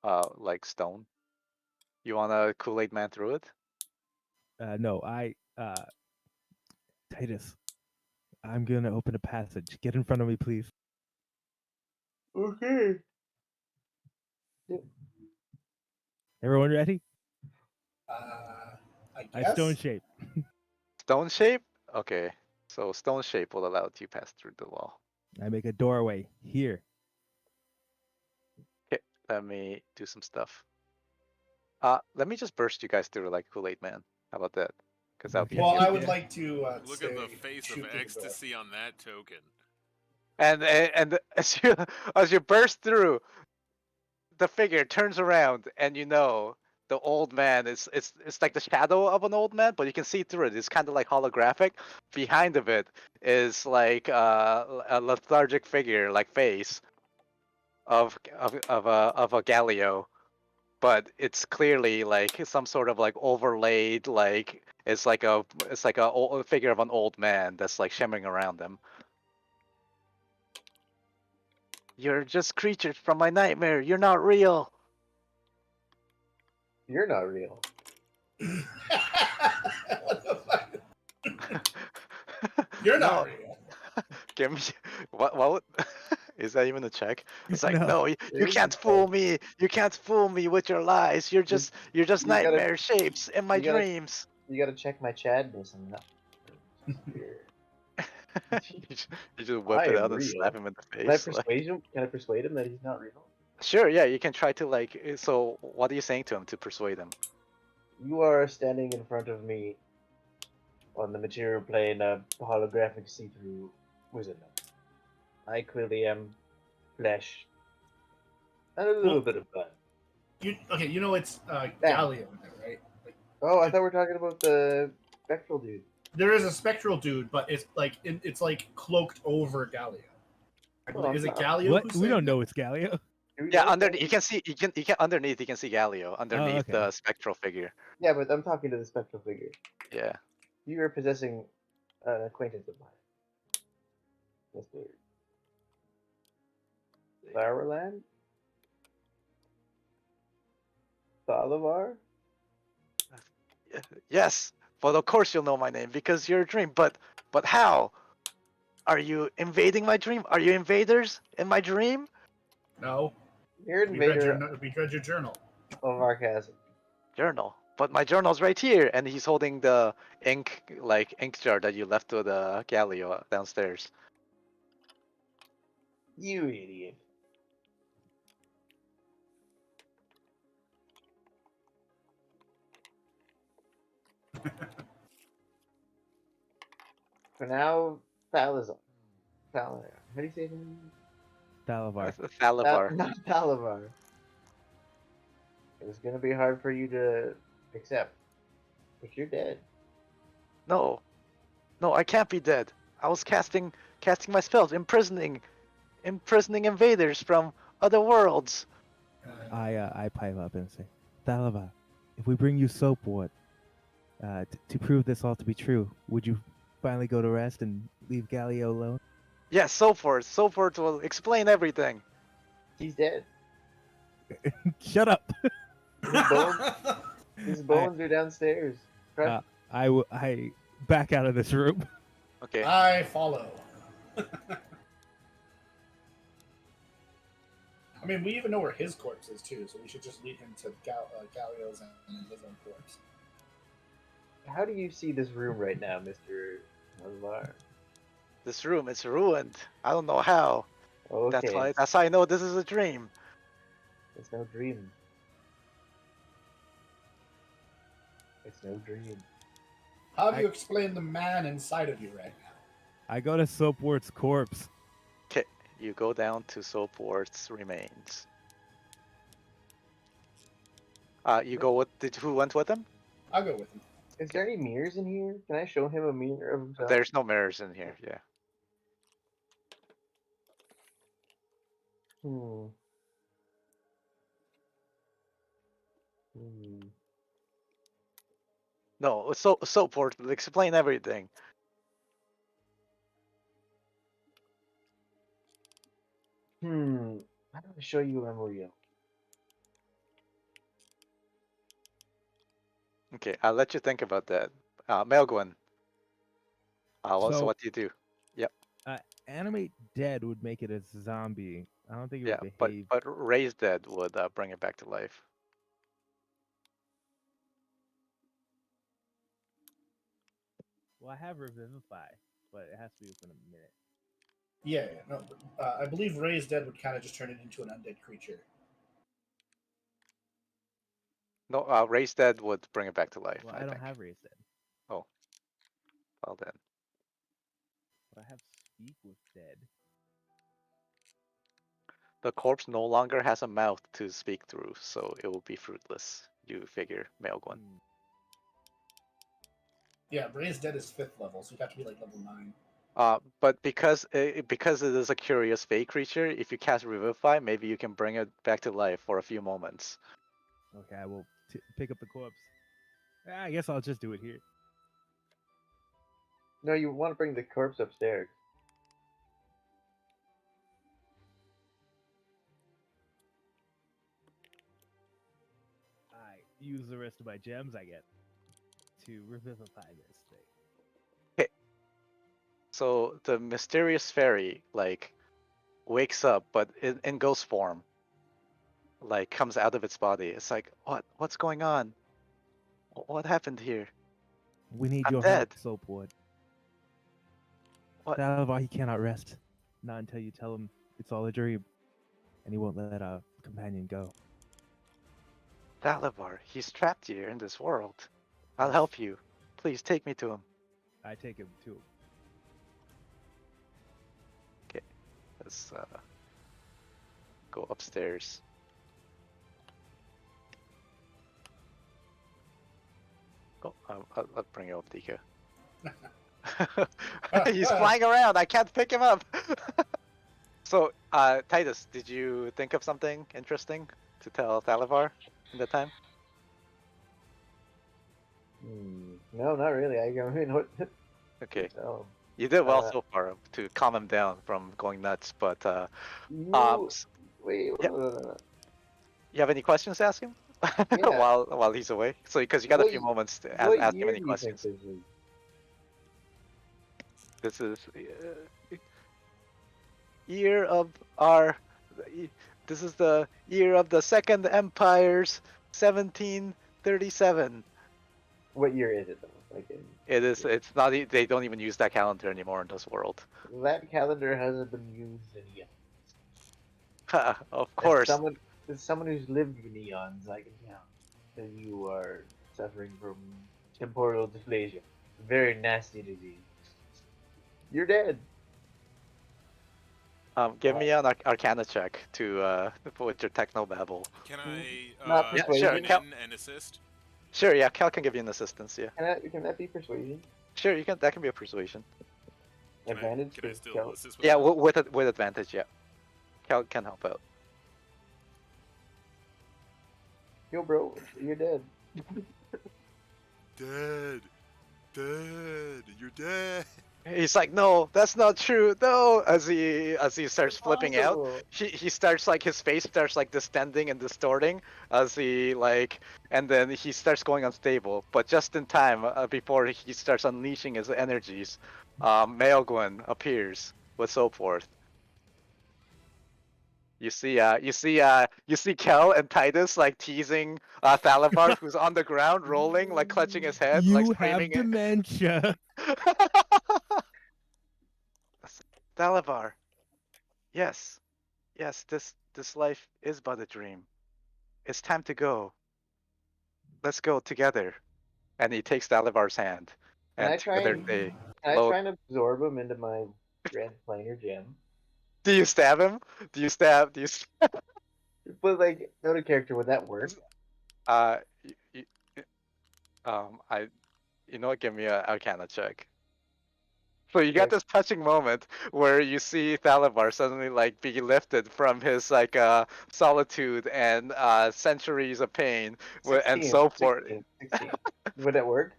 of? Like stone. You want a Kool-Aid man through it? No, Titus, I'm gonna open a passage. Get in front of me, please. Okay. Everyone ready? I I guess. stone shape. Stone shape? Okay. So stone shape will allow you to pass through the wall. I make a doorway here. Okay, let me do some stuff. Let me just burst you guys through like Kool-Aid man. How about that? Because that would be Okay. Well, I amusing. would like to Look stay, at the face of shoot through the door. ecstasy on that token. And as you burst through, the figure turns around and you know the old man is it's like the shadow of an old man, but you can see through it. It's kind of like holographic. Behind of it is like a lethargic figure, like face of a Galio, but it's clearly like some sort of like overlaid like it's like a figure of an old man that's like shimmering around them. You're just creatures from my nightmare. You're not real. You're not real. What the fuck? You're No, not real. give me what is that even a check? It's like No. no, you There is can't a fool check. me. You can't fool me with your lies. You're just You gotta nightmare shapes in my you gotta dreams. you gotta check my Chadness. I'm not weird. You just whip I it am out and real. slap him in the Can I face. Like, persuade him? Can I persuade him that he's not real? sure, yeah, you can try to like. So, what are you saying to him to persuade him? You are standing in front of me on the material plane of holographic see-through wizard. I clearly am flesh and a little Well, bit of blood. okay? You know it's Bam. Gallium, right? Like, Oh, I thought we were talking about the spectral dude. there is a spectral dude, but it's like it's like cloaked over Gallium. I Well, believe, is it I'm Gallium? What? Who's We saying don't that? know it's Galio. Do we Yeah, know under that? you can see you can underneath you can see Galio underneath okay. the spectral figure. Yeah, but I'm talking to the spectral figure. Yeah. You are possessing an acquaintance of mine, Mr. Flowerland? Thalavar? Yes, but of course you'll know my name because you're a dream. But how? Are you invading my dream? Are you invaders in my dream? No, You're an we read invader your journal. of our castle. Journal. But my journal's right here, and he's holding the ink jar that you left with the Galio downstairs. You idiot. For now, Falazar. Falar. How do you say his name? Thalavar. Thalavar. Not Palavar. It was gonna be hard for you to accept, but you're dead. No, no, I can't be dead. I was casting my spells, imprisoning invaders from other worlds. I pipe up and say, Thalavar, if we bring you soapwood, to prove this all to be true, would you finally go to rest and leave Galio alone? Yes, so forth. So forth will explain everything. He's dead. Shut up. His bones are downstairs. Trust I back out of this room. Okay. I follow. I mean, we even know where his corpse is too, so we should just lead him to Galio's and his own corpse. How do you see this room right now, Mr. Malvar? This room is ruined. I don't know how. Okay, That's how I know this is a dream. it's no dream. It's no dream. How do you explain the man inside of you right now? I go to Soapwort's corpse. Okay, you go down to Soapworth's remains. You go with who went with him? I'll go with him. Is there any mirrors in here? Can I show him a mirror of himself? There's no mirrors in here. Yeah. Hmm. Hmm. No, so forth. Explain everything. Hmm. How do I show you Memorial? Okay, I'll let you think about that. Melgwin, So, what do you do? Yep, animate dead would make it a zombie. I don't think it yeah, would behave. but raise dead would bring it back to life. Well, I have revivify, but it has to be within a minute. Yeah, no, I believe Raised Dead would kind of just turn it into an undead creature. No, raise dead would bring it back to life. Well, I I don't think. have raise dead, Oh, well then. but I have speak with dead. The corpse no longer has a mouth to speak through, so it will be fruitless. You figure, Melgwin. Hmm. Yeah, Raised Dead is 5th level, so you'd have to be like level 9. But because it is a curious fey creature, if you cast Revivify, maybe you can bring it back to life for a few moments. Okay, I will pick up the corpse. I guess I'll just do it here. No, you want to bring the corpse upstairs. I use the rest of my gems I get to revivify this thing. Okay, so the mysterious fairy wakes up, but in ghost form, comes out of its body. It's like, what's going on? What happened here? We need I'm your help, dead. Soapwood. What? Thalavar, he cannot rest. Not until you tell him it's all a dream, and he won't let our companion go. Thalavar, he's trapped here in this world. I'll Yes, help you. Please take me to him. I take him too. Okay, let's go upstairs. Oh, I'll bring you up, Dika. He's flying around. I can't pick him up. So, Titus, did you think of something interesting to tell Thalavar in the time? No, not really. I don't even know what to Okay, tell you did well him. so far to calm him down from going nuts. But You s- wait. yeah, you have any questions to ask him Yeah. while he's away? So, because you got a What few moments to what ask him year any do you think questions. this is? This is year of our. This is the year of the Second Empire's 1737. What year is it though? Like It is. It's not. They don't even use that calendar anymore in this world. that calendar hasn't been used in eons. Of As course. someone as someone who's lived in eons, I can tell that you are suffering from temporal dysplasia. Very nasty disease. You're dead. Give me an Arcana check to with your technobabble. Can Mm, I Not Yeah, sure. join persuasion. Cal. in and assist? Sure. Yeah, Cal can give you an assistance. Yeah. Can that be persuasion? Sure. You can. That can be a persuasion. Can I Advantage can I because still assist with Yeah, that? with advantage. Yeah. Cal can help out. yo, bro, you're dead. Dead, dead. You're dead. He's like, no, that's not true. No, as he starts flipping out, Impossible. he starts his face starts distending and distorting as and then he starts going unstable. But just in time, before he starts unleashing his energies, Maelgwyn appears with so forth. You see Kel and Titus teasing Thalavar, who's on the ground rolling, clutching his head, You have screaming. dementia. Thalavar, yes. Yes, this life is but a dream. It's time to go. Let's go together. And he takes Dalavar's hand, Can and I try together and they can I float. try and absorb him into my grand planar gem? Do you stab him? Do you stab? Do you? But like, out of character, would that work? Uh, y- I. You know what? Give me a Arcana check. So you got Like- this touching moment where you see Thalabar suddenly like be lifted from his like solitude and centuries of pain and 16, so forth. 16. Would that work?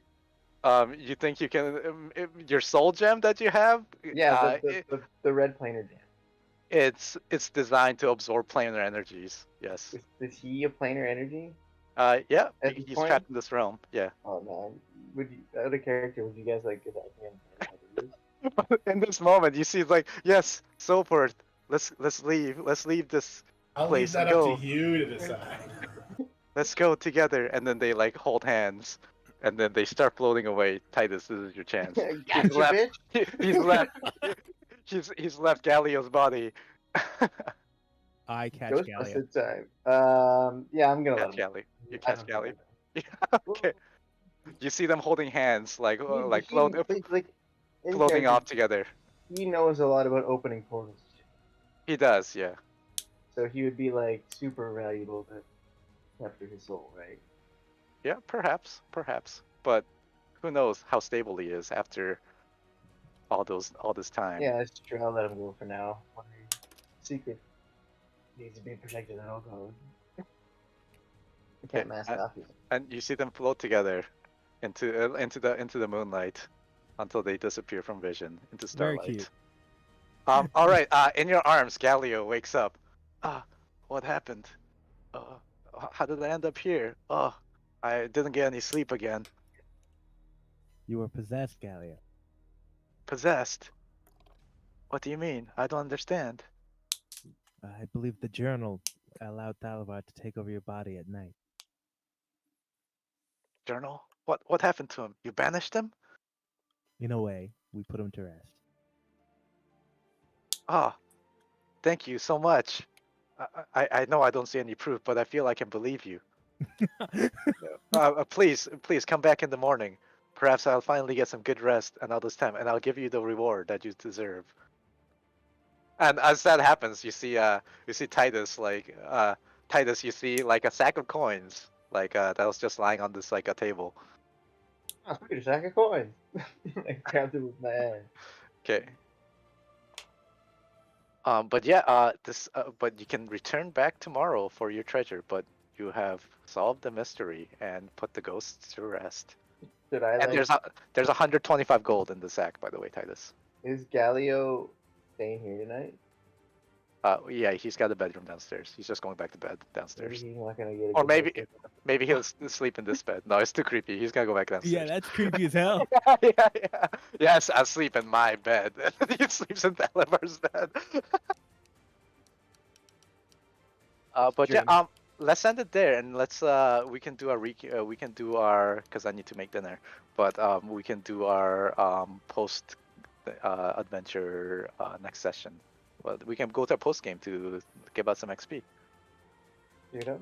You think you can your soul gem that you have? Yeah, It, the red planar jam. it's designed to absorb planar energies. Yes. Is he a planar energy Yeah. at this He's point? trapped in this realm. Yeah. Oh man, would you, out of character, would you guys like get that again? In this moment, you see like yes, so forth. Let's leave. Let's leave this I'll leave place that and up to go. you to decide. Let's go together. And then they like hold hands, and then they start floating away. Titus, this is your chance. He's Gotcha, left. bitch. He's left. He's left Galio's body. I catch Gallia. Ghostbusted time. Yeah, I'm gonna let Catch him. Gali. You I catch don't Gali. know. Yeah, okay. You see them holding hands, like Like in floating character, off together. he knows a lot about opening portals, He does, yeah. so he would be like super valuable to capture his soul, right? Yeah, perhaps. But who knows how stable he is after all this time. Yeah, that's true. I'll let him go for now. My secret needs to be protected at all costs. I can't mask off you. And you see them float together into the moonlight until they disappear from vision into Very starlight. cute. All right. In your arms, Galio wakes up. What happened? How did I end up here? I didn't get any sleep again. You were possessed, Gallia. Possessed? What do you mean? I don't understand. I believe the journal allowed Thalavar to take over your body at night. Journal? What happened to him? You banished him? In a way, we put him to rest. Oh, thank you so much. I know I don't see any proof, but I feel I can believe you. Please come back in the morning. Perhaps I'll finally get some good rest and all this time, and I'll give you the reward that you deserve. And as that happens, you see Titus Titus, you see like a sack of coins that was just lying on this like a table. Oh, speaking of sack of coins, I grabbed it with my hand. Okay. But but you can return back tomorrow for your treasure, but you have solved the mystery and put the ghosts to rest. Should I And like? there's 125 gold in the sack, by the way, Titus. Is Galio staying here tonight? Yeah, he's got a bedroom downstairs. He's just going back to bed Maybe downstairs. he's not gonna get a Or good maybe night's sleep. maybe he'll sleep in this bed. No, it's too creepy. He's gonna go back Yeah, downstairs. that's creepy as hell. Yeah. Yes, I sleep in my bed. He sleeps in Thalabar's bed. But yeah, Dream. let's end it there, and let's we can do our because I need to make dinner, but we can do our post adventure next session. Well, we can go to our post game to give us some XP. You know?